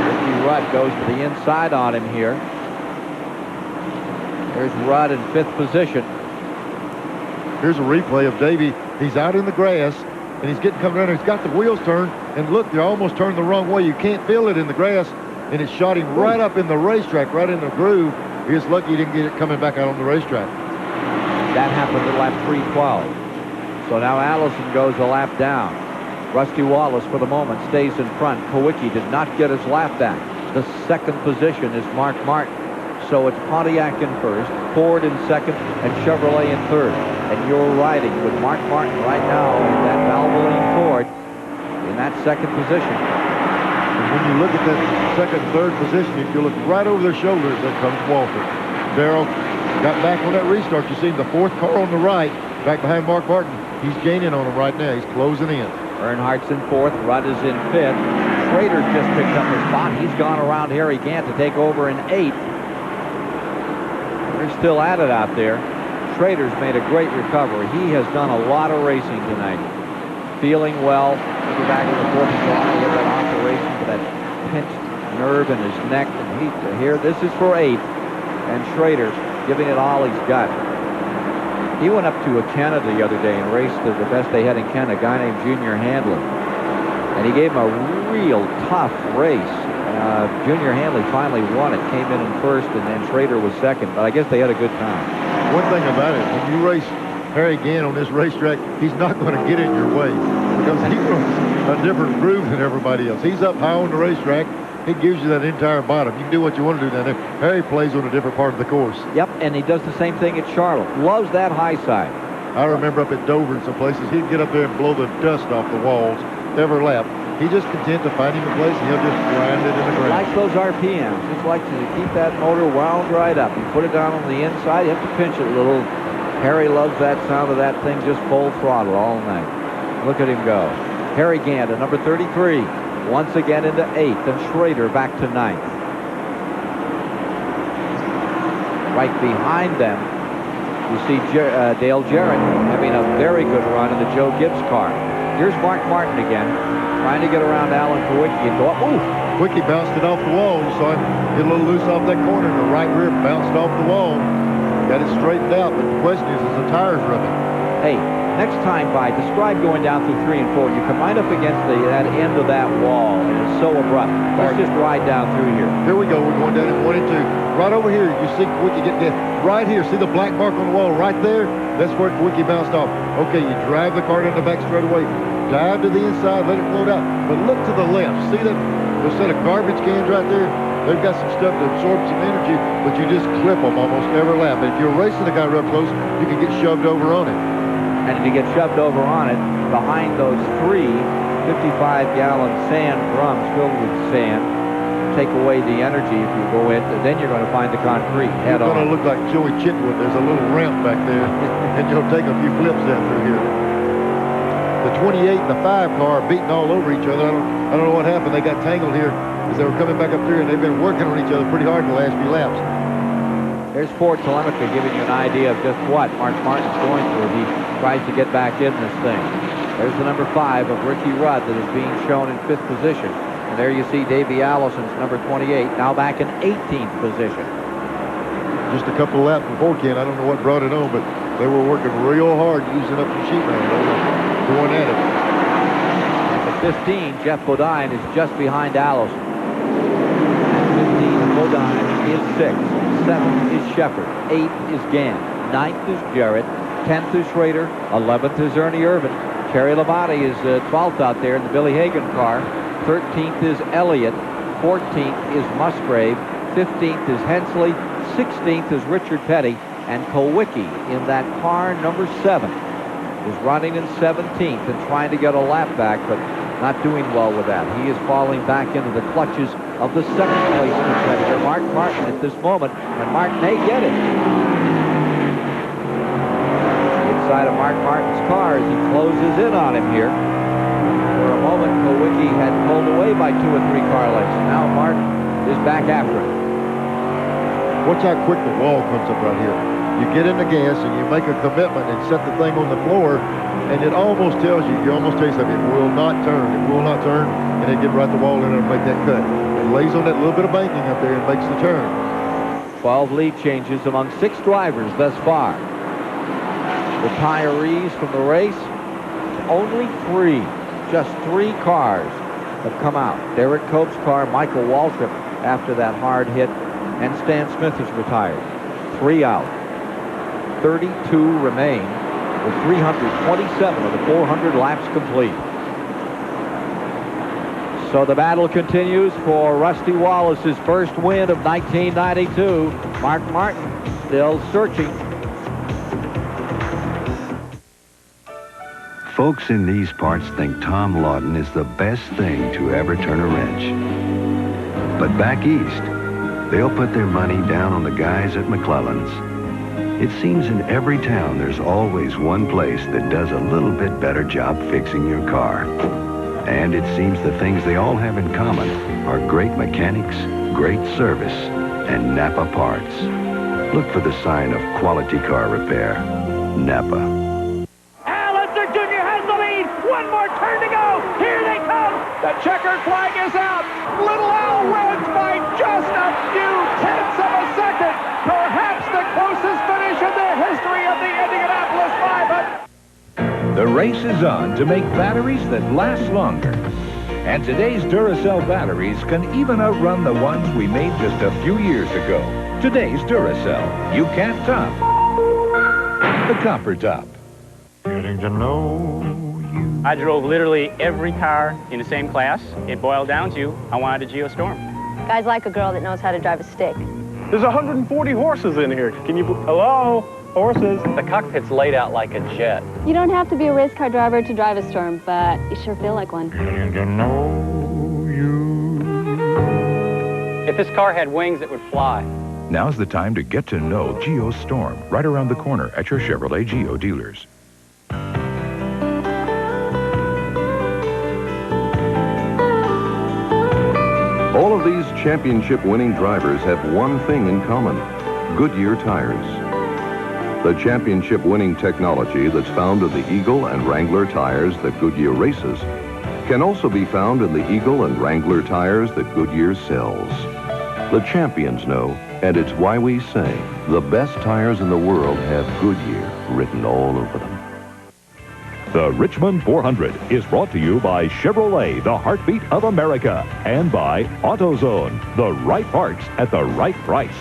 Ricky Rudd goes to the inside on him here. There's Rudd in 5th position. Here's a replay of Davey. He's out in the grass, and he's getting coming around there. He's got the wheels turned, and look, they're almost turned the wrong way. You can't feel it in the grass, and it shot him right up in the racetrack, right in the groove. He was lucky he didn't get it coming back out on the racetrack. That happened at lap 312. So now Allison goes a lap down. Rusty Wallace, for the moment, stays in front. Kowicki did not get his lap back. The second position is Mark Martin. So it's Pontiac in first, Ford in second, and Chevrolet in third. And you're riding with Mark Martin right now in that Valvoline Ford in that second position. And when you look at that second, third position, if you look right over their shoulders, there comes Walter. Darrell got back on that restart. You see the fourth car on the right, back behind Mark Martin. He's gaining on him right now. He's closing in. Earnhardt's in fourth. Rudd is in fifth. Schrader's just picked up his spot. He's gone around Harry Gant to take over in eighth. They're still at it out there. Schrader's made a great recovery. He has done a lot of racing tonight. Feeling well. Remember back in the 4th of July, he had that operation for that pinched nerve in his neck. And here, this is for eighth. And Schrader giving it all he's got. He went up to Canada the other day and raced the best they had in Canada, a guy named Junior Handley. And he gave him a real tough race. Junior Handley finally won it, came in first, and then Schrader was second. But I guess they had a good time. One thing about it, when you race Harry Gant on this racetrack, he's not going to get in your way because he runs a different groove than everybody else. He's up high on the racetrack. He gives you that entire bottom. You can do what you want to do down there. Harry plays on a different part of the course. Yep, and he does the same thing at Charlotte. Loves that high side. I remember up at Dover and some places, he'd get up there and blow the dust off the walls every lap. He's just content to find him a place, and he'll just grind it in the ground. Like those RPMs. Just likes to keep that motor wound right up. You put it down on the inside, you have to pinch it a little. Harry loves that sound of that thing just full throttle all night. Look at him go. Harry Gant at number 33. Once again into 8th, and Schrader back to 9th. Right behind them, you see Dale Jarrett having a very good run in the Joe Gibbs car. Here's Mark Martin again, trying to get around Alan Kowicki and go up. Ooh! Kowicki bounced it off the wall. You saw him get a little loose off that corner, and the right rear bounced off the wall. Got it straightened out, but the question is the tires rubbing? Hey, next time by, describe going down through 3 and 4. You come right up against that end of that wall, and it's so abrupt. Let's just ride down through here. Here we go. We're going down in 1 and 2. Right over here, you see Kowicki get there. Right here, see the black mark on the wall right there? That's where Kowicki bounced off. Okay, you drive the car down the back straightaway, dive to the inside, let it float out. But look to the left. See that? Those set of garbage cans right there? They've got some stuff to absorb some energy, but you just clip them almost every lap. And if you're racing the guy real close, you can get shoved over on it. And if you get shoved over on it, behind those 3 55-gallon sand drums filled with sand, take away the energy if you go in, then you're going to find the concrete head on. You're going to look like Joey Chitwood. There's a little ramp back there, and you'll take a few flips down through here. The 28 and the 5 car are beating all over each other. I don't know what happened. They got tangled here as they were coming back up through, and they've been working on each other pretty hard the last few laps. There's Ford telemetry giving you an idea of just what Mark Martin's going through. He tries to get back in this thing. There's the number 5 of Ricky Rudd that is being shown in 5th position. And there you see Davey Allison's number 28, now back in 18th position. Just a couple of laps before, Ken. I don't know what brought it on, but they were working real hard using up some sheet metal. They were going at it. At 15, Jeff Bodine is just behind Allison. At 15, Bodine is 6th. 7th is Shepard. 8th is Gant. 9th is Jarrett. 10th is Schrader. 11th is Ernie Irvin. Terry Labonte is 12th out there in the Billy Hagan car. 13th is Elliott. 14th is Musgrave. 15th is Hensley. 16th is Richard Petty. And Kowicki in that car number 7 is running in 17th and trying to get a lap back, but not doing well with that. He is falling back into the clutches of the second place competitor, Mark Martin, at this moment, and Mark may get it. Inside of Mark Martin's car as he closes in on him here. For a moment, Kowicki had pulled away by 2 or 3 car lengths. Now Mark is back after him. Watch how quick the wall comes up right here. You get in the gas and you make a commitment and set the thing on the floor, and it almost tells you, almost tell you something, it will not turn, and they get right the wall in and make that cut. It lays on that little bit of banking up there and makes the turn. 12 lead changes among 6 drivers thus far. retirees from the race. Only 3, just 3 cars have come out. Derek Cope's car, Michael Waltrip, after that hard hit, and Stan Smith is retired. 3 out. 32 remain, with 327 of the 400 laps complete. So the battle continues for Rusty Wallace's first win of 1992. Mark Martin still searching. Folks in these parts think Tom Lawton is the best thing to ever turn a wrench. But back east, they'll put their money down on the guys at McClellan's. It seems in every town there's always one place that does a little bit better job fixing your car. And it seems the things they all have in common are great mechanics, great service, and Napa parts. Look for the sign of quality car repair. Napa. One more turn to go. Here they come. The checkered flag is out. Little Al wins by just a few tenths of a second. Perhaps the closest finish in the history of the Indianapolis 500. The race is on to make batteries that last longer. And today's Duracell batteries can even outrun the ones we made just a few years ago. Today's Duracell. You can't top the copper top. Getting to know. I drove literally every car in the same class. It boiled down to, I wanted a Geostorm. Guys like a girl that knows how to drive a stick. There's 140 horses in here. Can you... Hello? Horses? The cockpit's laid out like a jet. You don't have to be a race car driver to drive a Storm, but you sure feel like one. Getting to know you. If this car had wings, it would fly. Now's the time to get to know Geostorm, right around the corner at your Chevrolet Geo dealers. All of these championship-winning drivers have one thing in common: Goodyear tires. The championship-winning technology that's found in the Eagle and Wrangler tires that Goodyear races can also be found in the Eagle and Wrangler tires that Goodyear sells. The champions know, and it's why we say the best tires in the world have Goodyear written all over them. The Richmond 400 is brought to you by Chevrolet, the heartbeat of America, and by AutoZone, the right parts at the right price.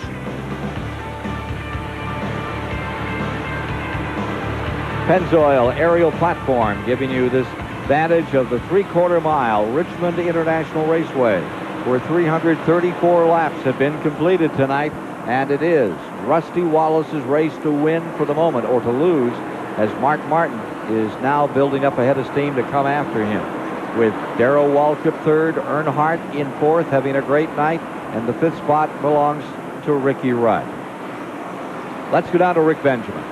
Pennzoil aerial platform giving you this vantage of the 3/4 mile Richmond International Raceway, where 334 laps have been completed tonight, and it is Rusty Wallace's race to win for the moment, or to lose, as Mark Martin is now building up a head of steam to come after him, with Darrell Waltrip third, Earnhardt in fourth, having a great night, and the 5th spot belongs to Ricky Rudd. Let's go down to Rick Benjamin.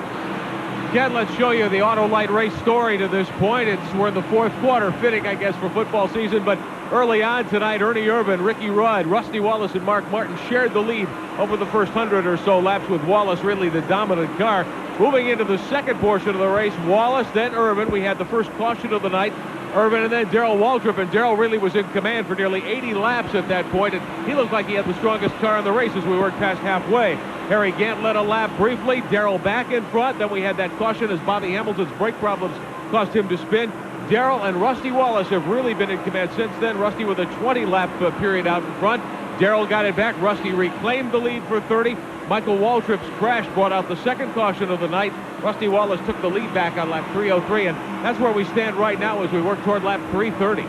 Again, let's show you the Autolite race story to this point. We're in the 4th quarter, fitting, I guess, for football season, but early on tonight, Ernie Irvan, Ricky Rudd, Rusty Wallace, and Mark Martin shared the lead over the first 100 or so laps, with Wallace really the dominant car. Moving into the second portion of the race, Wallace, then Irvan. We had the first caution of the night. Irvan and then Darrell Waltrip, and Darrell really was in command for nearly 80 laps at that point, and he looked like he had the strongest car in the race as we worked past halfway. Harry Gant led a lap briefly, Darrell back in front, then we had that caution as Bobby Hamilton's brake problems caused him to spin. Darrell and Rusty Wallace have really been in command since then. Rusty with a 20-lap period out in front. Darrell got it back. Rusty reclaimed the lead for 30. Michael Waltrip's crash brought out the second caution of the night. Rusty Wallace took the lead back on lap 303, and that's where we stand right now as we work toward lap 330.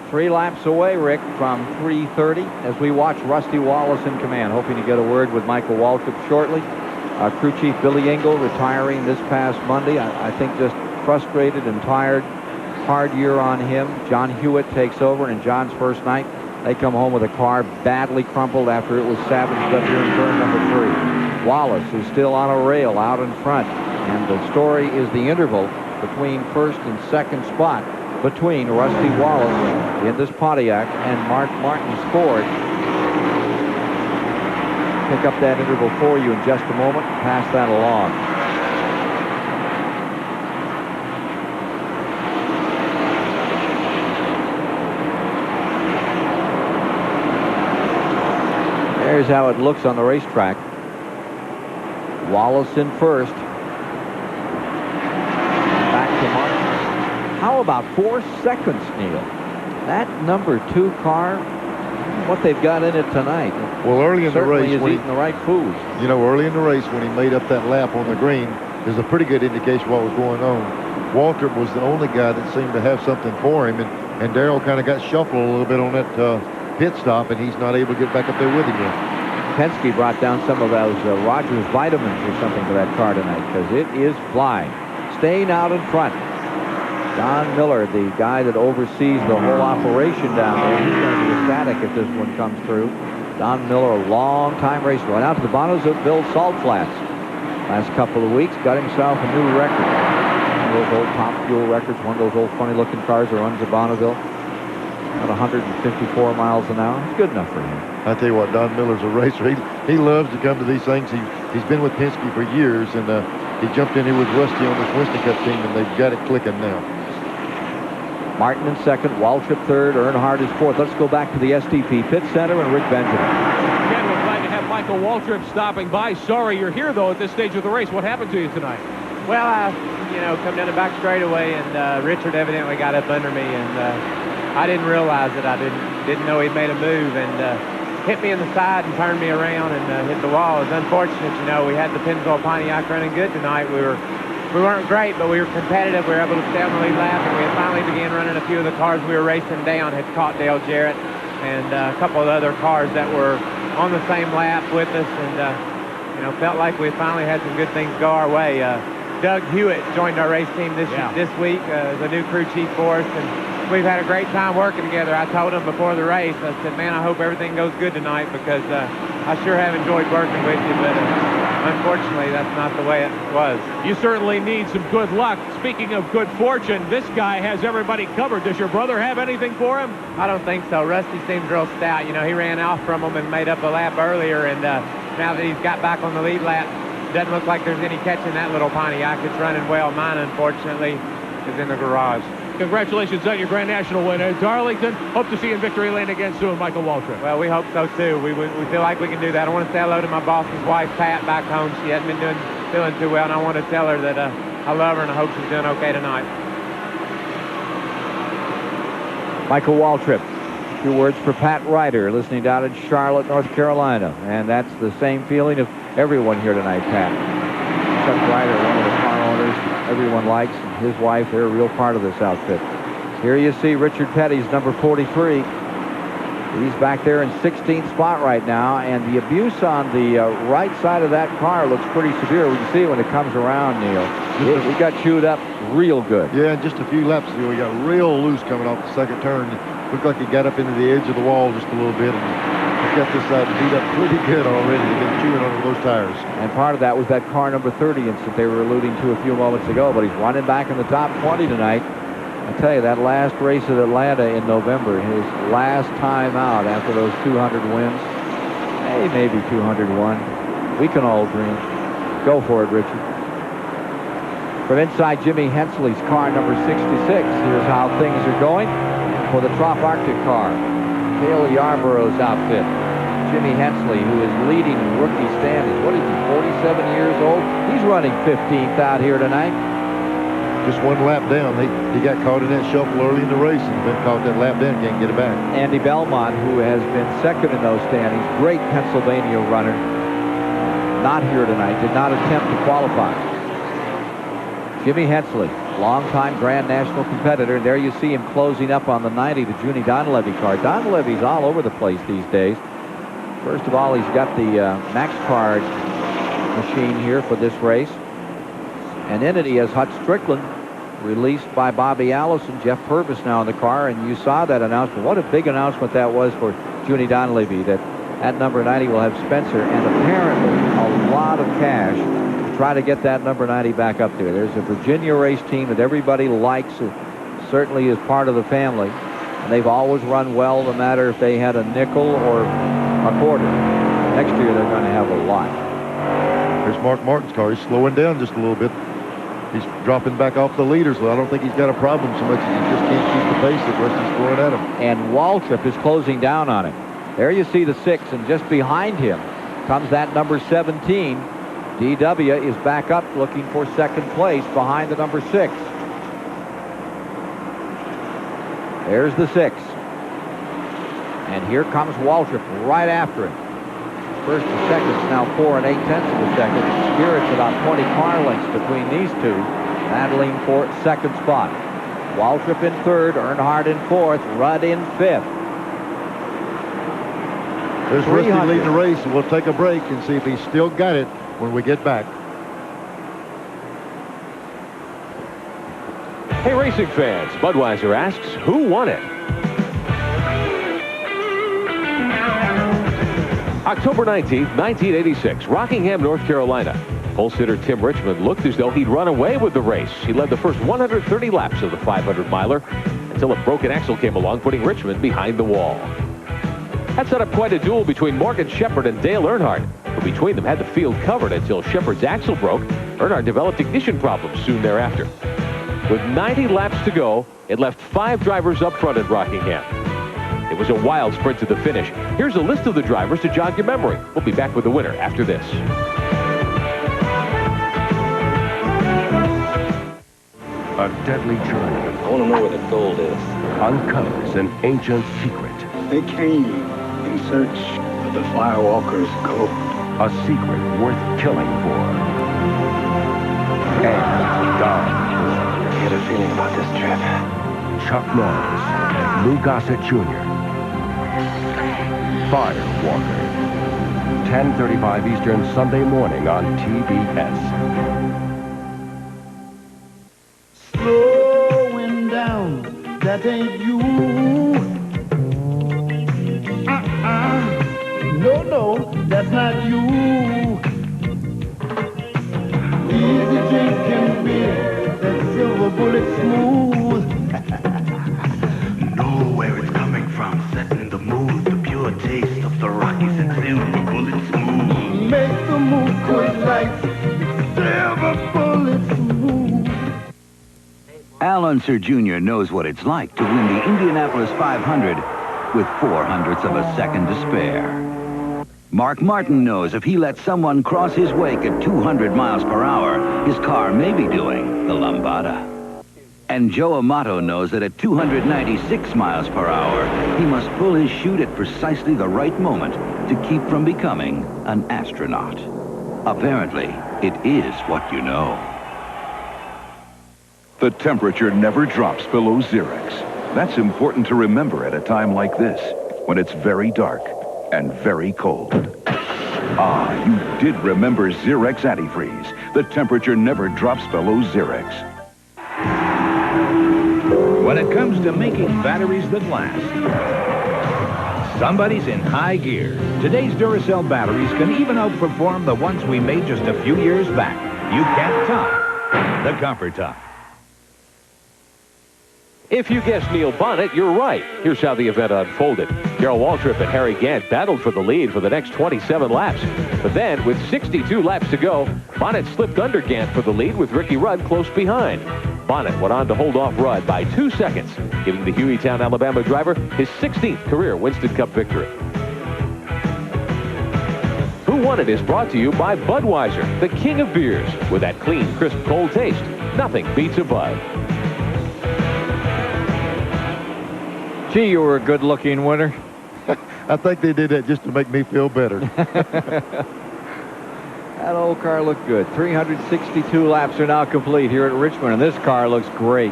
3 laps away, Rick, from 330 as we watch Rusty Wallace in command, hoping to get a word with Michael Waltrip shortly. Crew Chief Billy Engel retiring this past Monday. I think just frustrated and tired. Hard year on him. John Hewitt takes over, and in John's first night, they come home with a car badly crumpled after it was savaged up here in turn number 3. Wallace is still on a rail out in front, and the story is the interval between first and second spot between Rusty Wallace in this Pontiac and Mark Martin's Ford. Pick up that interval for you in just a moment. Pass that along. There's how it looks on the racetrack. Wallace in first. about 4 seconds, Neil. That number 2 car, what they've got in it tonight. Well, early in the race, is eating the right foods. You know, early in the race when he made up that lap on the green, there's a pretty good indication what was going on. Waltrip was the only guy that seemed to have something for him, and Darrell kind of got shuffled a little bit on that pit stop, and he's not able to get back up there with him yet. Penske brought down some of those Rogers vitamins or something to that car tonight because it is flying. Staying out in front. Don Miller, the guy that oversees the whole operation down there, he's going to be ecstatic if this one comes through. Don Miller, a long-time racer, went out to the Bonneville Salt Flats last couple of weeks, got himself a new record. One of those old Top Fuel records, one of those old funny-looking cars that runs at Bonneville. At 154 miles an hour. It's good enough for him. I tell you what, Don Miller's a racer. He loves to come to these things. He's been with Penske for years, and he jumped in here with Rusty on this Winston Cup team, and they've got it clicking now. Martin in second, Waltrip third, Earnhardt is fourth. Let's go back to the STP Pit Center and Rick Benjamin. Again, we're glad to have Michael Waltrip stopping by. Sorry you're here, though, at this stage of the race. What happened to you tonight? Well, come down the back straightaway, and Richard evidently got up under me, and I didn't realize it. I didn't know he'd made a move, and hit me in the side and turned me around and hit the wall. It was unfortunate, we had the Pennzoil Pontiac running good tonight. We weren't great, but we were competitive. We were able to stay on the lead lap, and we had finally began running a few of the cars we were racing down. Had caught Dale Jarrett and a couple of other cars that were on the same lap with us, and felt like we finally had some good things go our way. Doug Hewitt joined our race team this week as a new crew chief for us, and we've had a great time working together. I told him before the race, I said, man, I hope everything goes good tonight because I sure have enjoyed working with you, but unfortunately, that's not the way it was. You certainly need some good luck. Speaking of good fortune, this guy has everybody covered. Does your brother have anything for him? I don't think so. Rusty seems real stout. He ran off from him and made up a lap earlier, and now that he's got back on the lead lap, doesn't look like there's any catching that little Pontiac. It's running well. Mine, unfortunately, is in the garage. Congratulations on your Grand National win at Darlington. Hope to see you in victory lane again soon, Michael Waltrip. Well, we hope so, too. We feel like we can do that. I want to say hello to my boss's wife, Pat, back home. She hasn't been feeling too well, and I want to tell her that I love her and I hope she's doing okay tonight. Michael Waltrip. A few words for Pat Ryder, listening down in Charlotte, North Carolina. And that's the same feeling of everyone here tonight, Pat. Chuck Ryder, one of the car owners everyone likes, and his wife, they're a real part of this outfit. Here you see Richard Petty's number 43. He's back there in 16th spot right now, and the abuse on the right side of that car looks pretty severe. We can see when it comes around, Neil. He got chewed up real good. Yeah, just a few laps ago, he got real loose coming off the second turn. Looked like he got up into the edge of the wall just a little bit, and he's got this side beat up pretty good already. He's been chewing under those tires. And part of that was that car number 30 incident they were alluding to a few moments ago, but he's running back in the top 20 tonight. I tell you, that last race at Atlanta in November, his last time out after those 200 wins, maybe 201. We can all dream. Go for it, Richard. From inside Jimmy Hensley's car, number 66, here's how things are going for the Trop Arctic car. Cale Yarborough's outfit. Jimmy Hensley, who is leading rookie standings. What is he, 47 years old? He's running 15th out here tonight. Just one lap down. He got caught in that shuffle early in the race and been caught that lap down, can't get it back. Andy Belmont, who has been second in those standings, great Pennsylvania runner, not here tonight, did not attempt to qualify. Jimmy Hensley, longtime Grand National competitor, and there you see him closing up on the 90, the Junie Donlevy car. Donlevy's all over the place these days. First of all, he's got the Max Card machine here for this race. And in it, he has Hut Strickland, released by Bobby Allison. Jeff Purvis now in the car, and you saw that announcement. What a big announcement that was for Junie Donlevy, that at number 90 will have Spencer, and apparently a lot of cash to try to get that number 90 back up there. There's a Virginia race team that everybody likes. It certainly is part of the family, and they've always run well, no matter if they had a nickel or a quarter. Next year, they're going to have a lot. There's Mark Martin's car. He's slowing down just a little bit. He's dropping back off the leaders. Well, I don't think he's got a problem so much as he just can't keep the pace that Rusty's throwing at him. And Waltrip is closing down on him. There you see the 6, and just behind him comes that number 17. DW is back up looking for second place behind the number 6. There's the 6. And here comes Waltrip right after him. First and second is now 4 8/10 of a second. Spirit's about 20 car lengths between these two, battling for second spot. Waltrip in third, Earnhardt in fourth, Rudd in fifth. There's Rusty leading the race, and we'll take a break and see if he's still got it when we get back. Hey, racing fans, Budweiser asks, who won it? October 19th, 1986, Rockingham, North Carolina. Pole sitter Tim Richmond looked as though he'd run away with the race. He led the first 130 laps of the 500-miler until a broken axle came along, putting Richmond behind the wall. That set up quite a duel between Morgan Shepherd and Dale Earnhardt, who between them had the field covered until Shepherd's axle broke. Earnhardt developed ignition problems soon thereafter. With 90 laps to go, it left 5 drivers up front at Rockingham. It was a wild sprint to the finish. Here's a list of the drivers to jog your memory. We'll be back with the winner after this. A deadly journey. I want to know where the gold is. Uncovers an ancient secret. They came in search of the Firewalker's gold. A secret worth killing for. And done. I get a feeling about this trip. Chuck Norris and Lou Gossett Jr. Firewalker. 10:35 Eastern, Sunday morning on TBS. Slowing down, that ain't you. No, that's not you. Easy drinking beer, that silver bullet smooth. Know where it's coming from, setting the mood, the pure taste of the Rockies and silver bullet smooth. Make the move quick like silver bullet smooth. Al Unser Jr. knows what it's like to win the Indianapolis 500 with 0.04 of a second to spare. Mark Martin knows if he lets someone cross his wake at 200 miles per hour, his car may be doing the lambada. And Joe Amato knows that at 296 miles per hour, he must pull his chute at precisely the right moment to keep from becoming an astronaut. Apparently, it is what you know. The temperature never drops below Xerex. That's important to remember at a time like this, when it's very dark and very cold. Ah, you did remember Xerex Antifreeze. The temperature never drops below Xerex. When it comes to making batteries that last, somebody's in high gear. Today's Duracell batteries can even outperform the ones we made just a few years back. You can't top the Comfort Top. If you guessed Neil Bonnet, you're right. Here's how the event unfolded. Darrell Waltrip and Harry Gant battled for the lead for the next 27 laps. But then, with 62 laps to go, Bonnet slipped under Gant for the lead with Ricky Rudd close behind. Bonnet went on to hold off Rudd by 2 seconds, giving the Hueytown, Alabama driver his 16th career Winston Cup victory. Who Won It is brought to you by Budweiser, the king of beers. With that clean, crisp, cold taste, nothing beats a Bud. Gee, you were a good-looking winner. I think they did that just to make me feel better. That old car looked good. 362 laps are now complete here at Richmond, and this car looks great.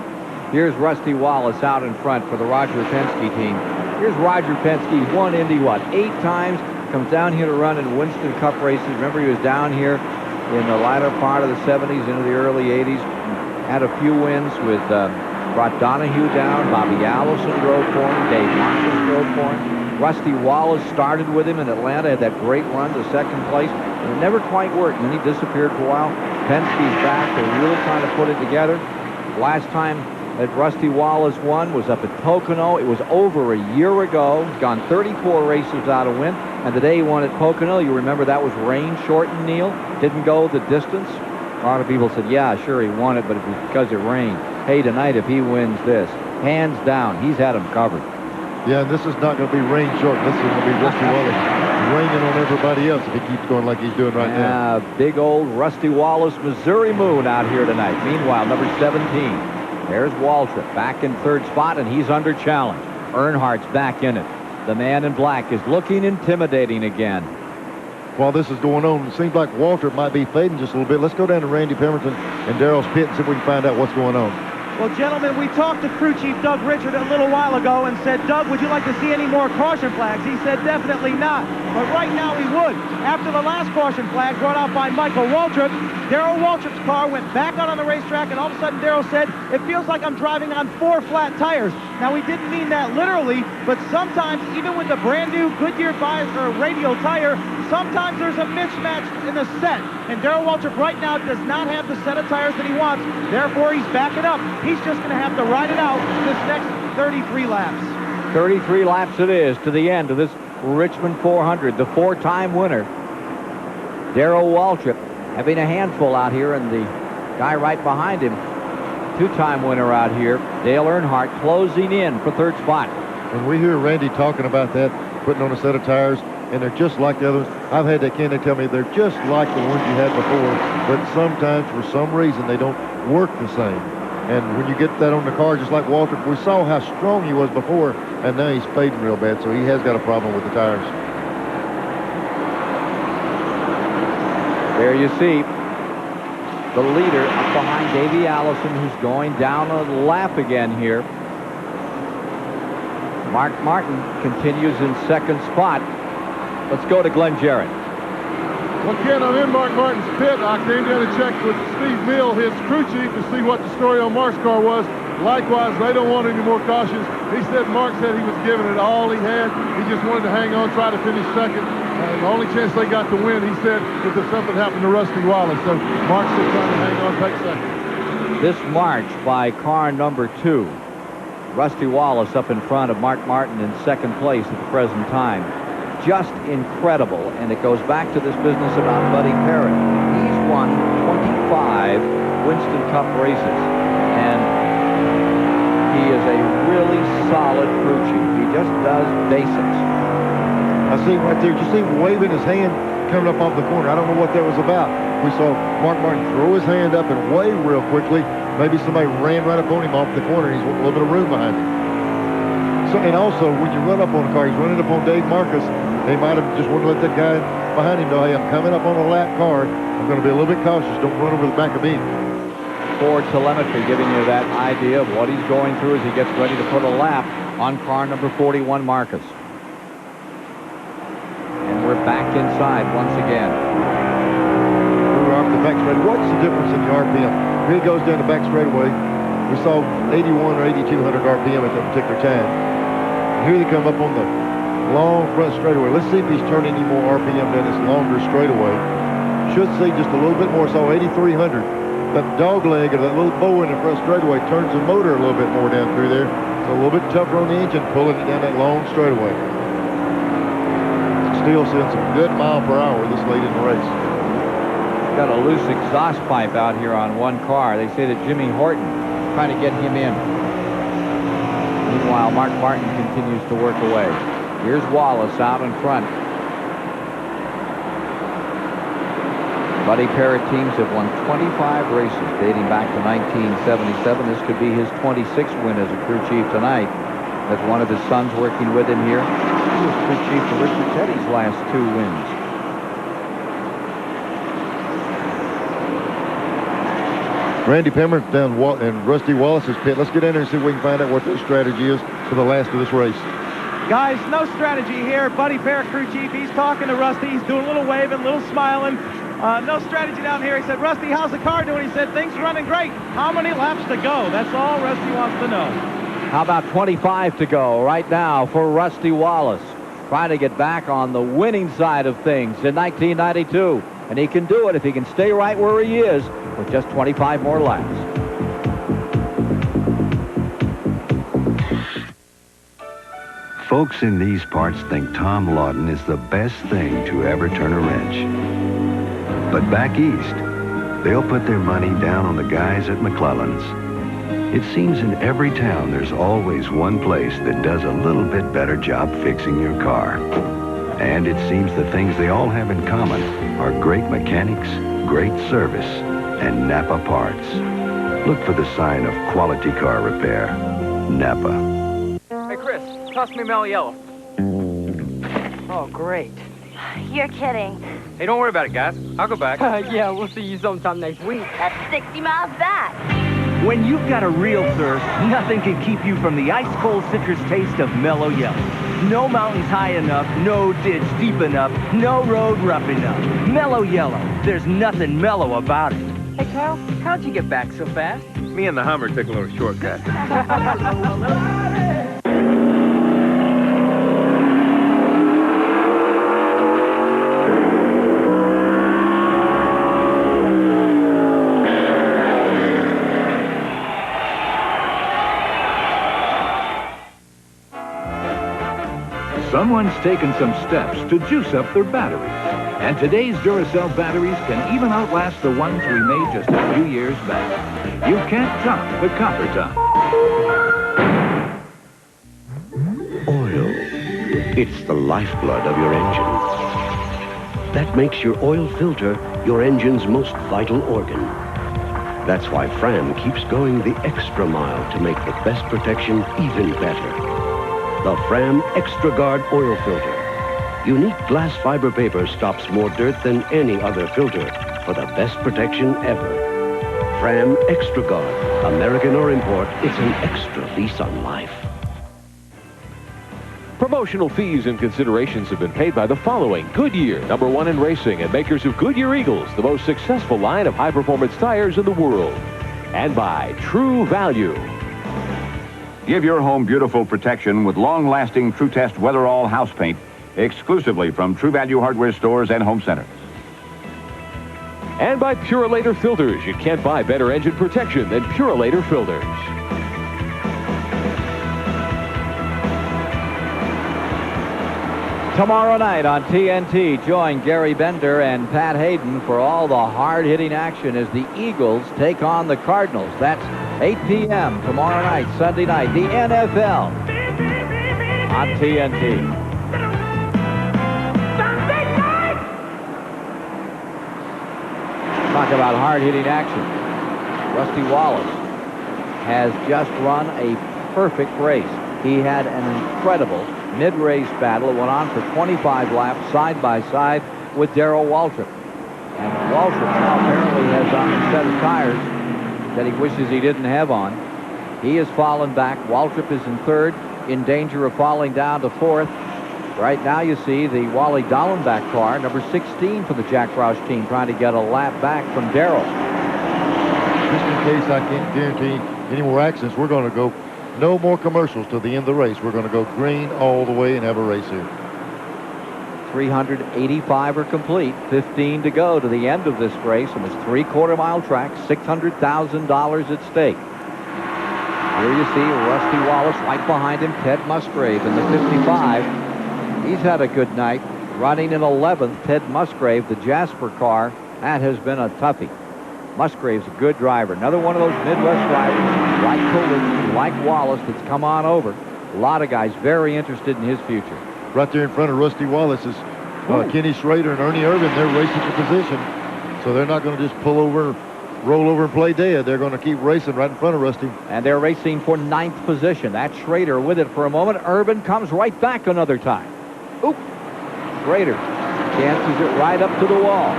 Here's Rusty Wallace out in front for the Roger Penske team. Here's Roger Penske. He's won Indy, 8 times. Comes down here to run in Winston Cup races. Remember, he was down here in the latter part of the 70s into the early 80s. Had a few wins with... brought Donahue down. Bobby Allison drove for him. Dave Marcus drove for him. Rusty Wallace started with him in Atlanta, had that great run to second place. And it never quite worked, and then he disappeared for a while. Penske's back. They're really trying to put it together. Last time that Rusty Wallace won was up at Pocono. It was over a year ago. He's gone 34 races without a win. And the day he won at Pocono, you remember that was rain-shortened, Neil. Didn't go the distance. A lot of people said, yeah, sure, he won it, but it was because it rained. Hey, tonight, if he wins this, hands down, he's had him covered. Yeah, and this is not going to be rain short. This is going to be Rusty Wallace raining on everybody else if he keeps going like he's doing right now. Big old Rusty Wallace, Missouri Moon out here tonight. Meanwhile, number 17, There's Waltrip back in third spot, and he's under challenge. Earnhardt's back in it. The man in black is looking intimidating again. While this is going on, it seems like Waltrip might be fading just a little bit. Let's go down to Randy Pemberton and Darrell's pit and see if we can find out what's going on. Well, gentlemen, we talked to crew chief Doug Richard a little while ago and said, Doug, would you like to see any more caution flags? He said, definitely not. But right now he would. After the last caution flag brought out by Michael Waltrip, Darrell Waltrip's car went back out on the racetrack, and all of a sudden Darrell said, it feels like I'm driving on 4 flat tires. Now, he didn't mean that literally, but sometimes, even with the brand new Goodyear radial tire, sometimes there's a mismatch in the set. And Darrell Waltrip right now does not have the set of tires that he wants. Therefore, he's backing up. He's just going to have to ride it out this next 33 laps. 33 laps it is to the end of this Richmond 400. The 4-time winner, Darrell Waltrip, having a handful out here, and the guy right behind him, 2-time winner out here, Dale Earnhardt, closing in for third spot. When we hear Randy talking about that, putting on a set of tires, and they're just like the others. I've had that, they tell me they're just like the ones you had before, but sometimes for some reason they don't work the same. And when you get that on the car, just like Waltrip, we saw how strong he was before, and now he's fading real bad, so he has got a problem with the tires. There you see the leader up behind Davey Allison, who's going down a lap again here. Mark Martin continues in second spot. Let's go to Glenn Jarrett. Well, Ken, I'm in Mark Martin's pit. I came down and checked with Steve Mill, his crew chief, to see what the story on Mark's car was. Likewise, they don't want any more cautions. He said Mark said he was giving it all he had. He just wanted to hang on, try to finish second. The only chance they got to win, he said, if there's something happened to Rusty Wallace. So Mark's still trying to hang on, take second. This march by car number 2. Rusty Wallace up in front of Mark Martin in second place at the present time. Just incredible, and it goes back to this business about Buddy Parrott. He's won 25 Winston Cup races, and he is a really solid crew chief. He just does basics. I see right there, you see him waving his hand coming up off the corner. I don't know what that was about. We saw Mark Martin throw his hand up and wave real quickly. Maybe somebody ran right up on him off the corner, and he's a little bit of room behind him. So, and also, when you run up on a car, he's running up on Dave Marcus. They might have just wanted to let that guy behind him know, hey, I'm coming up on a lap car. I'm going to be a little bit cautious. Don't run over the back of me. Ford telemetry giving you that idea of what he's going through as he gets ready to put a lap on car number 41, Marcus. And we're back inside once again. We're off the back straightaway. What's the difference in the RPM? Here he goes down the back straightaway. We saw 81 or 8,200 RPM at that particular time. And here they come up on the long front straightaway. Let's see if he's turning any more RPM down this longer straightaway. Should see just a little bit more. So 8,300. That dog leg or that little bow in the front straightaway turns the motor a little bit more down through there. So a little bit tougher on the engine, pulling it down that long straightaway. Still seeing some good mile per hour this late in the race. Got a loose exhaust pipe out here on one car. They say that Jimmy Horton trying to get him in. Meanwhile, Mark Martin continues to work away. Here's Wallace out in front. Buddy Parrott teams have won 25 races dating back to 1977. This could be his 26th win as a crew chief tonight. As one of his sons working with him here. He was crew chief for Richard Petty's last 2 wins. Randy Pemberton down and Rusty Wallace's pit. Let's get in there and see if we can find out what their strategy is for the last of this race. Guys, no strategy here. Buddy Parrott, crew chief, he's talking to Rusty. He's doing a little waving, a little smiling. No strategy down here. He said, Rusty, how's the car doing? He said, things are running great. How many laps to go? That's all Rusty wants to know. How about 25 to go right now for Rusty Wallace? Trying to get back on the winning side of things in 1992. And he can do it if he can stay right where he is with just 25 more laps. Folks in these parts think Tom Lawton is the best thing to ever turn a wrench. But back east, they'll put their money down on the guys at McClellan's. It seems in every town there's always one place that does a little bit better job fixing your car. And it seems the things they all have in common are great mechanics, great service, and Napa parts. Look for the sign of quality car repair. Napa. Hey, Chris, toss me mellow yellow. Oh, great. You're kidding. Hey, don't worry about it, guys. I'll go back. Yeah, we'll see you sometime next week. That's 60 miles back. When you've got a real thirst, nothing can keep you from the ice-cold citrus taste of mellow yellow. No mountains high enough, no ditch deep enough, no road rough enough. Mellow yellow. There's nothing mellow about it. Hey, Kyle, how'd you get back so fast? Me and the Hummer took a little shortcut. Someone's taken some steps to juice up their batteries. And today's Duracell batteries can even outlast the ones we made just a few years back. You can't top the copper top. Oil. It's the lifeblood of your engine. That makes your oil filter your engine's most vital organ. That's why Fram keeps going the extra mile to make the best protection even better. The Fram Extra Guard oil filter. Unique glass fiber paper stops more dirt than any other filter for the best protection ever. Fram Extra Guard. American or import, it's an extra lease on life. Promotional fees and considerations have been paid by the following: Goodyear, #1 in racing, and makers of Goodyear Eagles, the most successful line of high-performance tires in the world. And by True Value. Give your home beautiful protection with long-lasting True Test Weatherall house paint exclusively from True Value hardware stores and home centers. And by Purolator Filters. You can't buy better engine protection than Purolator Filters. Tomorrow night on TNT, join Gary Bender and Pat Hayden for all the hard-hitting action as the Eagles take on the Cardinals. That's 8 p.m. tomorrow night, Sunday night, the NFL on TNT. Talk about hard-hitting action. Rusty Wallace has just run a perfect race. He had an incredible mid-race battle. It went on for 25 laps side by side with Darrell Waltrip. And Waltrip now apparently has on a set of tires that he wishes he didn't have on. He has fallen back. Waltrip is in third, in danger of falling down to fourth. Right now you see the Wally Dallenbach car, number 16 for the Jack Roush team, trying to get a lap back from Darrell. Just in case I can't guarantee any more accidents, we're going to go no more commercials till the end of the race. We're going to go green all the way and have a race here. 385 are complete, 15 to go to the end of this race, and it's 3/4-mile track, $600,000 at stake. Here you see Rusty Wallace right behind him, Ted Musgrave in the 55. He's had a good night. Running in 11th, Ted Musgrave, the Jasper car. That has been a toughie. Musgrave's a good driver. Another one of those Midwest drivers, like Coolidge, like Wallace, that's come on over. A lot of guys very interested in his future. Right there in front of Rusty Wallace is Kenny Schrader and Ernie Irvin. They're racing for position. So they're not going to just pull over, roll over and play dead. They're going to keep racing right in front of Rusty. And they're racing for 9th position. That's Schrader with it for a moment. Irvin comes right back another time. Oop. Schrader chances it right up to the wall.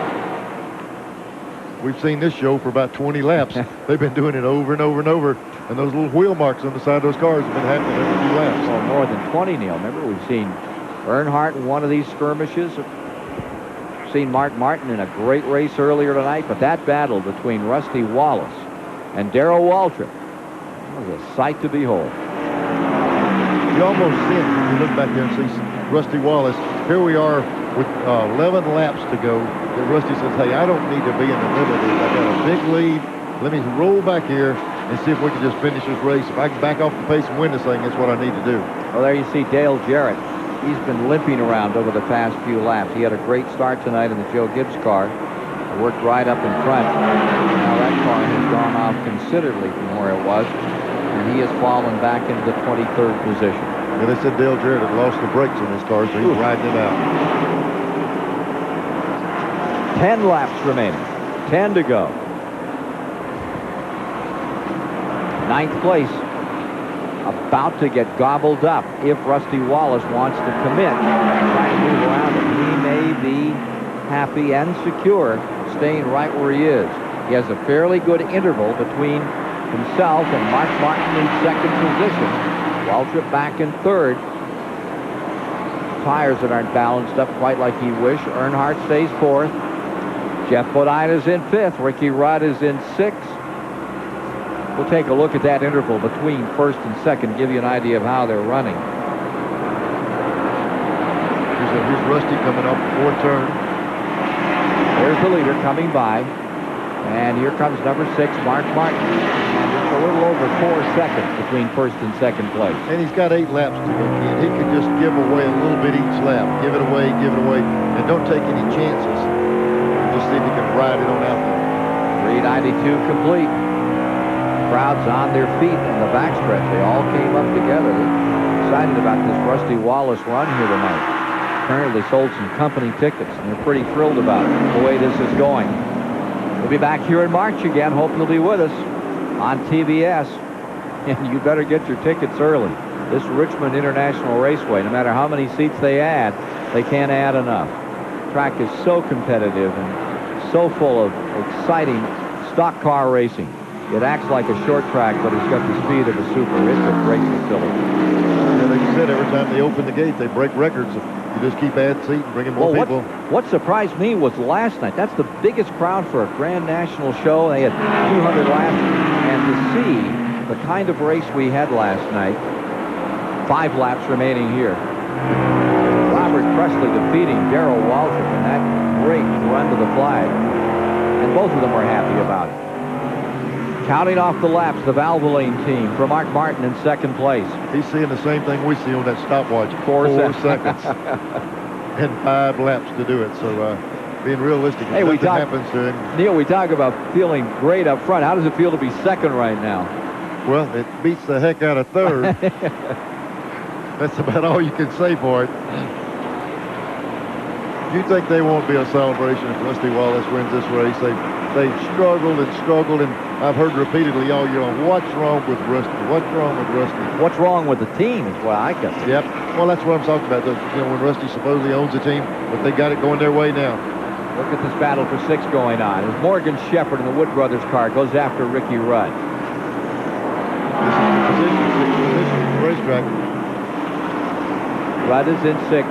We've seen this show for about 20 laps. They've been doing it over and over and over. And those little wheel marks on the side of those cars have been happening every few laps. Oh, more than 20, Neil. Remember, we've seen Earnhardt in one of these skirmishes. We've seen Mark Martin in a great race earlier tonight. But that battle between Rusty Wallace and Darrell Waltrip was a sight to behold. You almost see it when you look back there and see Rusty Wallace. Here we are with 11 laps to go. That Rusty says, hey, I don't need to be in the middle of this. I got a big lead. Let me roll back here and see if we can just finish this race. If I can back off the pace and win this thing, that's what I need to do. Well, there you see Dale Jarrett. He's been limping around over the past few laps. He had a great start tonight in the Joe Gibbs car. Worked right up in front. Now that car has gone off considerably from where it was, and he has fallen back into the 23rd position. Yeah, they said Dale Jarrett had lost the brakes on his car, so he's riding it out. 10 laps remaining. 10 to go. Ninth place. About to get gobbled up if Rusty Wallace wants to commit. Try to move around him. He may be happy and secure staying right where he is. He has a fairly good interval between himself and Mark Martin in second position. Waltrip back in third. Tires that aren't balanced up quite like he wished. Earnhardt stays fourth. Jeff Bodina's in fifth. Ricky Rudd is in sixth. We'll take a look at that interval between first and second, give you an idea of how they're running. Here's Rusty coming up fourth turn. There's the leader coming by. And here comes number 6, Mark Martin. And just a little over 4 seconds between first and second place. And he's got 8 laps to go in. He can just give away a little bit each lap. Give it away, and don't take any chances. Just see if he can ride it on out there. 392 complete. Crowds on their feet in the backstretch. They all came up together. They're excited about this Rusty Wallace run here tonight. Apparently they sold some company tickets, and they're pretty thrilled about it, the way this is going. We'll be back here in March again. Hope you'll be with us on TBS. And you better get your tickets early. This Richmond International Raceway, no matter how many seats they add, they can't add enough. The track is so competitive and so full of exciting stock car racing. It acts like a short track, but it's got the speed of a super. It's a great facility. Yeah, like you said, every time they open the gate, they break records. You just keep adding seats and bringing more people. What surprised me was last night. That's the biggest crowd for a Grand National show. They had 200 laps. And to see the kind of race we had last night, 5 laps remaining here. Robert Presley defeating Darrell Waltrip in that great run to the flag. And both of them were happy about it. Counting off the laps, the Valvoline team for Mark Martin in second place. He's seeing the same thing we see on that stopwatch. 4 seconds. And 5 laps to do it. So being realistic, if nothing happens to him. Neil, we talk about feeling great up front. How does it feel to be second right now? Well, it beats the heck out of third. That's about all you can say for it. You think they won't be a celebration if Rusty Wallace wins this race? They've struggled, and I've heard repeatedly all year long, what's wrong with Rusty? What's wrong with Rusty? What's wrong with the team is what I guess. Yep. Well, that's what I'm talking about. When Rusty supposedly owns the team, but they got it going their way now. Look at this battle for 6 going on. As Morgan Shepherd in the Wood Brothers car goes after Ricky Rudd. This is the position of the racetrack. Rudd is in 6.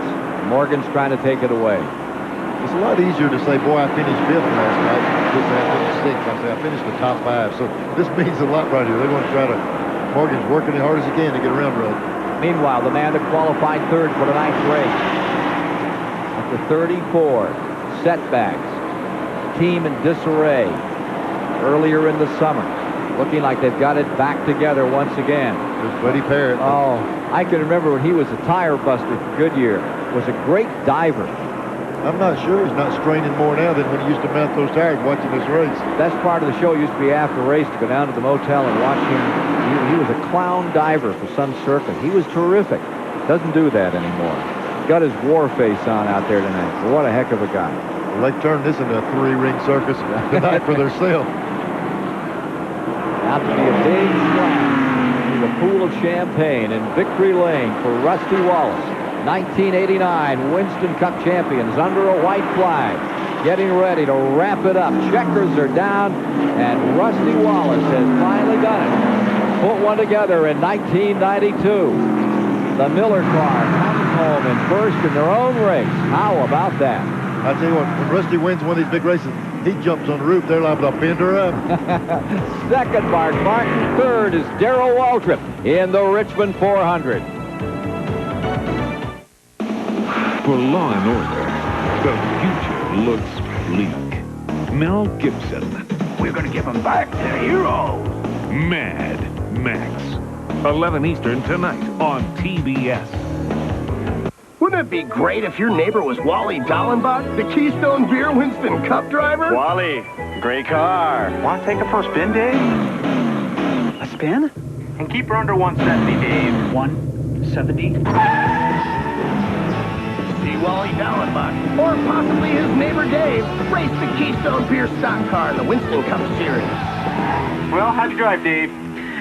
Morgan's trying to take it away. It's a lot easier to say, boy, I finished 5th last night. This I finished 6th. I say, I finished the top 5. So this means a lot right here. They're going to try to, Morgan's working as hard as he can to get around Rudd. Meanwhile, the man that qualified third for tonight's race. After 34 setbacks, team in disarray earlier in the summer. Looking like they've got it back together once again. There's Buddy Parrott. Oh, I can remember when he was a tire buster for Goodyear. Was a great diver. I'm not sure he's not straining more now than when he used to mount those tires watching this race. Best part of the show used to be after race to go down to the motel and watch him. He was a clown diver for some circuit. He was terrific. Doesn't do that anymore. Got his war face on out there tonight. What a heck of a guy. Well, they turned this into a 3-ring circus tonight for themselves. Out to be a big splash in the pool of champagne in Victory Lane for Rusty Wallace. 1989 Winston Cup champions under a white flag. Getting ready to wrap it up. Checkers are down, and Rusty Wallace has finally done it. Put one together in 1992. The Miller car comes home in first in their own race. How about that? I tell you what, when Rusty wins one of these big races, he jumps on the roof. They're liable to bend her up. Second, Mark Martin. Third is Darrell Waltrip in the Richmond 400. For Law and Order, the future looks bleak. Mel Gibson. We're going to give them back their heroes. Mad Max. 11 Eastern tonight on TBS. Wouldn't it be great if your neighbor was Wally Dallenbach, the Keystone Beer Winston Cup driver? Wally, great car. Want to take it for a spin, Dave? A spin? And keep her under 170, Dave. 170? See Wally Dallenbach, or possibly his neighbor Dave, race the Keystone Beer stock car in the Winston Cup Series. Well, how'd you drive, Dave?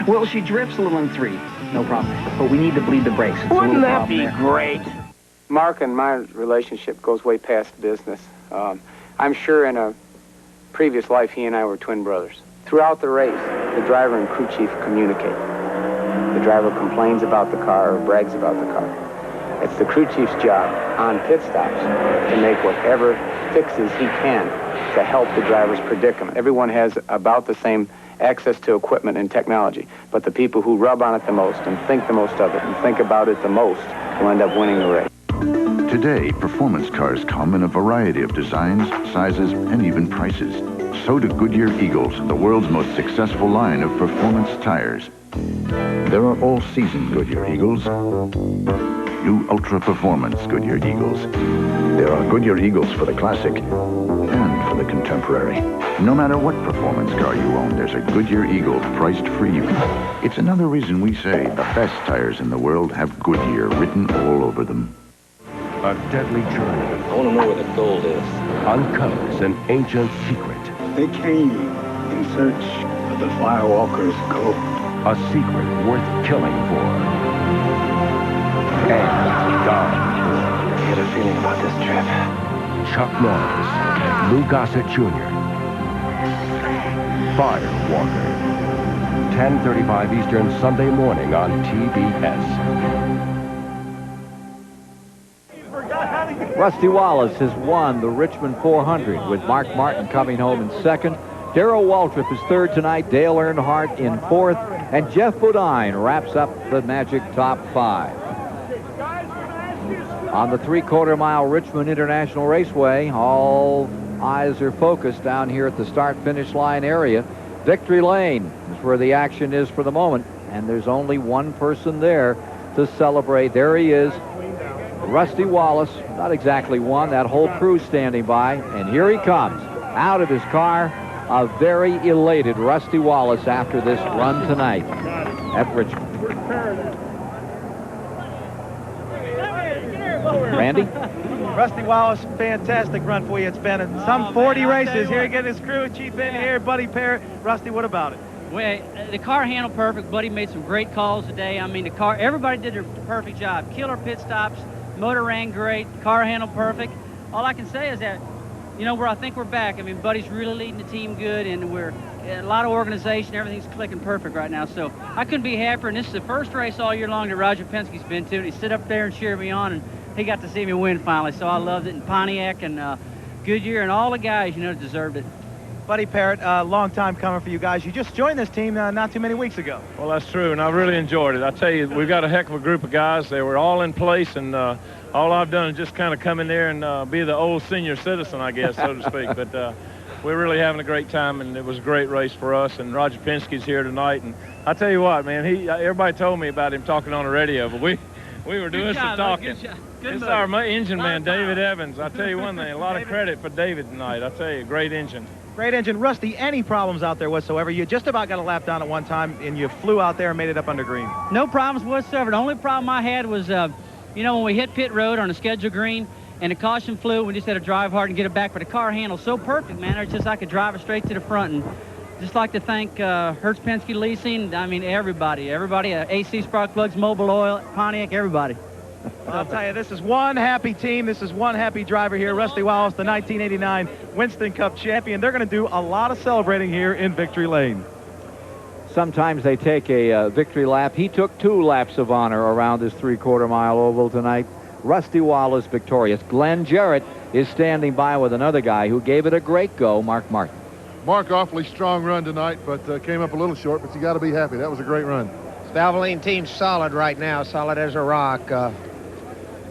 Well, she drifts a little in 3. No problem. But we need to bleed the brakes. It's Wouldn't that be great? Mark and my relationship goes way past business. I'm sure in a previous life he and I were twin brothers. Throughout the race, the driver and crew chief communicate. The driver complains about the car or brags about the car. It's the crew chief's job on pit stops to make whatever fixes he can to help the driver's predicament. Everyone has about the same access to equipment and technology, but the people who rub on it the most and think the most of it and think about it the most will end up winning the race. Today, performance cars come in a variety of designs, sizes, and even prices. So do Goodyear Eagles, the world's most successful line of performance tires. There are all-season Goodyear Eagles, new ultra-performance Goodyear Eagles. There are Goodyear Eagles for the classic and for the contemporary. No matter what performance car you own, there's a Goodyear Eagle priced for you. It's another reason we say the best tires in the world have Goodyear written all over them. A deadly journey. I want to know where the gold is. Uncovers an ancient secret. They came in search of the Firewalker's gold. A secret worth killing for. And dying for. I had a feeling about this trip. Chuck Norris and Lou Gossett Jr. Firewalker. 10:35 Eastern, Sunday morning on TBS. Rusty Wallace has won the Richmond 400 with Mark Martin coming home in second. Darrell Waltrip is third tonight, Dale Earnhardt in fourth, and Jeff Bodine wraps up the magic top 5. On the 3/4 mile Richmond International Raceway, all eyes are focused down here at the start-finish line area. Victory Lane is where the action is for the moment, and there's only one person there to celebrate. There he is, Rusty Wallace. Not exactly one, that whole crew standing by, and here he comes out of his car, a very elated Rusty Wallace after this run tonight at Richmond. Randy? Rusty Wallace, fantastic run for you. It's been some 40 races. Here, get his crew chief in here, Buddy Parrott. Rusty, what about it? Well, the car handled perfect. Buddy made some great calls today. I mean, the car, everybody did their perfect job. Killer pit stops, motor ran great, car handled perfect. All I can say is that, you know, I think we're back. I mean, Buddy's really leading the team good, and we're a lot of organization. Everything's clicking perfect right now. So I couldn't be happier. And this is the first race all year long that Roger Penske's been to. And he stood up there and cheered me on, and he got to see me win finally. So I loved it. And Pontiac and Goodyear and all the guys, you know, deserved it. Buddy Parrott, long time coming for you guys. You just joined this team not too many weeks ago. Well, that's true, and I really enjoyed it. I tell you, we've got a heck of a group of guys. They were all in place, and all I've done is just kind of come in there and be the old senior citizen, I guess, so to speak. But we're really having a great time, and it was a great race for us. And Roger Penske's here tonight, and I tell you what, man, everybody told me about him talking on the radio, but we were doing some talking. It's our engine man, David Evans. I tell you one thing, a lot of credit for David tonight. I tell you, great engine. Great engine. Rusty, any problems out there whatsoever? You just about got a lap down at one time, and you flew out there and made it up under green. No problems whatsoever. The only problem I had was, you know, when we hit pit road on a scheduled green, and the caution flew, we just had to drive hard and get it back. But the car handled so perfect, man. It's just I could drive it straight to the front. And just like to thank Hertz Penske Leasing. I mean, everybody, AC Spark Plugs, Mobile Oil, Pontiac, everybody. I'll tell you, this is one happy team. This is one happy driver here. Rusty Wallace, the 1989 Winston Cup champion. They're going to do a lot of celebrating here in Victory Lane. Sometimes they take a victory lap. He took 2 laps of honor around this 3/4 mile oval tonight. Rusty Wallace victorious. Glenn Jarrett is standing by with another guy who gave it a great go, Mark Martin. Mark, awfully strong run tonight, but came up a little short, but you got to be happy. That was a great run. Valvoline team's solid right now, solid as a rock.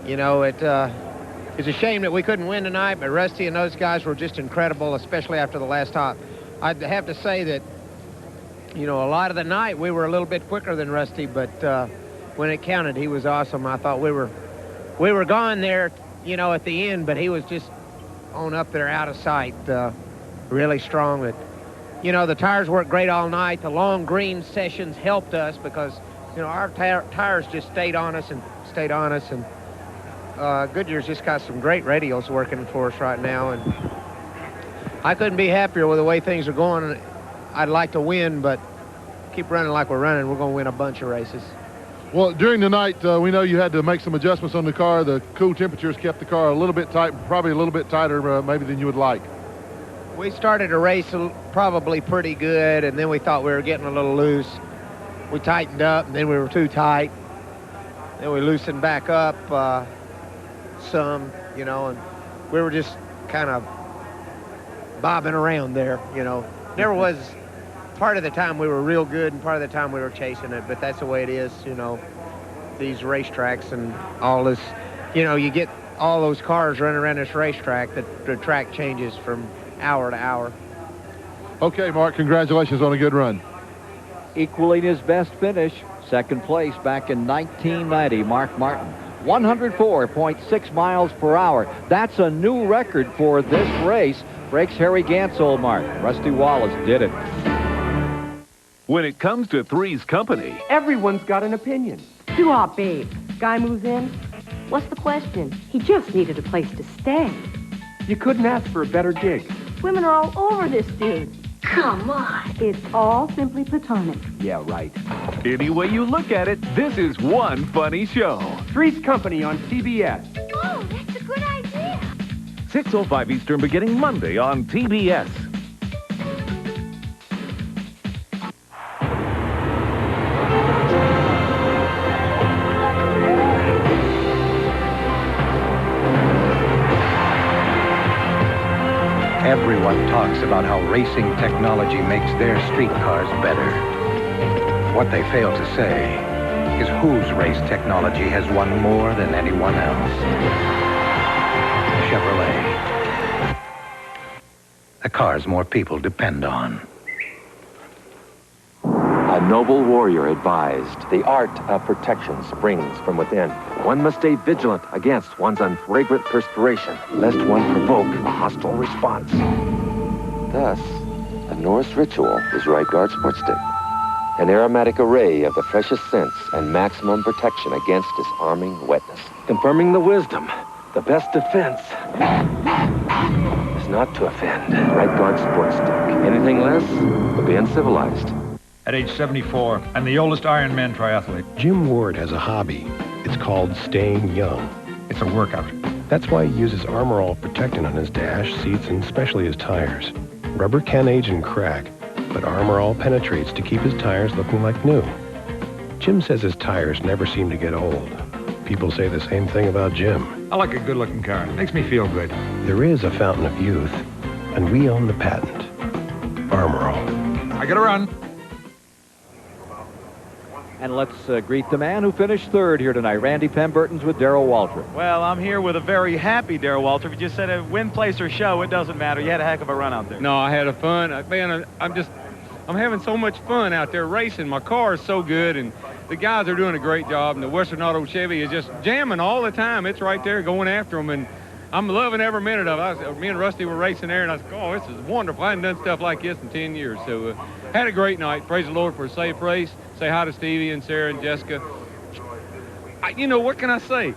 You know, it's a shame that we couldn't win tonight, but Rusty and those guys were just incredible, especially after the last top. I'd have to say that, you know, a lot of the night we were a little bit quicker than Rusty, but when it counted, he was awesome. I thought we were gone there, you know, at the end, but he was just on up there out of sight, really strong. But, you know, the tires worked great all night. The long green sessions helped us because, you know, our tires just stayed on us. And Goodyear's just got some great radials working for us right now, and I couldn't be happier with the way things are going. I'd like to win, but keep running like we're running, we're going to win a bunch of races. Well, during the night, we know you had to make some adjustments on the car. The cool temperatures kept the car a little bit tight, probably a little bit tighter maybe than you would like. We started a race probably pretty good, and then we thought we were getting a little loose. We tightened up, and then we were too tight. Then we loosened back up some, you know, and we were just kind of bobbing around there, you know. Never was, part of the time we were real good, and part of the time we were chasing it, but that's the way it is, you know, these racetracks and all this, you know, you get all those cars running around this racetrack, the track changes from hour to hour. Okay, Mark, congratulations on a good run. Equaling his best finish, second place back in 1990, Mark Martin. 104.6 miles per hour. That's a new record for this race. Breaks Harry Gant's old mark. Rusty Wallace did it. When it comes to Three's Company, everyone's got an opinion. Too hot, babe. Guy moves in. What's the question? He just needed a place to stay. You couldn't ask for a better gig. Women are all over this dude. Come on. It's all simply platonic. Yeah, right. any way you look at it, this is one funny show. Three's Company on TBS. Oh, that's a good idea. 6:05 Eastern beginning Monday on TBS. Everyone talks about how racing technology makes their street cars better. What they fail to say is whose race technology has won more than anyone else. Chevrolet. The cars more people depend on. A noble warrior advised, the art of protection springs from within. One must stay vigilant against one's unfragrant perspiration, lest one provoke a hostile response. Thus, a Norse ritual is Right Guard Sport Stick, an aromatic array of the freshest scents and maximum protection against disarming wetness. Confirming the wisdom, the best defense is not to offend. Right Guard Sport Stick. Anything less would be uncivilized. At age 74, I'm the oldest Ironman triathlete. Jim Ward has a hobby. It's called staying young. It's a workout. That's why he uses Armor All protectant on his dash, seats, and especially his tires. Rubber can age and crack, but Armor All penetrates to keep his tires looking like new. Jim says his tires never seem to get old. People say the same thing about Jim. I like a good-looking car. It makes me feel good. There is a fountain of youth, and we own the patent. Armor All. I gotta run. And let's greet the man who finished third here tonight. Randy Pemberton's with Darrell Waltrip. Well, I'm here with a very happy Darrell Waltrip. You just said a win, place, or show. It doesn't matter. You had a heck of a run out there. No, I had a fun. Man, I'm having so much fun out there racing. My car is so good, and the guys are doing a great job. And the Western Auto Chevy is just jamming all the time. It's right there going after them, and I'm loving every minute of it. Me and Rusty were racing there, and I said, oh, this is wonderful. I hadn't done stuff like this in 10 years. So had a great night. Praise the Lord for a safe race. Say hi to Stevie and Sarah and Jessica. You know, what can I say?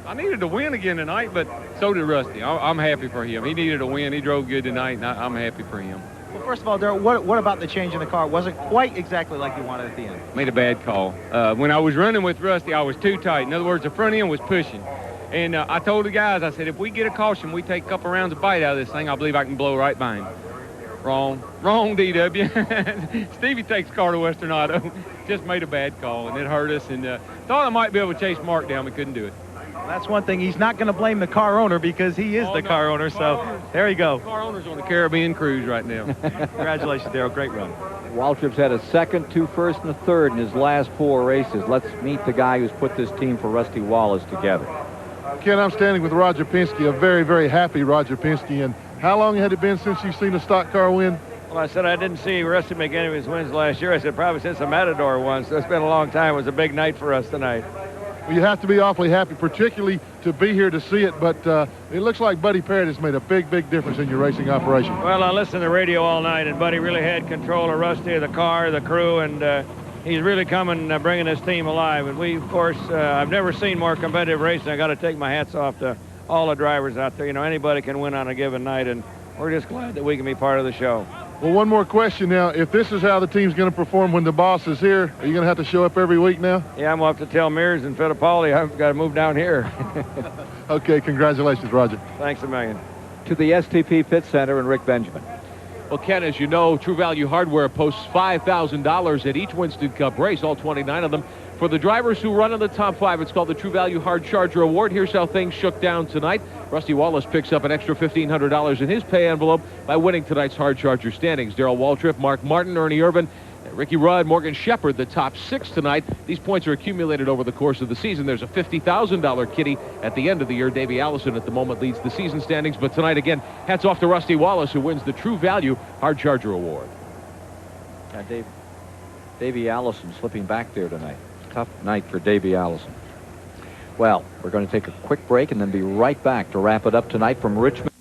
I needed to win again tonight, but so did Rusty. I'm happy for him. He needed a win. He drove good tonight, and I'm happy for him. Well, first of all, Darrell, what about the change in the car? Wasn't quite exactly like you wanted at the end. Made a bad call. When I was running with Rusty, I was too tight. In other words, the front end was pushing. And I told the guys, I said, if we get a caution, we take a couple rounds of bite out of this thing, I believe I can blow right by him. Wrong, DW. Stevie takes the car to Western Auto. Just made a bad call, and it hurt us. And thought I might be able to chase Mark down, but couldn't do it. Well, that's one thing. He's not going to blame the car owner because he is the car owner. So there you go. Car owner's on the Caribbean cruise right now. Congratulations, Darrell. Great run. Waltrip's had a second, 2 first, and a third in his last 4 races. Let's meet the guy who's put this team for Rusty Wallace together. Ken, I'm standing with Roger Penske, a very, very happy Roger Penske. And how long had it been since you've seen a stock car win? Well, I said I didn't see Rusty make any of his wins last year. I said probably since the Matador won, so it's been a long time. It was a big night for us tonight. Well, you have to be awfully happy, particularly to be here to see it, but it looks like Buddy Parrott has made a big, big difference in your racing operation. Well, I listened to the radio all night, and Buddy really had control of Rusty, the car, the crew, and he's really coming, bringing this team alive. And we, of course, I've never seen more competitive racing. I got to take my hats off to all the drivers out there. You know, anybody can win on a given night, and we're just glad that we can be part of the show. Well, one more question now. If this is how the team's going to perform when the boss is here, are you going to have to show up every week now? Yeah, I'm going to have to tell Mears and Fittipaldi I've got to move down here. Okay, congratulations, Roger. Thanks a million. To the STP Pit Center and Rick Benjamin. Well, Ken, as you know, True Value Hardware posts $5,000 at each Winston Cup race, all 29 of them. For the drivers who run in the top 5, it's called the True Value Hard Charger Award. Here's how things shook down tonight. Rusty Wallace picks up an extra $1,500 in his pay envelope by winning tonight's Hard Charger standings. Darrell Waltrip, Mark Martin, Ernie Irvin, Ricky Rudd, Morgan Shepherd, the top 6 tonight. These points are accumulated over the course of the season. There's a $50,000 kitty at the end of the year. Davey Allison at the moment leads the season standings. But tonight, again, hats off to Rusty Wallace, who wins the True Value Hard Charger Award. Yeah, Davey Allison slipping back there tonight. Tough night for Davey Allison. Well, we're going to take a quick break and then be right back to wrap it up tonight from Richmond.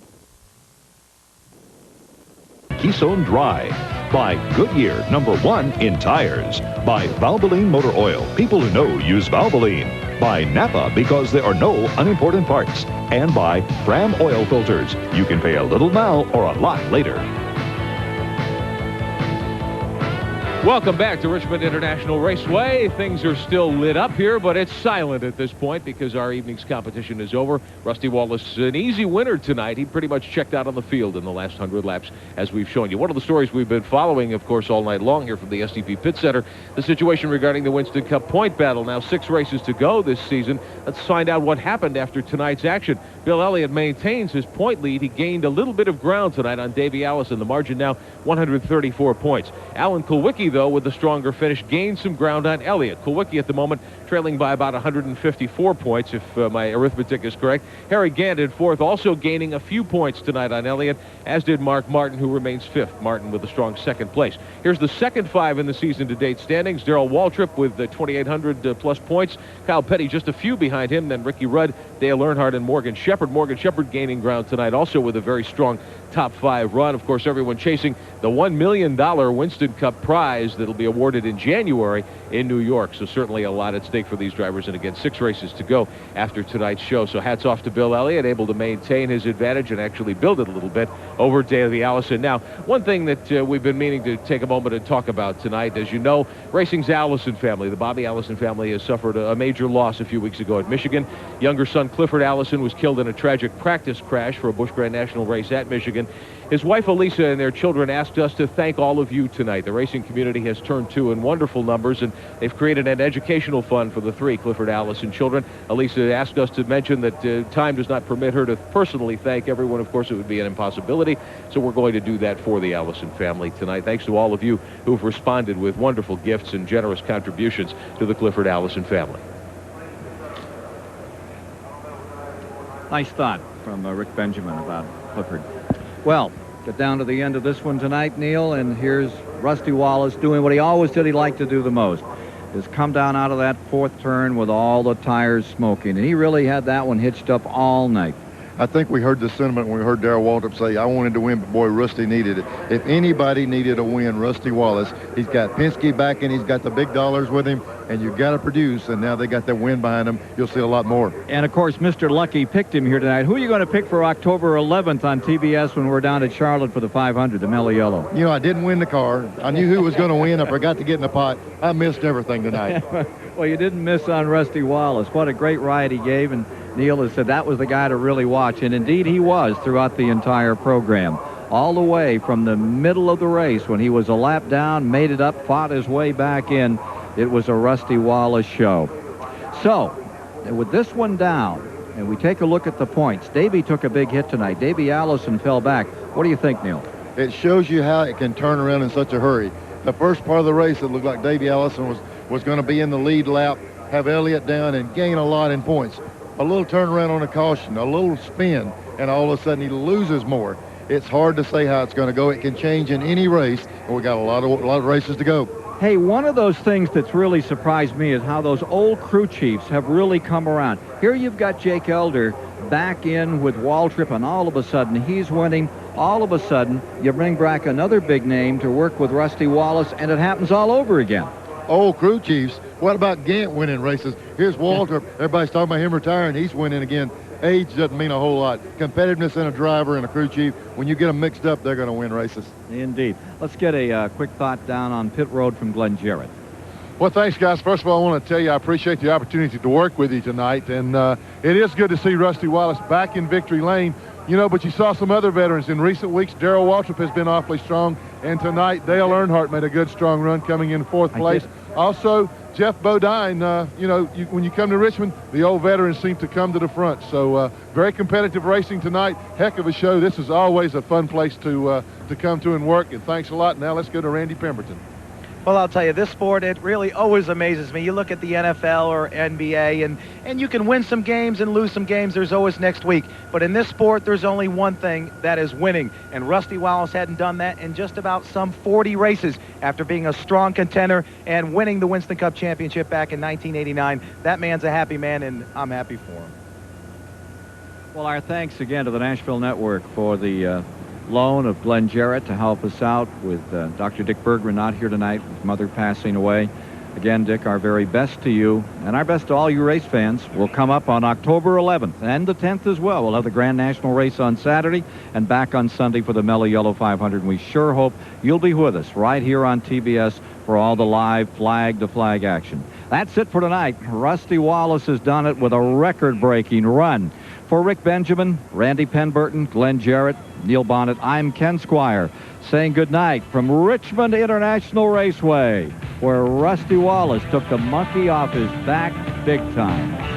Keystone Dry. By Goodyear, #1 in tires. By Valvoline Motor Oil. People who know use Valvoline. By Napa, because there are no unimportant parts. And by Fram Oil Filters. You can pay a little now or a lot later. Welcome back to Richmond International Raceway. Things are still lit up here, but it's silent at this point because our evening's competition is over. Rusty Wallace, an easy winner tonight. He pretty much checked out on the field in the last 100 laps, as we've shown you. One of the stories we've been following, of course, all night long here from the STP Pit Center, the situation regarding the Winston Cup point battle. Now 6 races to go this season. Let's find out what happened after tonight's action. Bill Elliott maintains his point lead. He gained a little bit of ground tonight on Davey Allison. The margin now 134 points. Alan Kulwicki, though, with the stronger finish, gained some ground on Elliott. Kulwicki at the moment trailing by about 154 points, if my arithmetic is correct. Harry Gant in 4th, also gaining a few points tonight on Elliott, as did Mark Martin, who remains 5th. Martin with a strong 2nd place. Here's the second 5 in the season-to-date standings. Darrell Waltrip with 2,800-plus points. Kyle Petty just a few behind him. Then Ricky Rudd, Dale Earnhardt, and Morgan Shepherd. Morgan Shepherd gaining ground tonight, also with a very strong top 5 run. Of course, everyone chasing the $1 million Winston Cup prize that'll be awarded in January in New York. So certainly a lot at stake for these drivers. And again, 6 races to go after tonight's show. So hats off to Bill Elliott, able to maintain his advantage and actually build it a little bit over Davey Allison. Now, one thing that we've been meaning to take a moment and talk about tonight, as you know, racing's Allison family, the Bobby Allison family, has suffered a major loss a few weeks ago at Michigan. Younger son Clifford Allison was killed in a tragic practice crash for a Busch Grand National race at Michigan. His wife Elisa and their children asked us to thank all of you tonight. The racing community has turned to in wonderful numbers, and they've created an educational fund for the 3 Clifford Allison children. Elisa asked us to mention that time does not permit her to personally thank everyone. Of course, it would be an impossibility, so we're going to do that for the Allison family tonight. Thanks to all of you who've responded with wonderful gifts and generous contributions to the Clifford Allison family. Nice thought from Rick Benjamin about Clifford. Well, get down to the end of this one tonight, Neil, and here's Rusty Wallace doing what he always did he liked to do the most, is come down out of that 4th turn with all the tires smoking, and he really had that one hitched up all night. I think we heard the sentiment when we heard Darrell Waltrip say, I wanted to win, but boy, Rusty needed it. If anybody needed a win, Rusty Wallace. He's got Penske back in, he's got the big dollars with him, and you've got to produce, and now they got that win behind them. You'll see a lot more. And, of course, Mr. Lucky picked him here tonight. Who are you going to pick for October 11th on TBS when we're down at Charlotte for the 500, the Mellow Yellow? You know, I didn't win the car. I knew who was going to win. I forgot to get in the pot. I missed everything tonight. Well, you didn't miss on Rusty Wallace. What a great ride he gave, and Neil has said that was the guy to really watch, and indeed he was throughout the entire program. All the way from the middle of the race when he was a lap down, made it up, fought his way back in. It was a Rusty Wallace show. So, with this one down, and we take a look at the points, Davey took a big hit tonight. Davey Allison fell back. What do you think, Neil? It shows you how it can turn around in such a hurry. The first part of the race, it looked like Davey Allison was going to be in the lead lap, have Elliott down, and gain a lot in points. A little turnaround on a caution, a little spin, and all of a sudden he loses more. It's hard to say how it's going to go. It can change in any race, and we got a lot of races to go. Hey, one of those things that's really surprised me is how those old crew chiefs have really come around. Here you've got Jake Elder back in with Waltrip, and all of a sudden he's winning. All of a sudden you bring back another big name to work with Rusty Wallace, and it happens all over again. Old crew chiefs. What about Gant winning races? Here's Waltrip. Everybody's talking about him retiring. He's winning again. age doesn't mean a whole lot. Competitiveness in a driver and a crew chief, when you get them mixed up, they're going to win races. Indeed. Let's get a quick thought down on pit road from Glenn Jarrett. Well, thanks, guys. First of all, I want to tell you I appreciate the opportunity to work with you tonight, and it is good to see Rusty Wallace back in victory lane. You know, but you saw some other veterans in recent weeks. Darrell Waltrip has been awfully strong, and tonight Dale Earnhardt made a good, strong run coming in 4th place. Also, Jeff Bodine, when you come to Richmond, the old veterans seem to come to the front. So very competitive racing tonight. Heck of a show. This is always a fun place to come to and work, and thanks a lot. Now let's go to Randy Pemberton. Well, I'll tell you, this sport, it really always amazes me. You look at the NFL or NBA, and you can win some games and lose some games. There's always next week. But in this sport, there's only one thing, that is winning. And Rusty Wallace hadn't done that in just about some 40 races after being a strong contender and winning the Winston Cup Championship back in 1989. That man's a happy man, and I'm happy for him. Well, our thanks again to the Nashville Network for the loan of Glenn Jarrett to help us out with Dr. Dick Bergman not here tonight, with mother passing away. Again, Dick, our very best to you, and our best to all you race fans. We'll come up on October 11th and the 10th as well. We'll have the Grand National race on Saturday and back on Sunday for the Mellow Yellow 500. And we sure hope you'll be with us right here on TBS for all the live flag-to-flag action. That's it for tonight. Rusty Wallace has done it with a record-breaking run. For Rick Benjamin, Randy Penberton, Glenn Jarrett, Neil Bonnet, I'm Ken Squire, saying goodnight from Richmond International Raceway, where Rusty Wallace took the monkey off his back big time.